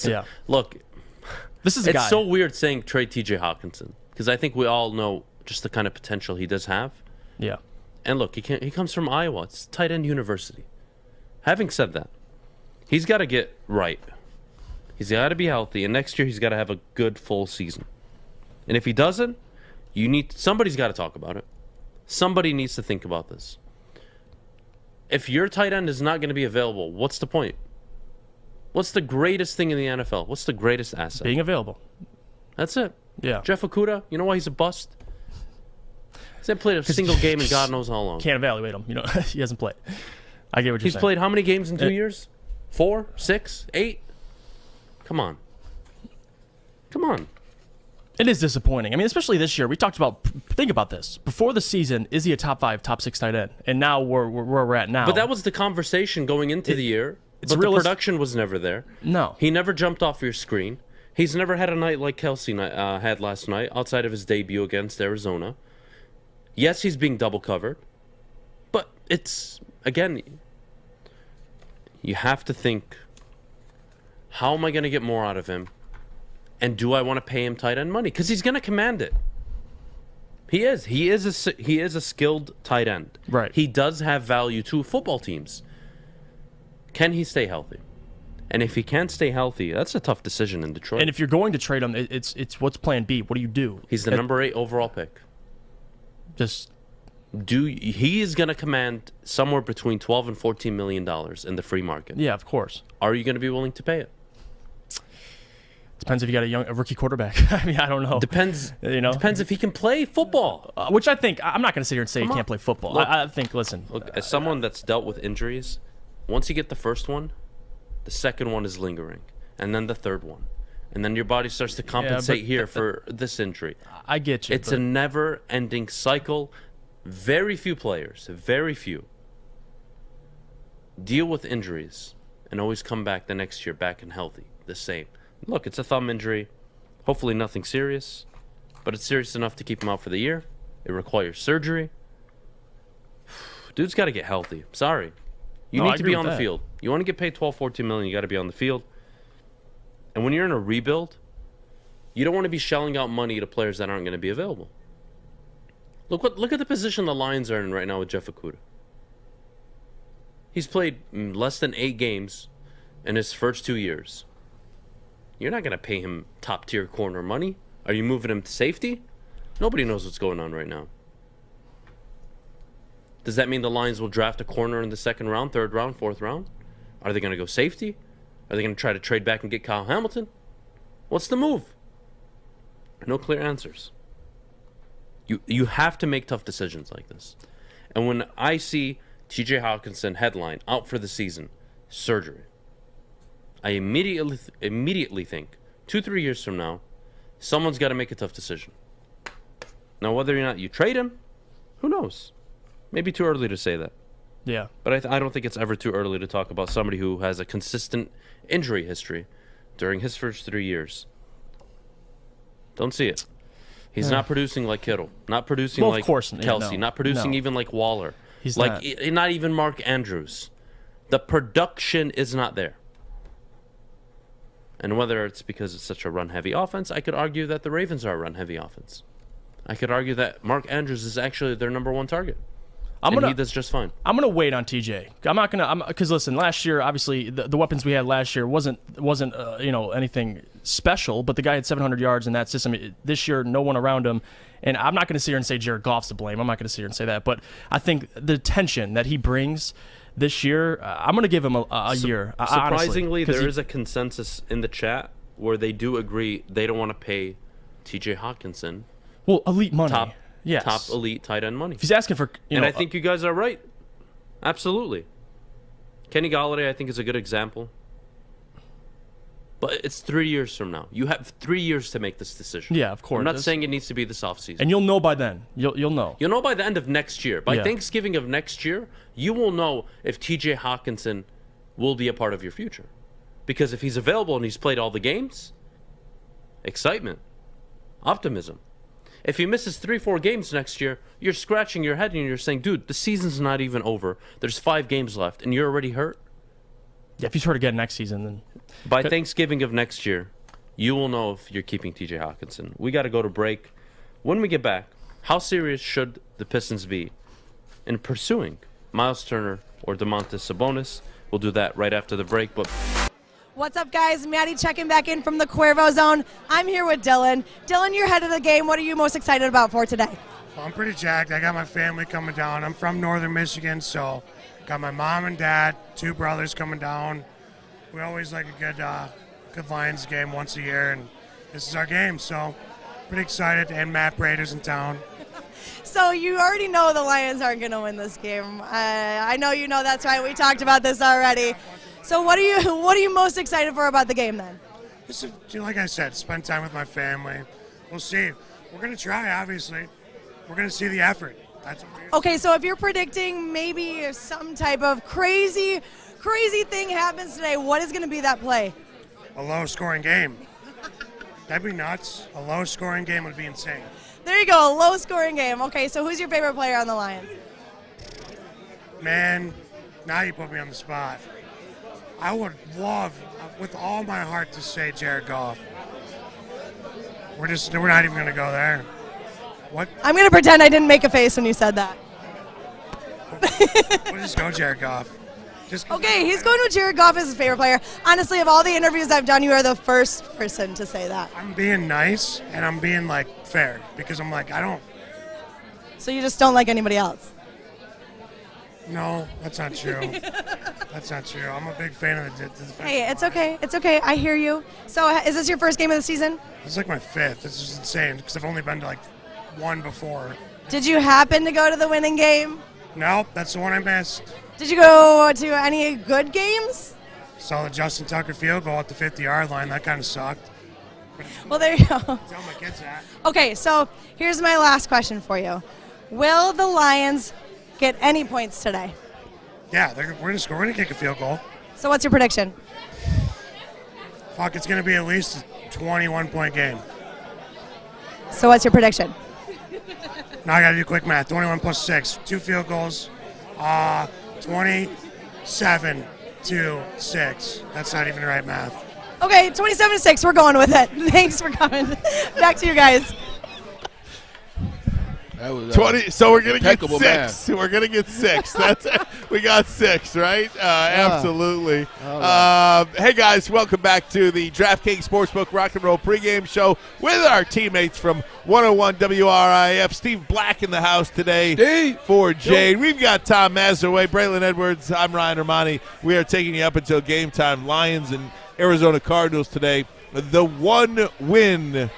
Yeah. Look, This is a it's guy. so weird saying trade TJ Hockinson because I think we all know just the kind of potential he does have. Yeah. And look, he comes from Iowa. It's tight end university. Having said that, he's got to get right. He's got to be healthy, and next year he's got to have a good full season. And if he doesn't, somebody's got to talk about it. Somebody needs to think about this. If your tight end is not going to be available, what's the point? What's the greatest thing in the NFL? What's the greatest asset? Being available. That's it. Yeah. Jeff Okudah, you know why he's a bust? He hasn't played a single game in God knows how long. Can't evaluate him. You know, he hasn't played. I get what you're He's saying. played how many games in 2 years? 4, 6, 8? Come on. Come on. It is disappointing. I mean, especially this year. We talked about. Think about this. Before the season, is he a top 5, top 6 tight end? And now where we're at now. But that was the conversation going into the year. it's But the realis- production was never there. No. He never jumped off your screen. He's never had a night like Kelsey had last night, outside of his debut against Arizona. Yes, he's being double covered. But it's, again, you have to think, how am I going to get more out of him? And do I want to pay him tight end money? Because he's going to command it. He is. He is a skilled tight end. Right. He does have value to football teams. Can he stay healthy? And if he can't stay healthy, that's a tough decision in Detroit. And if you're going to trade him, it's what's plan B? What do you do? He's the number 8 overall pick. Just he is going to command somewhere between $12 and $14 million in the free market. Yeah, of course. Are you going to be willing to pay it? Depends if you got a rookie quarterback. I mean, I don't know. Depends. You know, depends if he can play football. Which I think I'm not going to sit here and say Come he on. can't play football. Look, I think. Listen, Look, as someone that's dealt with injuries, once you get the first one, the second one is lingering, and then the third one, and then your body starts to compensate here for this injury. I get you. It's a never-ending cycle. Very few players, very few, deal with injuries and always come back the next year back and healthy, the same. Look, it's a thumb injury. Hopefully nothing serious, but it's serious enough to keep him out for the year. It requires surgery. Dude's got to get healthy. Sorry. You No, I need to agree be with on the that. field. You want to get paid $12-14 million, you got to be on the field. And when you're in a rebuild, you don't want to be shelling out money to players that aren't going to be available. Look at the position the Lions are in right now with Jeff Okudah. He's played less than 8 games in his first 2 years. You're not going to pay him top-tier corner money. Are you moving him to safety? Nobody knows what's going on right now. Does that mean the Lions will draft a corner in the 2nd round, 3rd round, 4th round? Are they going to go safety? Are they going to try to trade back and get Kyle Hamilton? What's the move? No clear answers. You have to make tough decisions like this. And when I see TJ Hockinson headline out for the season, surgery, I immediately think 2-3 years from now, someone's got to make a tough decision. Now, whether or not you trade him, who knows? Maybe too early to say that. Yeah. But I don't think it's ever too early to talk about somebody who has a consistent injury history during his first 3 years. Don't see it. He's not producing like Kittle, not producing Well, of like course, yeah, Kelsey, no. not producing No. even like Waller. He's like not even Mark Andrews. The production is not there. And whether it's because it's such a run-heavy offense, I could argue that the Ravens are a run-heavy offense. I could argue that Mark Andrews is actually their number one target. He does just fine. I'm gonna wait on TJ. I'm not gonna. Because listen, last year obviously the weapons we had last year wasn't anything special. But the guy had 700 yards in that system. This year, no one around him. And I'm not gonna sit here and say Jared Goff's to blame. I'm not gonna sit here and say that. But I think the tension that he brings this year, I'm gonna give him a year. Surprisingly, honestly, there is a consensus in the chat where they do agree they don't want to pay TJ Hockinson. Well, elite money. Top elite tight end money. If he's asking for, I think you guys are right. Absolutely. Kenny Golladay, I think, is a good example. But it's 3 years from now. You have 3 years to make this decision. Yeah, of course. I'm not saying it needs to be this offseason. And you'll know by then. You'll know. You'll know by the end of next year. By Thanksgiving of next year, you will know if TJ Hockinson will be a part of your future. Because if he's available and he's played all the games, excitement, optimism. If he misses 3-4 games next year, you're scratching your head and you're saying, dude, the season's not even over. There's 5 games left, and you're already hurt. Yeah, if he's hurt again next season, then... By Thanksgiving of next year, you will know if you're keeping TJ Hockinson. We got to go to break. When we get back, how serious should the Pistons be in pursuing Miles Turner or Domantas Sabonis? We'll do that right after the break, but... What's up, guys? Maddie checking back in from the Cuervo Zone. I'm here with Dylan. Dylan, you're head of the game. What are you most excited about for today? Well, I'm pretty jacked. I got my family coming down. I'm from northern Michigan, so got my mom and dad, 2 brothers coming down. We always like a good Lions game once a year, and this is our game, so pretty excited. And Matt Prater's in town. So you already know the Lions aren't going to win this game. I know you know that's right. We talked about this already. So what are you most excited for about the game then? Just like I said, spend time with my family. We'll see. We're going to try, obviously. We're going to see the effort. That's what Okay, so if you're predicting maybe some type of crazy thing happens today, what is going to be that play? A low-scoring game. That'd be nuts. A low-scoring game would be insane. There you go, a low-scoring game. Okay, so who's your favorite player on the Lions? Man, now you put me on the spot. I would love, with all my heart, to say Jared Goff. We're not even going to go there. What? I'm going to pretend I didn't make a face when you said that. We'll just go Jared Goff. Okay, he's going with Jared Goff as his favorite player. Honestly, of all the interviews I've done, you are the first person to say that. I'm being nice, and I'm being, fair, because I'm I don't... So you just don't like anybody else? No, that's not true. That's not true. I'm a big fan of the defensive Hey, it's okay. It's okay. I hear you. So is this your first game of the season? This is my 5th. This is insane, because I've only been to, 1 before. Did you happen to go to the winning game? No, that's the one I missed. Did you go to any good games? Saw the Justin Tucker field goal at the 50-yard line. That kind of sucked. Well, there you go. Tell my kids that. Okay, so here's my last question for you. Will the Lions get any points today? Yeah, we're going to score. We're going to kick a field goal. So what's your prediction? Fuck, it's going to be at least a 21-point game. So what's your prediction? Now I got to do quick math. 21 plus 6. 2 field goals. 27 to 6. That's not even the right math. Okay, 27-6. We're going with it. Thanks for coming. Back to you guys. That was 20. So we're gonna get 6. Math. We're gonna get 6. That's we got 6, right? Absolutely. Hey guys, welcome back to the DraftKings Sportsbook Rock and Roll pregame show with our teammates from 101 WRIF. Steve Black in the house today for Jade. We've got Tom Mazaway, Braylon Edwards. I'm Ryan Ermanni. We are taking you up until game time. Lions and Arizona Cardinals today. The 1-win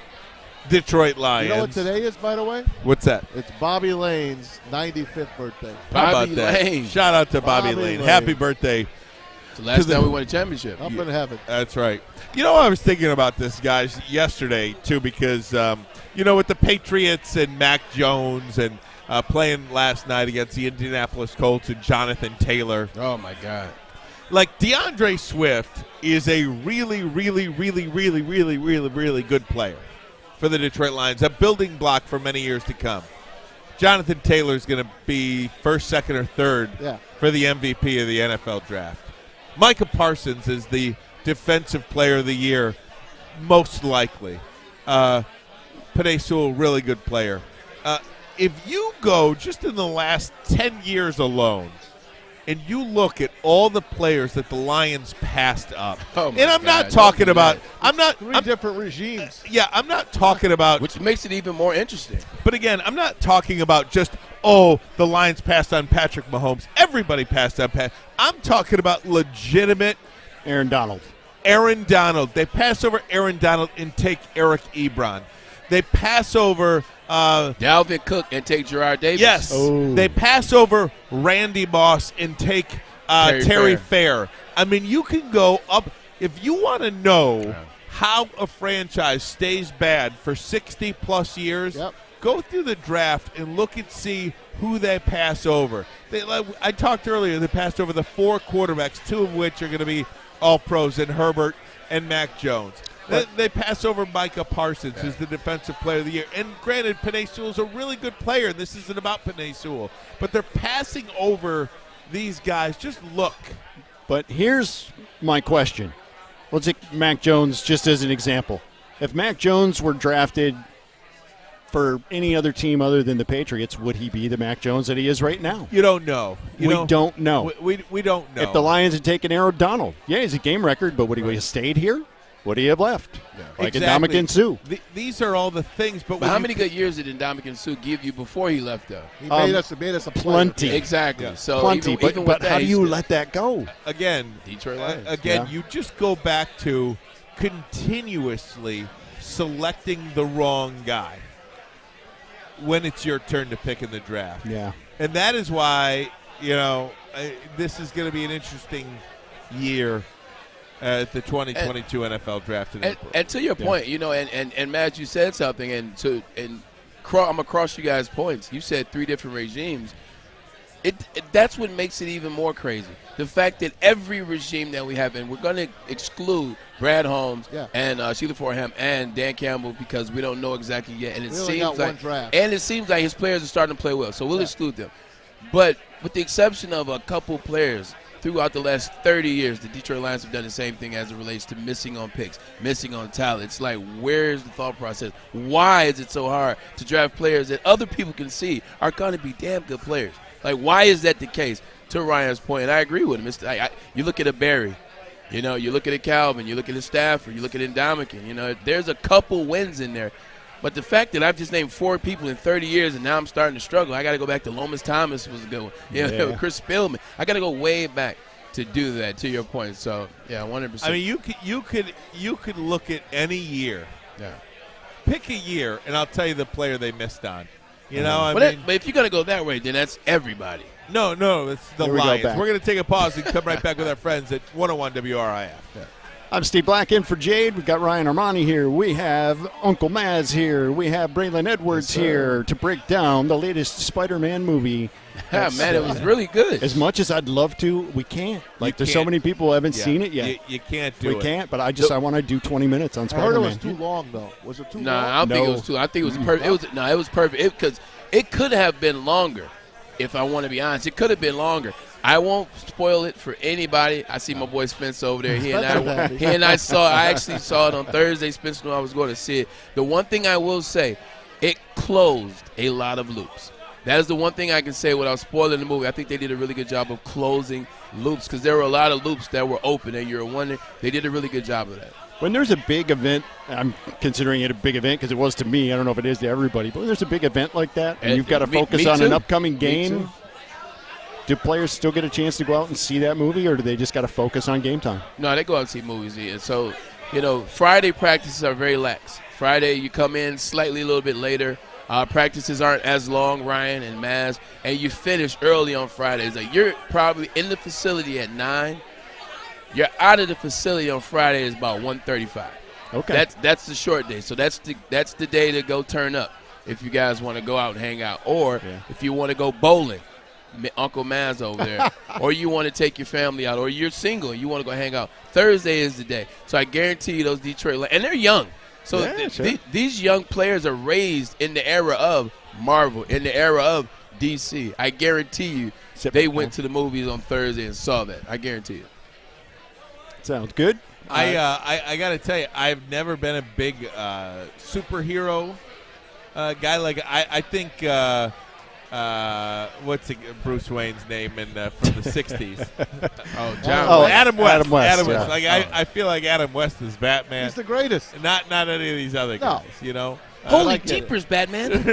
Detroit Lions. You know what today is, by the way? What's that? It's Bobby Lane's 95th birthday. How about that? Lane. Shout out to Bobby Lane. Happy birthday. It's the last time we won a championship. Up in heaven. That's right. You know, I was thinking about this, guys, yesterday, too, because, with the Patriots and Mac Jones and playing last night against the Indianapolis Colts and Jonathan Taylor. Oh, my God. DeAndre Swift is a really, really, really, really, really, really, really good player for the Detroit Lions, a building block for many years to come. Jonathan Taylor is going to be first, second, or third for the MVP of the NFL draft. Micah Parsons is the defensive player of the year, most likely. Penei Sewell, really good player. if you go just in the last 10 years alone, and you look at all the players that the Lions passed up, and I'm not talking about three different regimes. Yeah, I'm not talking about, which makes it even more interesting. But again, I'm not talking about just the Lions passed on Patrick Mahomes. Everybody passed on Pat. I'm talking about legitimate Aaron Donald. They pass over Aaron Donald and take Eric Ebron. They pass over Dalvin Cook and take Gerard Davis. Yes. They pass over Randy Moss and take Terry Fair. I mean, you can go up. If you want to know how a franchise stays bad for 60-plus years, go through the draft and look and see who they pass over. I talked earlier, they passed over the 4 quarterbacks, 2 of which are going to be All-Pros, in Herbert and Mac Jones. They pass over Micah Parsons, who's the Defensive Player of the Year. And granted, Penei Sewell's a really good player, and this isn't about Penei Sewell. But they're passing over these guys. Just look. But here's my question. Let's take Mac Jones just as an example. If Mac Jones were drafted for any other team other than the Patriots, would he be the Mac Jones that he is right now? You don't know. We don't know. We don't know. If the Lions had taken Aaron Donald, he's a game record, but would he have stayed here? Would he have left? Like Exactly. Ndamukong Suh. These are all the things. But how many good years did Ndamukong Suh give you before he left, though? He made us a plenty. Exactly. Yeah. So plenty. even But with how that, do you let that go? Again, Detroit Lions. You just go back to continuously selecting the wrong guy when it's your turn to pick in the draft. Yeah. And that is why, this is going to be an interesting year at the 2022 NFL draft in April. And to your point, and Matt, you said something, I'm gonna cross you guys' points. You said 3 different regimes. That's what makes it even more crazy. The fact that every regime that we have, and we're gonna exclude Brad Holmes and Sheila Forham and Dan Campbell because we don't know exactly yet, and it seems like his players are starting to play well, so we'll exclude them. But with the exception of a couple players. Throughout the last 30 years, the Detroit Lions have done the same thing as it relates to missing on picks, missing on talent. It's like, where's the thought process? Why is it so hard to draft players that other people can see are going to be damn good players? Like, why is that the case? To Ryan's point, and I agree with him. You look at a Barry, you look at a Calvin, you look at a Stafford, you look at Ndamukong. There's a couple wins in there. But the fact that I've just named 4 people in 30 years and now I'm starting to struggle, I got to go back to Lomas Thomas was a good one. Chris Spillman. I got to go way back to do that, to your point. So, 100%. I mean, you could look at any year. Yeah. Pick a year, and I'll tell you the player they missed on. But if you're going to go that way, then that's everybody. No, it's the Lions. We're going to take a pause and come right back with our friends at 101 WRIF. Yeah. I'm Steve Black in for Jade. We've got Ryan Ermanni here. We have Uncle Maz here. We have Braylon Edwards here to break down the latest Spider-Man movie. Man, it was really good. As much as I'd love to, we can't. There's so many people who haven't seen it yet. You can't do it. We can't, but I want to do 20 minutes on Spider-Man. I heard it was too long, though. Was it too long? I don't think it was too long. I think it was perfect. It was perfect. Because it could have been longer, if I want to be honest. It could have been longer. I won't spoil it for anybody. I see my boy Spence over there. I actually saw it on Thursday. Spence knew I was going to see it. The one thing I will say, it closed a lot of loops. That is the one thing I can say without spoiling the movie. I think they did a really good job of closing loops because there were a lot of loops that were open, and you're wondering, they did a really good job of that. When there's a big event, I'm considering it a big event because it was to me. I don't know if it is to everybody, but when there's a big event like that, and you've got to focus on an upcoming game, do players still get a chance to go out and see that movie, or do they just got to focus on game time? No, they go out and see movies. And so, Friday practices are very lax. Friday, you come in slightly a little bit later. Practices aren't as long, Ryan and Maz, and you finish early on Fridays. Like you're probably in the facility at 9. You're out of the facility on Friday is about 1:35. Okay, that's the short day. So that's the day to go turn up if you guys want to go out and hang out, or if you want to go bowling. Uncle Maz over there, or you want to take your family out, or you're single and you want to go hang out. Thursday is the day. So I guarantee you those Detroit, and they're young. So these young players are raised in the era of Marvel, in the era of DC. I guarantee you they went to the movies on Thursday and saw that. I guarantee you. Sounds good. I got to tell you, I've never been a big superhero A guy like I think what's Bruce Wayne's name from the '60s? Adam West. Yeah. Like I feel like Adam West is Batman. He's the greatest. Not any of these other guys. You know. Holy jeepers, Batman!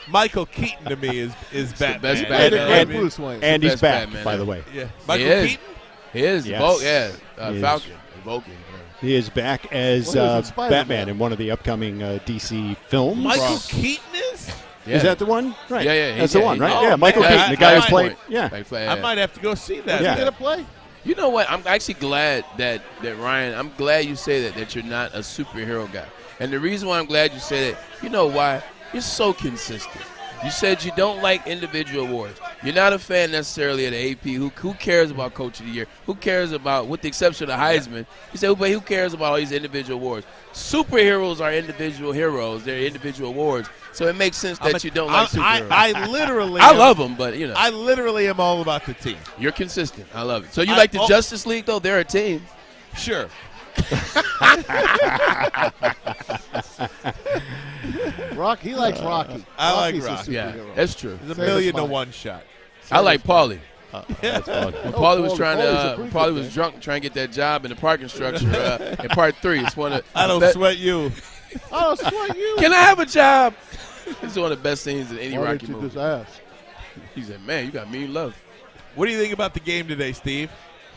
Michael Keaton to me is Batman. Best Batman. Bruce Wayne. And he's back, Batman, by the way. Yeah, Michael Keaton. He is. Yes. Falcon. Vulcan. He is back as Batman in one of the upcoming DC films. Michael Keaton is? Yeah. Is that the one? Right. Yeah. That's the one, right? Oh, yeah, Michael man. Keaton, the guy who's played. Yeah. I might have to go see that. Yeah. Get a play? You know what? I'm actually glad that Ryan, I'm glad you say that you're not a superhero guy. And the reason why I'm glad you say that, you know why? You're so consistent. You said you don't like individual awards. You're not a fan necessarily of the AP. Who cares about Coach of the Year? Who cares about, with the exception of the Heisman, you said, but who cares about all these individual awards? Superheroes are individual heroes. They're individual awards. So it makes sense that you don't like superheroes. I literally I love them, but, you know. I literally am all about the team. You're consistent. I love it. So you like the Justice League, though? They're a team. Sure. He likes Rocky. I like Rocky's a Rocky. Yeah, superhero. that's true. It's a million to one shot. I like Paulie. That's fun. When Paulie was Paulie's a drunk trying to get that job in the parking structure in part 3. It's one of I don't sweat you. I don't sweat you. Can I have a job? It's one of the best scenes in any Why Rocky didn't you movie. just ask? He said, "Man, you got mean love." What do you think about the game today, Steve?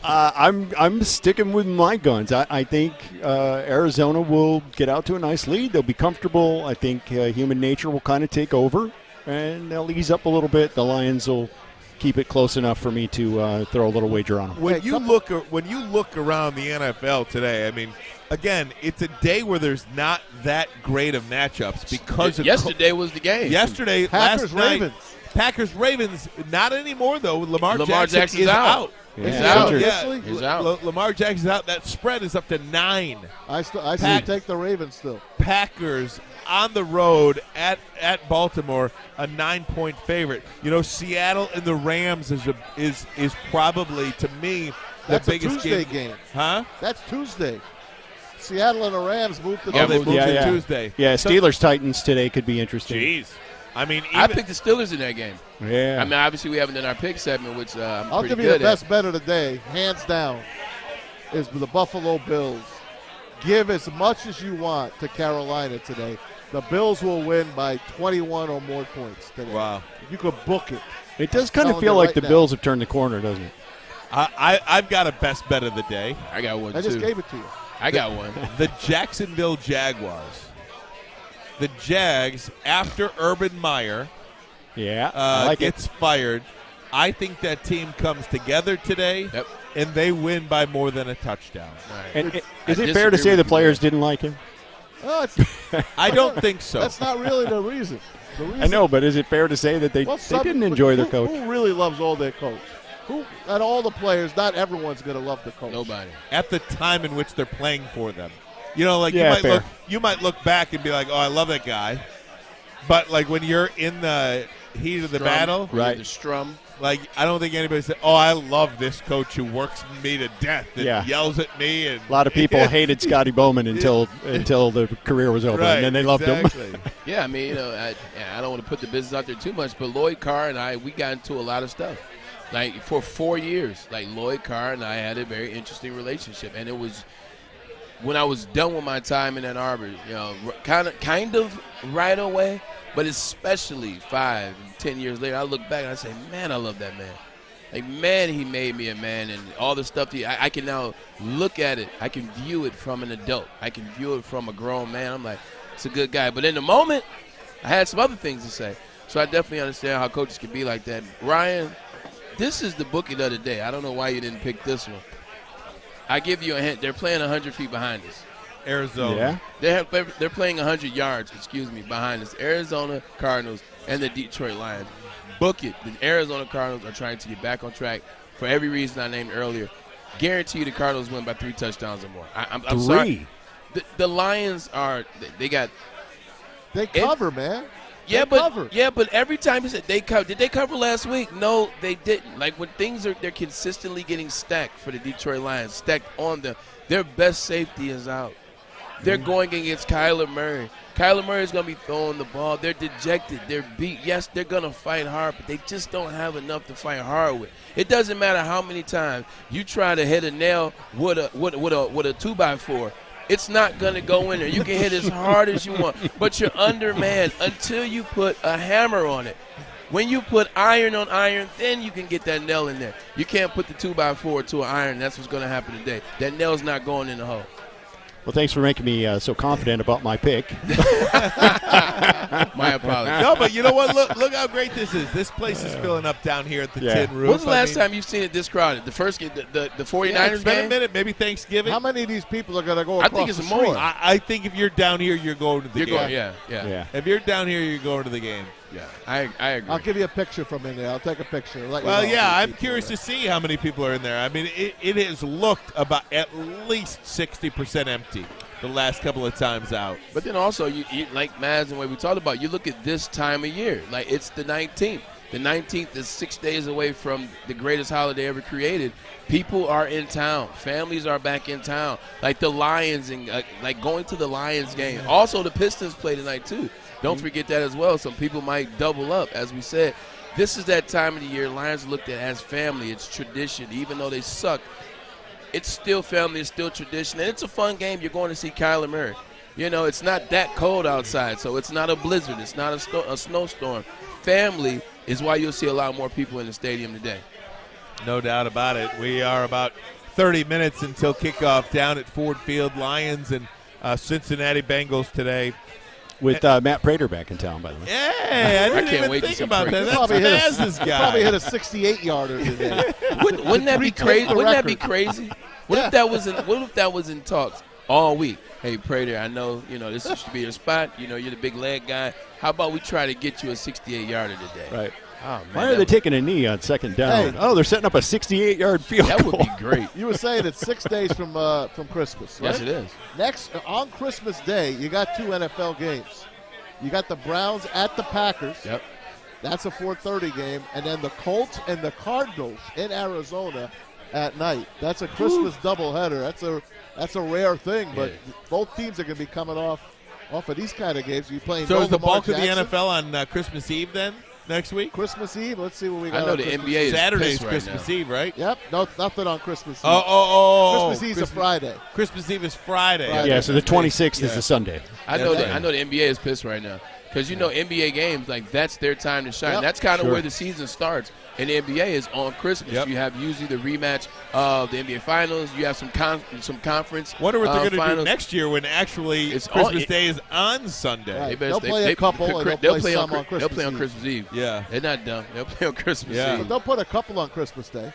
I'm sticking with my guns. I think Arizona will get out to a nice lead. They'll be comfortable. I think human nature will kind of take over, and they'll ease up a little bit. The Lions will keep it close enough for me to throw a little wager on them. When you look around the NFL today, I mean, again, it's a day where there's not that great of matchups because of yesterday was the game. Yesterday, Packers, last night, Ravens. Packers Ravens. Not anymore though. Lamar Jackson is out. Yeah. He's out. out. Yeah. He's out. Lamar Jackson's out. That spread is up to 9. I still take the Ravens still. Packers on the road at Baltimore, a 9-point favorite. You know, Seattle and the Rams is probably, to me, That's the biggest a Tuesday game. Huh? That's Tuesday. Seattle and the Rams moved to they moved yeah, to yeah. Tuesday. Yeah, Steelers-Titans today could be interesting. Jeez. I mean, I picked the Steelers in that game. Yeah. I mean, obviously we haven't done our pick segment, which I'm I'll pretty give you good the best at. bet of the day, hands down, is the Buffalo Bills. Give as much as you want to Carolina today. The Bills will win by 21 or more points today. Wow. You could book it. It does kind of Telling feel you like right the now. Bills have turned the corner, doesn't it? I've got a best bet of the day. I got one, I too. just gave it to you. I got one. The Jacksonville Jaguars. The Jags, after Urban Meyer Yeah, I like gets fired, I think that team comes together today, and they win by more than a touchdown. And is it fair to say the players didn't like him? Oh, I don't think so. That's not really the reason. I know, but is it fair to say that they didn't enjoy their coach? Who really loves all their coach? And all the players, not everyone's going to love the coach. Nobody. At the time in which they're playing for them. You know, like Yeah, you might look back and be like, oh, I love that guy. But, like, when you're in the heat of the battle. Right. The strum. Like, I don't think anybody said, oh, I love this coach who works me to death and yells at me. And A lot of people hated Scotty Bowman until the career was over, and then they loved him. Yeah, I mean, you know, I don't want to put the business out there too much, but Lloyd Carr and we got into a lot of stuff. Like, for 4 years, like, Lloyd Carr and I had a very interesting relationship. And it was when I was done with my time in Ann Arbor, you know, kind of right away, but especially 5 and 10 years later, I look back and I say, man, I love that man. Like, man, he made me a man, and all the stuff I can now look at it. I can view it from an adult. I can view it from a grown man. I'm like, it's a good guy. But in the moment, I had some other things to say. So I definitely understand how coaches can be like that. Ryan, this is the booking of the day. I don't know why you didn't pick this one. I give you a hint. They're playing 100 feet behind us. Arizona. Yeah. They're playing 100 yards, behind us. Arizona Cardinals and the Detroit Lions. Book it. The Arizona Cardinals are trying to get back on track for every reason I named earlier. Guarantee you the Cardinals win by 3 touchdowns or more. I'm sorry. The Lions they cover, man. Yeah, but every time he said did they cover last week? No, they didn't. Like, when they're consistently getting stacked for the Detroit Lions, stacked on them. Their best safety is out. They're going against Kyler Murray. Kyler Murray is going to be throwing the ball. They're dejected. They're beat. Yes, they're going to fight hard, but they just don't have enough to fight hard with. It doesn't matter how many times you try to hit a nail with a 2x4. It's not going to go in there. You can hit as hard as you want, but you're undermanned until you put a hammer on it. When you put iron on iron, then you can get that nail in there. You can't put the 2x4 to an iron. That's what's going to happen today. That nail's not going in the hole. Well, thanks for making me so confident about my pick. My apologies. No, but you know what? Look how great this is. This place is filling up down here at the Tin Roof. When's the last time you've seen it this crowded? The first game, the 49ers game? It's been game? a minute, maybe Thanksgiving. How many of these people are going to go across I think it's the more. street? I think if you're down here, you're going to the game. Yeah. If you're down here, you're going to the game. Yeah, I agree. I'll give you a picture from in there. I'll take a picture. I'm curious to see how many people are in there. I mean, it has looked about at least 60% empty the last couple of times out. But then also, you like Maz and what we talked about, you look at this time of year. Like, it's the 19th. The 19th is 6 days away from the greatest holiday ever created. People are in town. Families are back in town. Like the Lions and like going to the Lions game. Also, the Pistons play tonight, too. Don't forget that as well. Some people might double up, as we said. This is that time of the year Lions looked at as family. It's tradition. Even though they suck, it's still family. It's still tradition. And it's a fun game. You're going to see Kyler Murray. You know, it's not that cold outside, so it's not a blizzard. It's not a snowstorm. Family is why you'll see a lot more people in the stadium today. No doubt about it. We are about 30 minutes until kickoff down at Ford Field. Lions and Cincinnati Bengals today. With Matt Prater back in town, by the way. Yeah, I didn't even think about that. That's Maz's guy. Probably hit a 68-yarder today. Wouldn't that be crazy? Wouldn't that be crazy? What if that was in talks all week? Hey, Prater, I know this should be your spot. You're the big leg guy. How about we try to get you a 68-yarder today? Right. Oh, man, why are they taking a knee on second down? Hey. They're setting up a 68-yard field goal. That would be great. You were saying it's 6 days from Christmas, right? Yes, it is. Next, on Christmas Day, you got 2 NFL games. You got the Browns at the Packers. Yep. That's a 4:30 game. And then the Colts and the Cardinals in Arizona at night. That's a Christmas doubleheader. That's a rare thing, but both teams are going to be coming off of these kind of games. You're playing. So is the bulk of the NFL on Christmas Eve then? Next week? Christmas Eve. Let's see what we got. I know the NBA is Saturday's pissed Christmas right Eve, right? Yep. No, nothing on Christmas Eve. Oh. Christmas Eve's a Friday. Christmas Eve is Friday. Yeah, so the 26th is the Sunday. I know the NBA is pissed right now because NBA games, like, that's their time to shine. Yep. That's kind of where the season starts. And the NBA is on Christmas. Yep. You have usually the rematch of the NBA Finals. You have some conference. Wonder what they're going to do next year when actually Christmas Day is on Sunday. Right. They'll play a couple. And they'll play some on Christmas They'll play on Eve. Christmas Eve. Yeah, they're not dumb. They'll play on Christmas Yeah. Eve. But they'll put a couple on Christmas Day.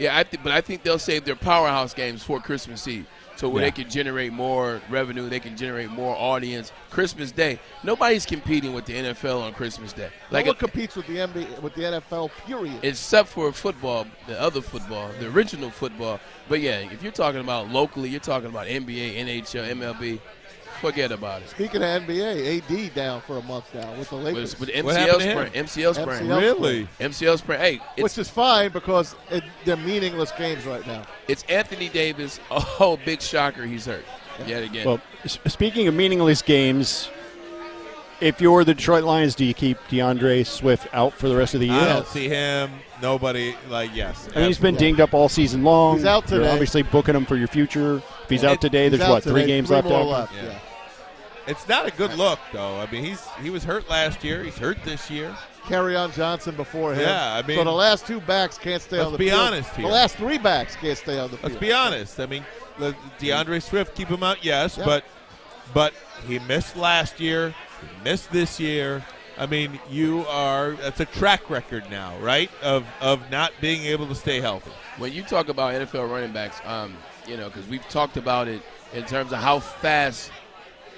Yeah, but I think they'll save their powerhouse games for Christmas Eve. So where they can generate more revenue, they can generate more audience. Christmas Day, nobody's competing with the NFL on Christmas Day. Like, no one competes with the NBA, with the NFL, period. Except for football, the other football, the original football. But yeah, if you're talking about locally, you're talking about NBA, NHL, MLB. Forget about it. Speaking of NBA, AD down for a month now with the Lakers. With MCL sprain. Really? MCL sprain. Hey, which is fine because they're meaningless games right now. It's Anthony Davis. Oh, big shocker, he's hurt yet again. Well, speaking of meaningless games, if you're the Detroit Lions, do you keep DeAndre Swift out for the rest of the year? I don't see him. Nobody, yes. I mean, he's been dinged up all season long. He's out today. You're obviously booking him for your future. If he's out today, there's 3 games left. Yeah. It's not a good look, though. I mean, he was hurt last year. He's hurt this year. Carry-on Johnson before him. Yeah, I mean, so the last 2 backs can't stay on the field. Let's be honest here. The last 3 backs can't stay on the field. Let's be honest. I mean, DeAndre Swift, keep him out, yes, but he missed last year. He missed this year. I mean, that's a track record now, right, of not being able to stay healthy. When you talk about NFL running backs, because we've talked about it in terms of how fast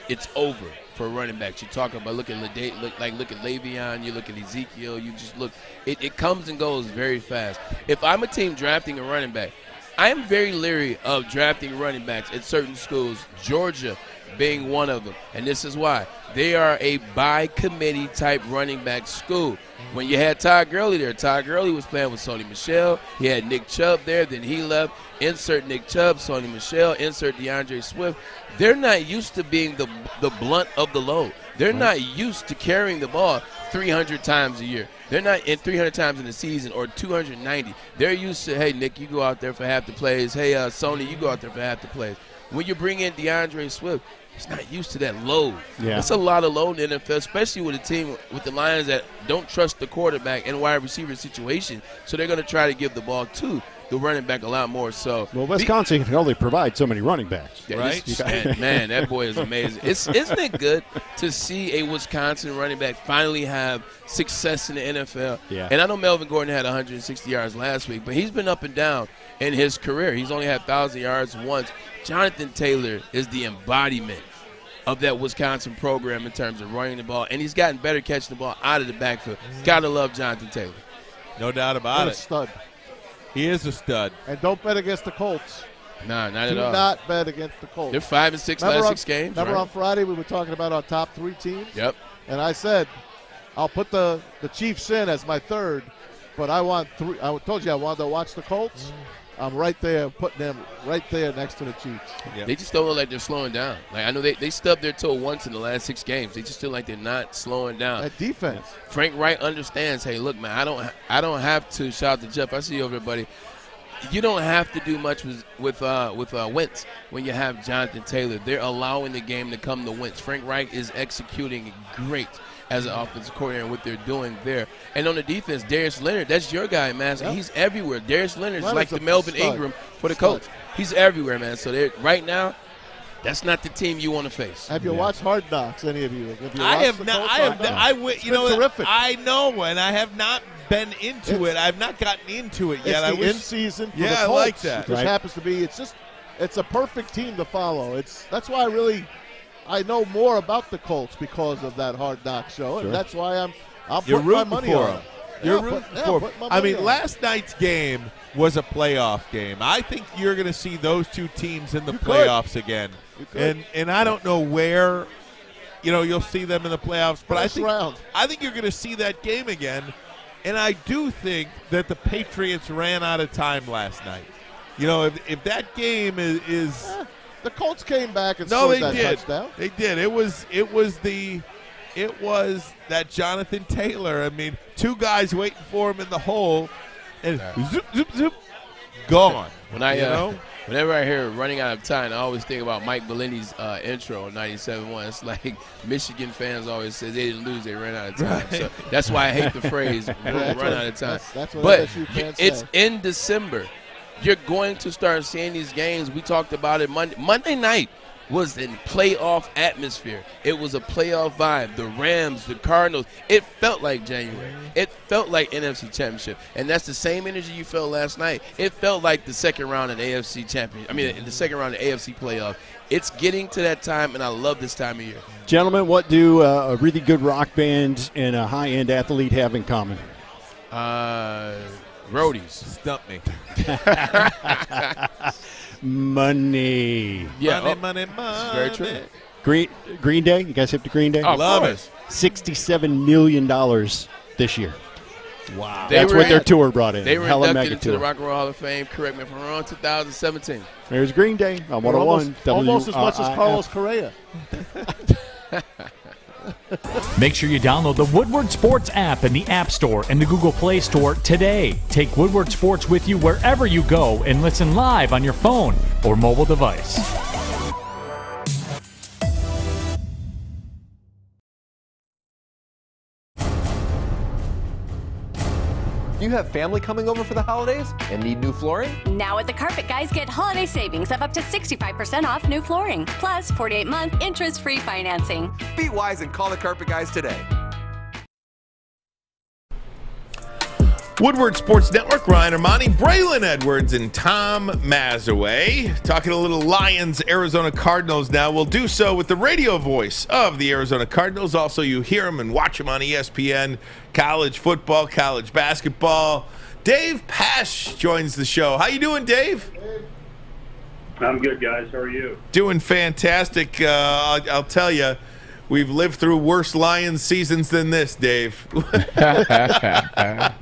it's over for running backs. You talk about look at Le'Veon, you look at Ezekiel, you just look. It comes and goes very fast. If I'm a team drafting a running back, I am very leery of drafting running backs at certain schools, Georgia being one of them. And this is why. They are a by committee type running back school. When you had Todd Gurley there, Todd Gurley was playing with Sony Michel. He had Nick Chubb there. Then he left. Insert Nick Chubb, Sony Michel. Insert DeAndre Swift. They're not used to being the blunt of the load. They're not used to carrying the ball 300 times a year. They're not in 300 times in the season or 290. They're used to, hey, Nick, you go out there for half the plays. Hey, Sony, you go out there for half the plays. When you bring in DeAndre Swift, he's not used to that load. Yeah. It's a lot of load in the NFL, especially with a team with the Lions that don't trust the quarterback and wide receiver situation. So they're going to try to give the ball to the running back a lot more. So, well, Wisconsin can only provide so many running backs. Yeah, right? Man, that boy is amazing. Isn't it good to see a Wisconsin running back finally have success in the NFL? Yeah. And I know Melvin Gordon had 160 yards last week, but he's been up and down in his career. He's only had 1,000 yards once. Jonathan Taylor is the embodiment of that Wisconsin program in terms of running the ball, and he's gotten better catching the ball out of the backfield. Gotta love Jonathan Taylor. No doubt about What a it. stud. He is a stud. And don't bet against the Colts. Nah, not Do at all. not bet against the Colts. They're 5-6 last 6 games. Remember right? on Friday we were talking about our top 3 teams? Yep. And I said, I'll put the Chiefs in as my third, but I want 3. I told you I wanted to watch the Colts. I'm right there, putting them right there next to the Chiefs. Yep. They just don't look like they're slowing down. Like I know they stubbed their toe once in the last 6 games. They just feel like they're not slowing down. That defense. Frank Wright understands. Hey, look, man, I don't have to shout to Jeff. I see you over there, buddy. You don't have to do much with Wentz when you have Jonathan Taylor. They're allowing the game to come to Wentz. Frank Reich is executing great as an offensive coordinator and what they're doing there. And on the defense, Darius Leonard, that's your guy, man. So he's everywhere. Darius Leonard's like the Melvin Ingram for the Colts. He's everywhere, man. So right now, that's not the team you want to face. Have you watched Hard Knocks, any of you? I have not. You know, terrific. I know, and I have not been into it. I've not gotten into it yet. It's the in-season for the Colts. I like that. It just happens to be. It's a perfect team to follow. That's why I know more about the Colts because of that Hard Knock show, and that's why I'm putting my money on them. You're rooting for them. I mean, last night's game was a playoff game. I think you're going to see those two teams in the playoffs again. And I don't know where, you'll see them in the playoffs, but I think you're going to see that game again. And I do think that the Patriots ran out of time last night. If that game is the Colts came back and scored that touchdown. They did. It was that Jonathan Taylor. I mean, 2 guys waiting for him in the hole, and zip, zip, zip, gone. Whenever I hear running out of time, I always think about Mike Bellindi's intro on 97.1. It's like Michigan fans always say they didn't lose, they ran out of time. Right. So that's why I hate the phrase run out of time. That's what but LSU fans it's say. in December. You're going to start seeing these games. We talked about it Monday night was in playoff atmosphere. It was a playoff vibe. The Rams, the Cardinals, it felt like January. It felt like NFC Championship. And that's the same energy you felt last night. It felt like the second round of the AFC Championship. I mean, the second round of the AFC playoff. It's getting to that time, and I love this time of year. Gentlemen, what do a really good rock band and a high-end athlete have in common? Roadies. Stump me. Money. Yeah. Money. Very true. Green Day? You guys hip to Green Day? Oh, love it. $67 million this year. Wow. That's what their tour brought in. They were Hella inducted mega into tour. the Rock and Roll Hall of Fame, correct me if I'm wrong, 2017. There's Green Day on 101. Almost as much as Carlos Correa. Make sure you download the Woodward Sports app in the App Store and the Google Play Store today. Take Woodward Sports with you wherever you go and listen live on your phone or mobile device. You have family coming over for the holidays and need new flooring? Now at the Carpet Guys, get holiday savings of up to 65% off new flooring, plus 48-month interest-free financing. Be wise and call the Carpet Guys today. Woodward Sports Network, Ryan Ermanni, Braylon Edwards, and Tom Mazaway. Talking a little Lions, Arizona Cardinals now. We'll do so with the radio voice of the Arizona Cardinals. Also, you hear them and watch them on ESPN, college football, college basketball. Dave Pasch joins the show. How you doing, Dave? I'm good, guys. How are you? Doing fantastic. I'll tell you, we've lived through worse Lions seasons than this, Dave. Yeah,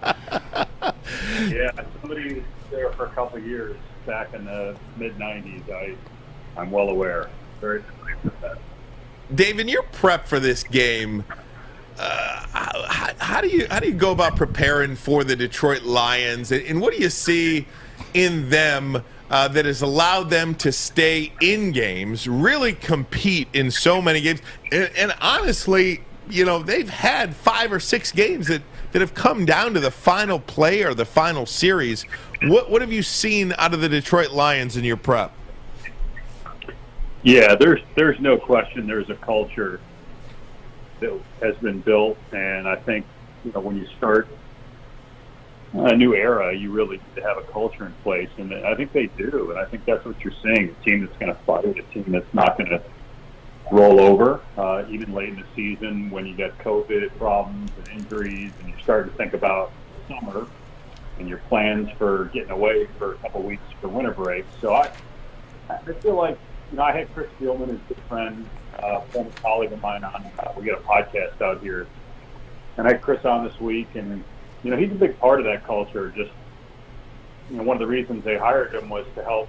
somebody there for a couple of years back in the mid-'90s. I'm well aware. Very familiar with that. Dave, in your prep for this game, how do you go about preparing for the Detroit Lions, and what do you see in them that has allowed them to stay in games, really compete in so many games, and honestly, they've had 5 or 6 games that have come down to the final play or the final series. What have you seen out of the Detroit Lions in your prep? Yeah, there's no question there's a culture that has been built, and I think when you start a new era, you really need to have a culture in place, and I think they do, and I think that's what you're seeing, a team that's going to fight, a team that's not going to roll over, even late in the season when you got COVID problems and injuries, and you're starting to think about summer and your plans for getting away for a couple of weeks for winter break. So I feel like, I had Chris Spielman, his good friend, former colleague of mine on. We got a podcast out here, and I had Chris on this week, and he's a big part of that culture. Just one of the reasons they hired him was to help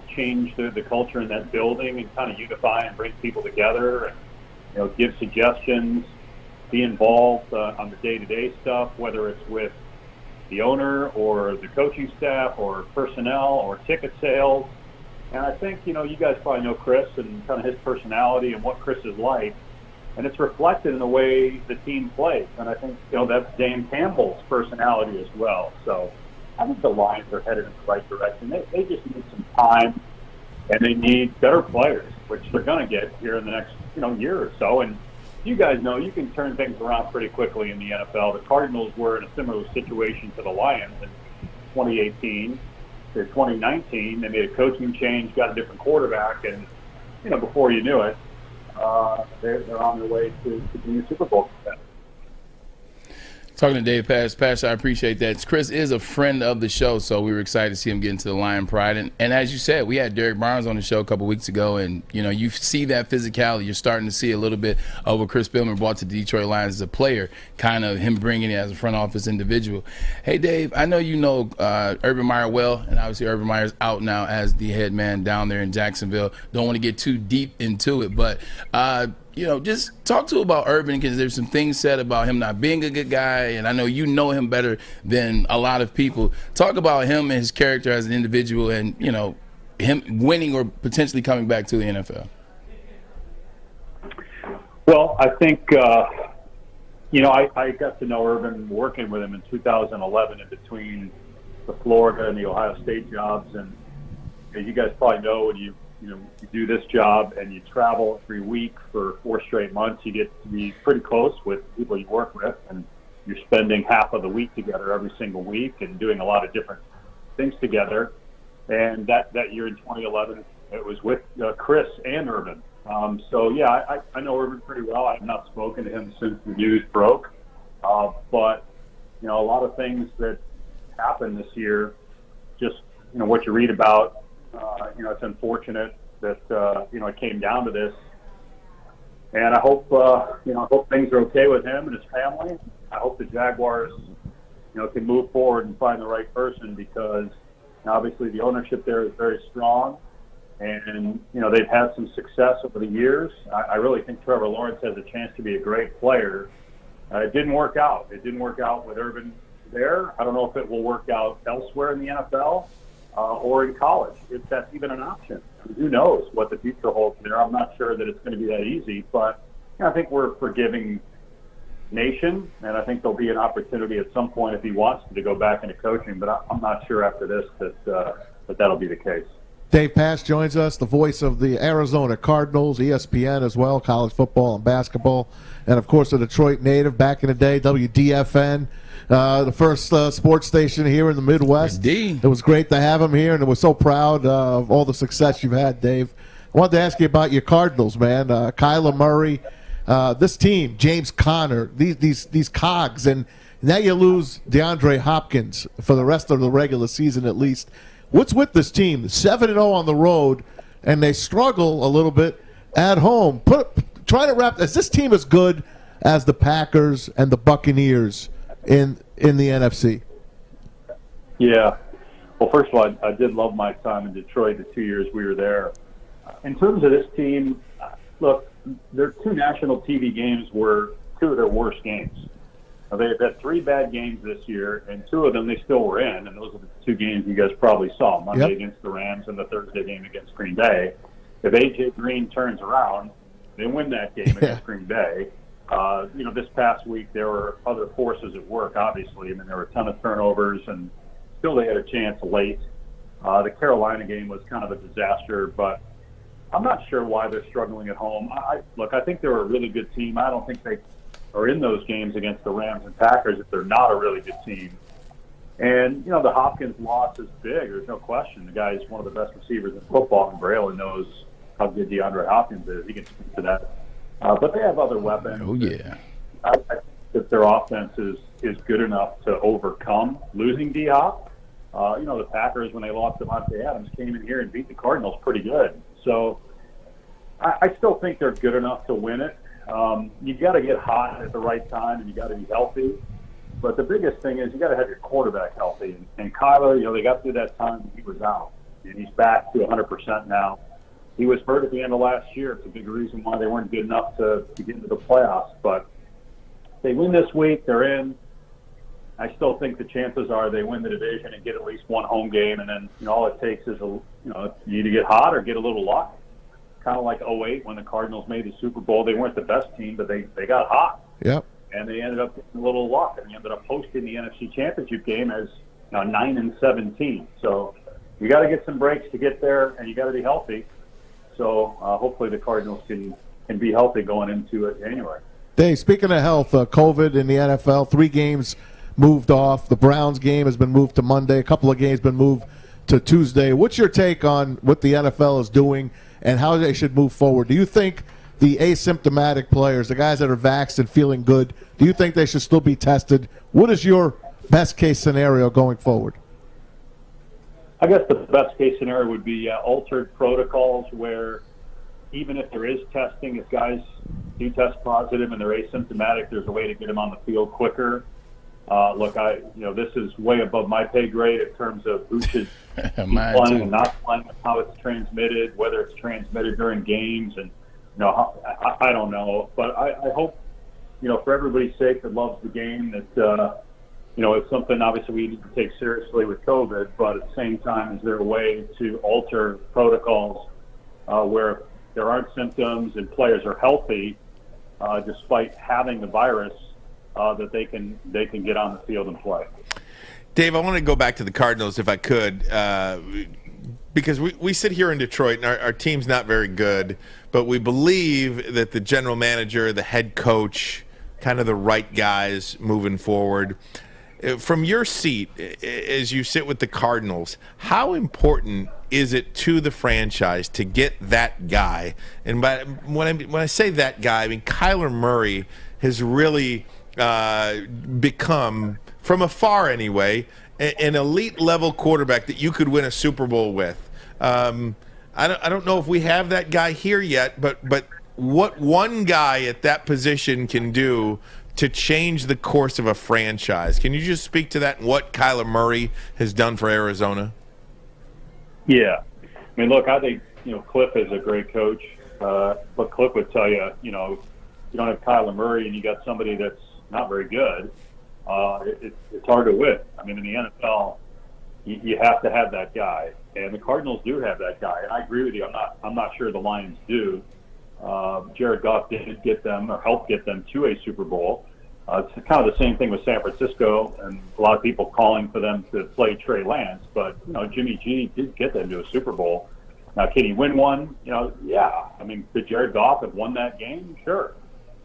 change the culture in that building and kind of unify and bring people together, and give suggestions, be involved on the day-to-day stuff, whether it's with the owner or the coaching staff or personnel or ticket sales. And I think, you guys probably know Chris and kind of his personality and what Chris is like. And it's reflected in the way the team plays. And I think, that's Dan Campbell's personality as well. So I think the Lions are headed in the right direction. They just need some time, and they need better players, which they're going to get here in the next, year or so. And you guys know you can turn things around pretty quickly in the NFL. The Cardinals were in a similar situation to the Lions in 2018. In 2019, they made a coaching change, got a different quarterback, and before you knew it, they're on their way to being a Super Bowl contender. Talking to Dave Pasch. Pasch, I appreciate that. Chris is a friend of the show, so we were excited to see him get into the Lion Pride. And as you said, we had Derek Barnes on the show a couple weeks ago, and you see that physicality. You're starting to see a little bit of what Chris Spielman brought to the Detroit Lions as a player, kind of him bringing it as a front office individual. Hey, Dave, I know you know Urban Meyer well, and obviously Urban Meyer's out now as the head man down there in Jacksonville. Don't want to get too deep into it, but just talk to about Urban, because there's some things said about him not being a good guy, and I know you know him better than a lot of people. Talk about him and his character as an individual, and him winning or potentially coming back to the NFL. Well, I think I got to know Urban working with him in 2011 in between the Florida and the Ohio State jobs, and you guys probably know when you do this job and you travel every week for 4 straight months, you get to be pretty close with people you work with, and you're spending half of the week together every single week and doing a lot of different things together. And that year in 2011, it was with Chris and Urban. I know Urban pretty well. I have not spoken to him since the news broke. But a lot of things that happened this year, just, what you read about, it's unfortunate that it came down to this, and I hope things are okay with him and his family. I hope the Jaguars can move forward and find the right person, because obviously the ownership there is very strong, and they've had some success over the years. I really think Trevor Lawrence has a chance to be a great player. It didn't work out. It didn't work out with Urban there. I don't know if it will work out elsewhere in the NFL. Or in college, if that's even an option. Who knows what the future holds there? I'm not sure that it's going to be that easy, but I think we're a forgiving nation, and I think there'll be an opportunity at some point if he wants to go back into coaching, but I'm not sure after this that that'll be the case. Dave Pasch joins us, the voice of the Arizona Cardinals, ESPN as well, college football and basketball, and of course a Detroit native back in the day, WDFN. The first sports station here in the Midwest. Indeed. It was great to have him here, and we're so proud of all the success you've had, Dave. I wanted to ask you about your Cardinals, man. Kyler Murray, this team, James Conner, these cogs, and now you lose DeAndre Hopkins for the rest of the regular season at least. What's with this team? 7-0 on the road, and they struggle a little bit at home. Try try to wrap. Is this team as good as the Packers and the Buccaneers in the NFC? Yeah. Well, first of all, I did love my time in Detroit the 2 years we were there. In terms of this team, look, their 2 national TV games were 2 of their worst games. They've had 3 bad games this year, and 2 of them they still were in, and those are the 2 games you guys probably saw, Monday against the Rams and the Thursday game against Green Bay. If A.J. Green turns around, they win that game against Green Bay. This past week there were other forces at work, obviously. I mean, there were a ton of turnovers, and still they had a chance late. The Carolina game was kind of a disaster, but I'm not sure why they're struggling at home. I think they're a really good team. I don't think they are in those games against the Rams and Packers if they're not a really good team. And, the Hopkins loss is big. There's no question. The guy is one of the best receivers in football, and Braylon knows how good DeAndre Hopkins is. He can speak to that. But they have other weapons. Oh, yeah. I think that their offense is good enough to overcome losing D-Hop. The Packers, when they lost Devontae Adams, came in here and beat the Cardinals pretty good. So I still think they're good enough to win it. You got to get hot at the right time, and you got to be healthy. But the biggest thing is you got to have your quarterback healthy. And Kyler, they got through that time he was out, and he's back to 100% now. He was hurt at the end of last year. It's a big reason why they weren't good enough to get into the playoffs. But they win this week, they're in. I still think the chances are they win the division and get at least one home game, and then all it takes is you either get hot or get a little luck. Kind of like 2008 when the Cardinals made the Super Bowl. They weren't the best team, but they got hot. Yep. And they ended up getting a little luck, and they ended up hosting the NFC Championship game as 9-17. So you got to get some breaks to get there, and you got to be healthy. So hopefully the Cardinals can be healthy going into January. Dave, speaking of health, COVID in the NFL, 3 games moved off. The Browns game has been moved to Monday. A couple of games been moved to Tuesday. What's your take on what the NFL is doing and how they should move forward? Do you think the asymptomatic players, the guys that are vaxxed and feeling good, do you think they should still be tested? What is your best-case scenario going forward? I guess the best-case scenario would be altered protocols where even if there is testing, if guys do test positive and they're asymptomatic, there's a way to get them on the field quicker. Look, this is way above my pay grade in terms of who should be playing and not playing, how it's transmitted, whether it's transmitted during games, and I don't know. But I hope, for everybody's sake that loves the game, that it's something obviously we need to take seriously with COVID. But at the same time, is there a way to alter protocols where there aren't symptoms and players are healthy despite having the virus? That they can get on the field and play. Dave, I want to go back to the Cardinals if I could, because we sit here in Detroit and our team's not very good, but we believe that the general manager, the head coach, kind of the right guys moving forward. From your seat, as you sit with the Cardinals, how important is it to the franchise to get that guy? And when I say that guy, I mean Kyler Murray has really become, from afar anyway, an elite level quarterback that you could win a Super Bowl with. I don't know if we have that guy here yet, but what one guy at that position can do to change the course of a franchise. Can you just speak to that and what Kyler Murray has done for Arizona? Yeah. I mean, look, I think, Cliff is a great coach. But Cliff would tell you, you don't have Kyler Murray and you got somebody that's not very good, it's hard to win. I mean, in the NFL, you have to have that guy, and the Cardinals do have that guy. And I agree with you. I'm not sure the Lions do. Jared Goff did get them or helped get them to a Super Bowl. It's kind of the same thing with San Francisco, and a lot of people calling for them to play Trey Lance. But Jimmy G did get them to a Super Bowl. Now, can he win one? Yeah. I mean, could Jared Goff have won that game? Sure.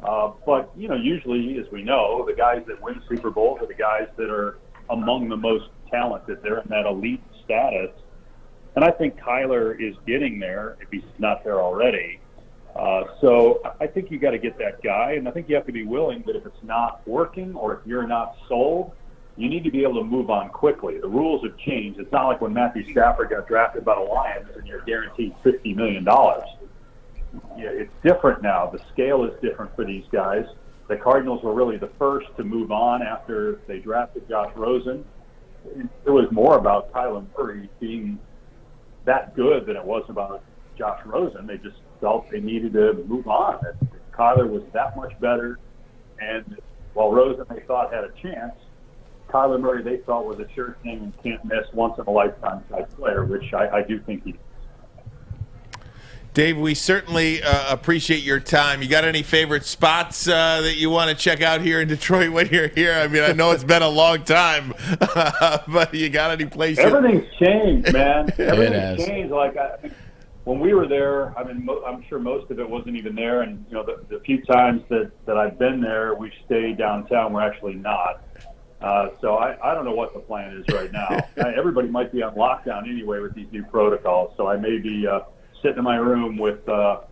But, usually, as we know, the guys that win Super Bowls are the guys that are among the most talented. They're in that elite status. And I think Kyler is getting there, if he's not there already. So I think you got to get that guy. And I think you have to be willing that if it's not working or if you're not sold, you need to be able to move on quickly. The rules have changed. It's not like when Matthew Stafford got drafted by the Lions and you're guaranteed $50 million. it's different now. The scale is different for these guys. The Cardinals were really the first to move on after they drafted Josh Rosen. It was more about Kyler Murray being that good than it was about Josh Rosen. They just felt they needed to move on. Kyler was that much better, and while Rosen they thought had a chance, Kyler Murray they thought was a sure thing and can't miss, once in a lifetime type player, which I do think he is. Dave, we certainly appreciate your time. You got any favorite spots that you want to check out here in Detroit when you're here? I mean, I know it's been a long time, but you got any places? Everything's changed, man. Everything's changed. Like when we were there, I mean, I'm sure most of it wasn't even there. And the few times that I've been there, we've stayed downtown. We're actually not. So I don't know what the plan is right now. Everybody might be on lockdown anyway with these new protocols. So I may be sitting in my room with the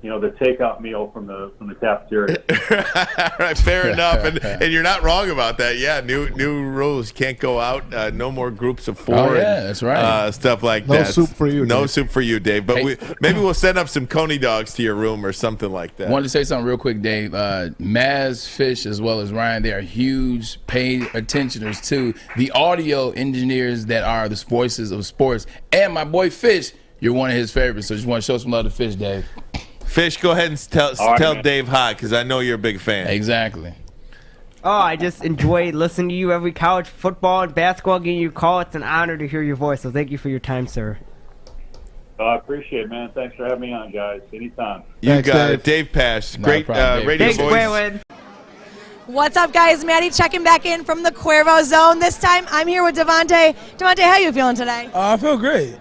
takeout meal from the cafeteria. Right, fair enough, and you're not wrong about that. Yeah, new rules. Can't go out. No more groups of 4. Oh, yeah, that's right. Stuff like no that. No soup for you. No Dave. soup for you, Dave. But maybe we'll send up some Coney dogs to your room or something like that. I wanted to say something real quick, Dave. Maz, Fish, as well as Ryan, they are huge paid attentioners to the audio engineers that are the voices of sports. And my boy Fish, you're one of his favorites, so just want to show some love to Fish, Dave. Fish, go ahead and tell Dave hi, because I know you're a big fan. Exactly. Oh, I just enjoy listening to you every college football and basketball game you call. It's an honor to hear your voice, so thank you for your time, sir. I appreciate it, man. Thanks for having me on, guys. Anytime. You got it. Dave Pasch, great radio Thanks, voice. Braylon. What's up, guys? Maddie checking back in from the Cuervo Zone. This time, I'm here with Devontae. Devontae, how you feeling today? I feel great.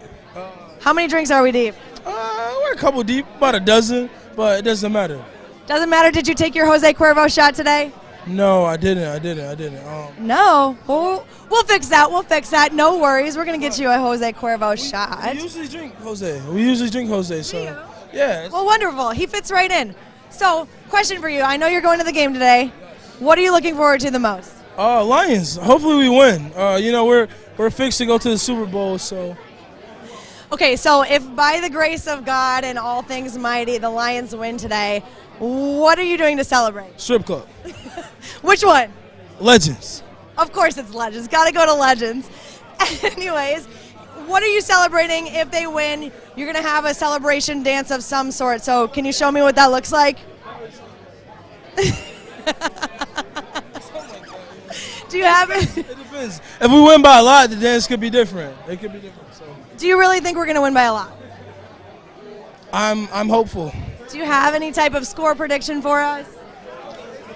How many drinks are we deep? We're a couple deep, about a dozen, but it doesn't matter. Doesn't matter. Did you take your Jose Cuervo shot today? No, I didn't. No. We'll fix that. We'll fix that. No worries. We're going to get you a Jose Cuervo shot. We usually drink Jose. So, yeah. Well, wonderful. He fits right in. So, question for you. I know you're going to the game today. What are you looking forward to the most? Lions. Hopefully we win. We're fixed to go to the Super Bowl, so. Okay, so if by the grace of God and all things mighty, the Lions win today, what are you doing to celebrate? Strip club. Which one? Legends. Of course it's Legends. Got to go to Legends. Anyways, what are you celebrating if they win? You're going to have a celebration dance of some sort. So can you show me what that looks like? Do you have it? It depends. If we win by a lot, the dance could be different. It could be different. So. Do you really think we're going to win by a lot? I'm hopeful. Do you have any type of score prediction for us?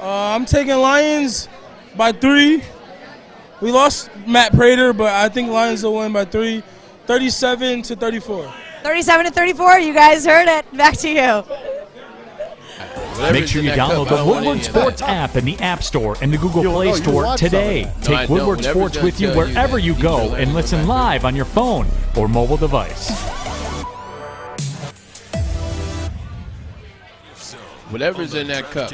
I'm taking Lions by 3. We lost Matt Prater, but I think Lions will win by 3, 37-34. 37-34. You guys heard it. Back to you. Make sure you download the Woodward Sports app in the App Store and the Google Play Store today. Take Woodward Sports with you wherever you go and listen live on your phone or mobile device. Whatever's in that cup,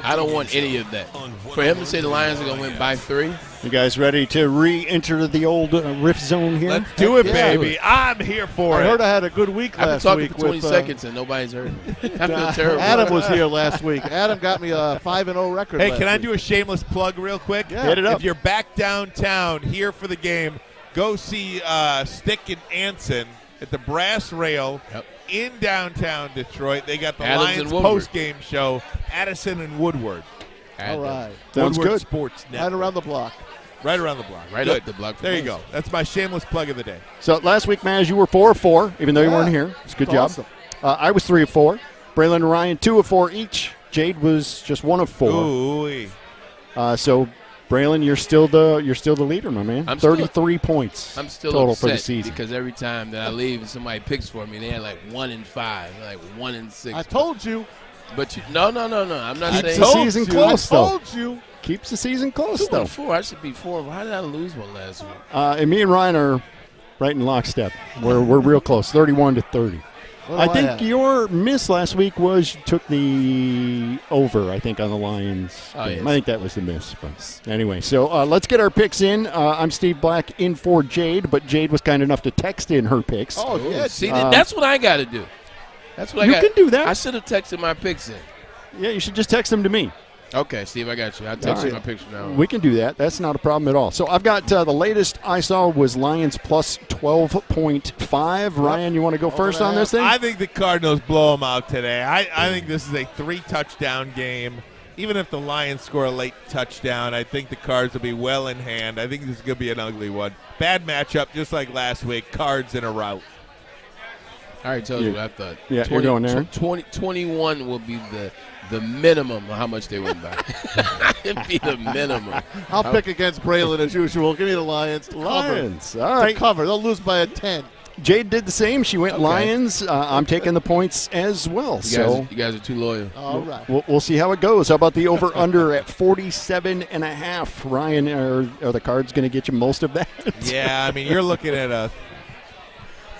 I don't want any of that. For him to say the Lions are going to win by 3. You guys ready to re-enter the old RIF zone here? Let's do it, baby. I'm here for it. I heard I had a good week I've been last talking week. for 20 seconds and nobody's heard me. I feel terrible. Adam was here last week. Adam got me a 5-0 record. Hey, last can I week. do a shameless plug real quick? Yeah. Hit it up. If you're back downtown here for the game, go see Stick and Anson at the Brass Rail in downtown Detroit. They got the Lions post-game show, Addison and Woodward. All right. Sounds Woodward good. Sports Network. Right around the block. Right around the block. Right Good. up the block. There you go. That's my shameless plug of the day. So last week, Maz, you were 4 of 4, even though you weren't here. It's a good job. Awesome. I was 3 of 4. Braylon and Ryan 2 of 4 each. Jade was just 1 of 4. Ooh. So Braylon, you're still the leader, my man. I'm 33 points. I'm still total upset for the season. because every time that I leave and somebody picks for me, they're like 1-5, like 1-6. I told you. But no. I'm not Keeps saying the season close, I though. told you. Keeps the season close, though. 2-4. I should be 4. Why did I lose one last week? And me and Ryan are right in lockstep. We're real close, 31-30. I think your miss last week was you took the over, I think, on the Lions game. Yes. I think that was the miss. But anyway, so let's get our picks in. I'm Steve Black in for Jade, but Jade was kind enough to text in her picks. Oh, yeah. See, that's what I got to do. That's what you I got. can do that. I should have texted my picks in. Yeah, you should just text them to me. Okay, Steve, I got you. I'll text you my picks from now on. We can do that. That's not a problem at all. So I've got the latest I saw was Lions plus 12.5. Ryan, you want to go first on this thing? I think the Cardinals blow them out today. I think this is a 3-touchdown game. Even if the Lions score a late touchdown, I think the Cards will be well in hand. I think this is going to be an ugly one. Bad matchup, just like last week. Cards in a rout. I already told you what I thought. Yeah, you're going there. 21 will be the minimum of how much they win by. It'd be the minimum. I'll pick against Braylon as usual. Give me the Lions. Lions. Cover. All right. To cover. They'll lose by a 10. Jade did the same. She went Lions. I'm taking the points as well. You guys are too loyal. All right. We'll see how it goes. How about the over-under at 47.5? Ryan, are the Cards going to get you most of that? Yeah, I mean, you're looking at a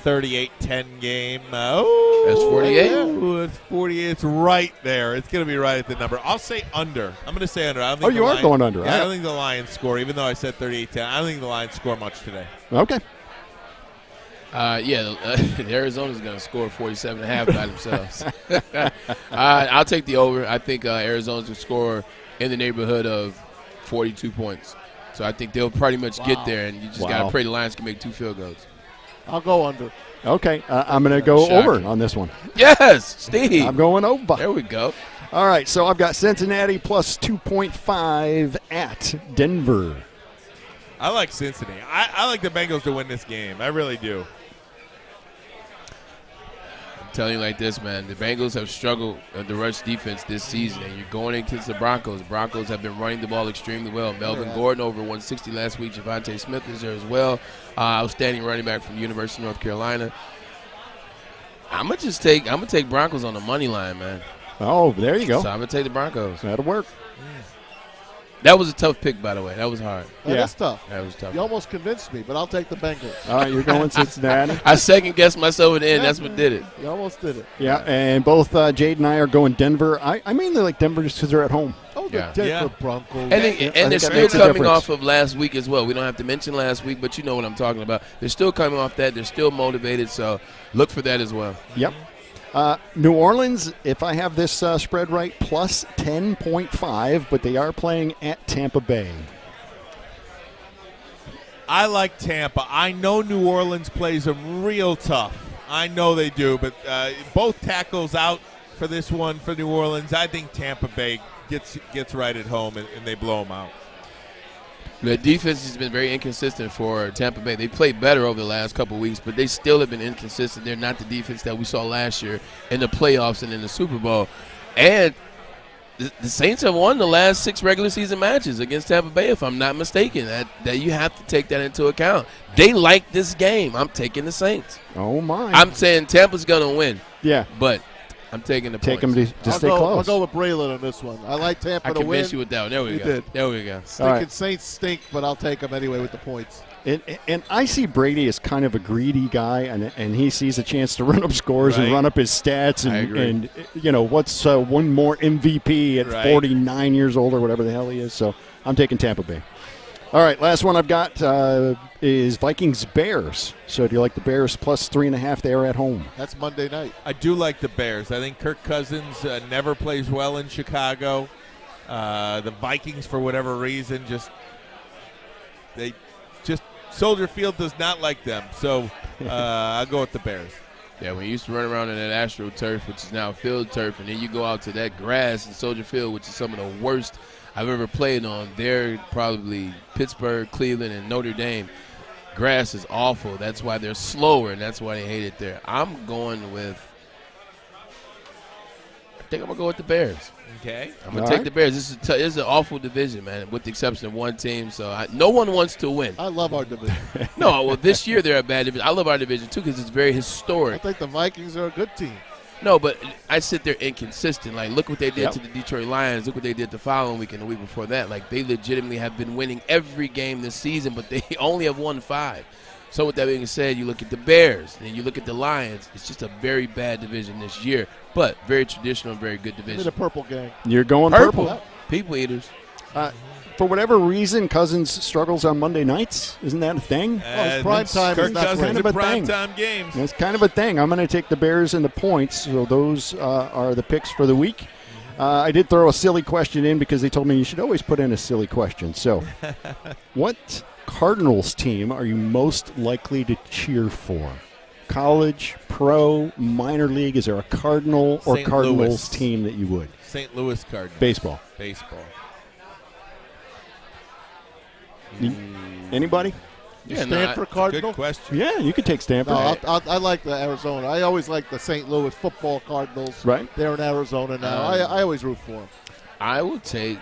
38-10 game. That's 48? Oh, it's 48. It's right there. It's going to be right at the number. I'll say under. I'm going to say under. I don't think you are going under. Yeah, I don't think the Lions score, even though I said 38-10. I don't think the Lions score much today. Okay. Arizona's going to score 47.5 by themselves. I'll take the over. I think Arizona's going to score in the neighborhood of 42 points. So I think they'll pretty much get there, and you just got to pray the Lions can make 2 field goals. I'll go under. Okay. I'm going to go over on this one. Yes, Steve. I'm going over. There we go. All right, so I've got Cincinnati plus 2.5 at Denver. I like Cincinnati. I like the Bengals to win this game. I really do. I'm telling you like this, man. The Bengals have struggled the rush defense this season, and you're going against the Broncos. The Broncos have been running the ball extremely well. Melvin Gordon over 160 last week. Javonte Smith is there as well. Outstanding running back from the University of North Carolina. I'm gonna take Broncos on the money line, man. Oh, there you go. So I'm gonna take the Broncos. That'll work. That was a tough pick, by the way. That was hard. That's tough. That was tough. You almost convinced me, but I'll take the Bengals. All right, you're going Cincinnati. I second-guessed myself at the end. That's what did it. You almost did it. Yeah, and both Jade and I are going Denver. I mainly like Denver just because they're at home. Oh, the Denver Broncos. And they're still coming off of last week as well. We don't have to mention last week, but you know what I'm talking about. They're still coming off that. They're still motivated, so look for that as well. Yep. New Orleans, if I have this spread right, plus 10.5, but they are playing at Tampa Bay. I like Tampa. I know New Orleans plays them real tough. I know they do, but both tackles out for this one for New Orleans. I think Tampa Bay gets right at home, and they blow them out. The defense has been very inconsistent for Tampa Bay. They played better over the last couple of weeks, but they still have been inconsistent. They're not the defense that we saw last year in the playoffs and in the Super Bowl. And the Saints have won the last 6 regular season matches against Tampa Bay, if I'm not mistaken. That you have to take that into account. They like this game. I'm taking the Saints. Oh, my. I'm saying Tampa's going to win. Yeah. But I'm taking the Take points. them to stay close. I'll go with Braylon on this one. I like Tampa to win. I convinced you with that one. There we go. Did. There we go. Stinking Saints stink, but I'll take them anyway with the points. And I see Brady as kind of a greedy guy, and he sees a chance to run up scores and run up his stats. And you know, what's one more MVP at 49 years old or whatever the hell he is. So I'm taking Tampa Bay. All right, last one I've got is Vikings-Bears. So do you like the Bears plus 3.5 there at home? That's Monday night. I do like the Bears. I think Kirk Cousins never plays well in Chicago. The Vikings, for whatever reason, Soldier Field does not like them. So I'll go with the Bears. Yeah, when you used to run around in that AstroTurf, which is now field turf, and then you go out to that grass in Soldier Field, which is some of the worst I've ever played on. They're probably Pittsburgh, Cleveland, and Notre Dame. Grass is awful. That's why they're slower, and that's why they hate it there. I think I'm going to go with the Bears. Okay. I'm going to take the Bears. This is an awful division, man, with the exception of one team. So no one wants to win. I love our division. No, well, this year they're a bad division. I love our division, too, because it's very historic. I think the Vikings are a good team. No, but I sit there inconsistent. Like, look what they did to the Detroit Lions. Look what they did the following week and the week before that. Like, they legitimately have been winning every game this season, but they only have won 5. So with that being said, you look at the Bears and you look at the Lions. It's just a very bad division this year, but very traditional and very good division. The purple gang. You're going purple. People eaters. for whatever reason, Cousins struggles on Monday nights. Isn't that a thing? Well, it's prime time. Kirk Is not Cousins great. kind of a prime thing. time games. It's kind of a thing. I'm going to take the Bears and the points. So those are the picks for the week. I did throw a silly question in because they told me you should always put in a silly question. So what Cardinals team are you most likely to cheer for? College, pro, minor league? Is there a Cardinal or St. Cardinals Louis. team that you would? St. Louis Cardinals. Baseball. Anybody? Stanford Cardinal? Good question. Yeah, you could take Stanford. No, I like the Arizona. I always like the St. Louis football Cardinals. Right. They're in Arizona now. I always root for them. I will take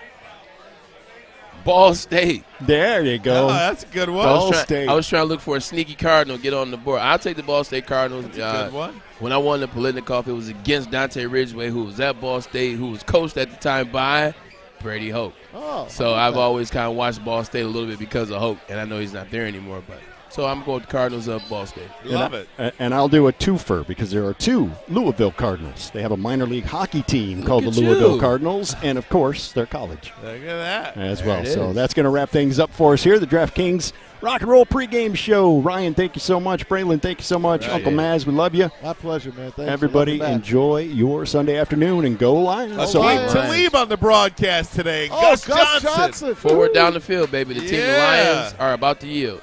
Ball State. There you go. Oh, that's a good one. Ball State. I was trying to look for a sneaky Cardinal, get on the board. I'll take the Ball State Cardinals. That's a good one. When I won the Politnikoff, it was against Dante Ridgeway, who was at Ball State, who was coached at the time by Brady Hoke. Oh, so I've always kind of watched Ball State a little bit because of Hoke, and I know he's not there anymore. But so I'm going with the Cardinals of Ball State. Love it. And I'll do a twofer because there are two Louisville Cardinals. They have a minor league hockey team called the at Louisville you. Cardinals, and of course, they're college Look at that. as There well. it So is. that's going to wrap things up for us here. The DraftKings Rock and Roll pregame show. Ryan, thank you so much. Braylon, thank you so much. Right. Uncle Maz, we love you. My pleasure, man. Thanks. Everybody, for letting me back. enjoy your Sunday afternoon and go Lions. A So- sweet Talib on the broadcast today. Oh, Gus Gus Johnson. Forward down the field, baby. The team, the Yeah. Lions, are about to yield.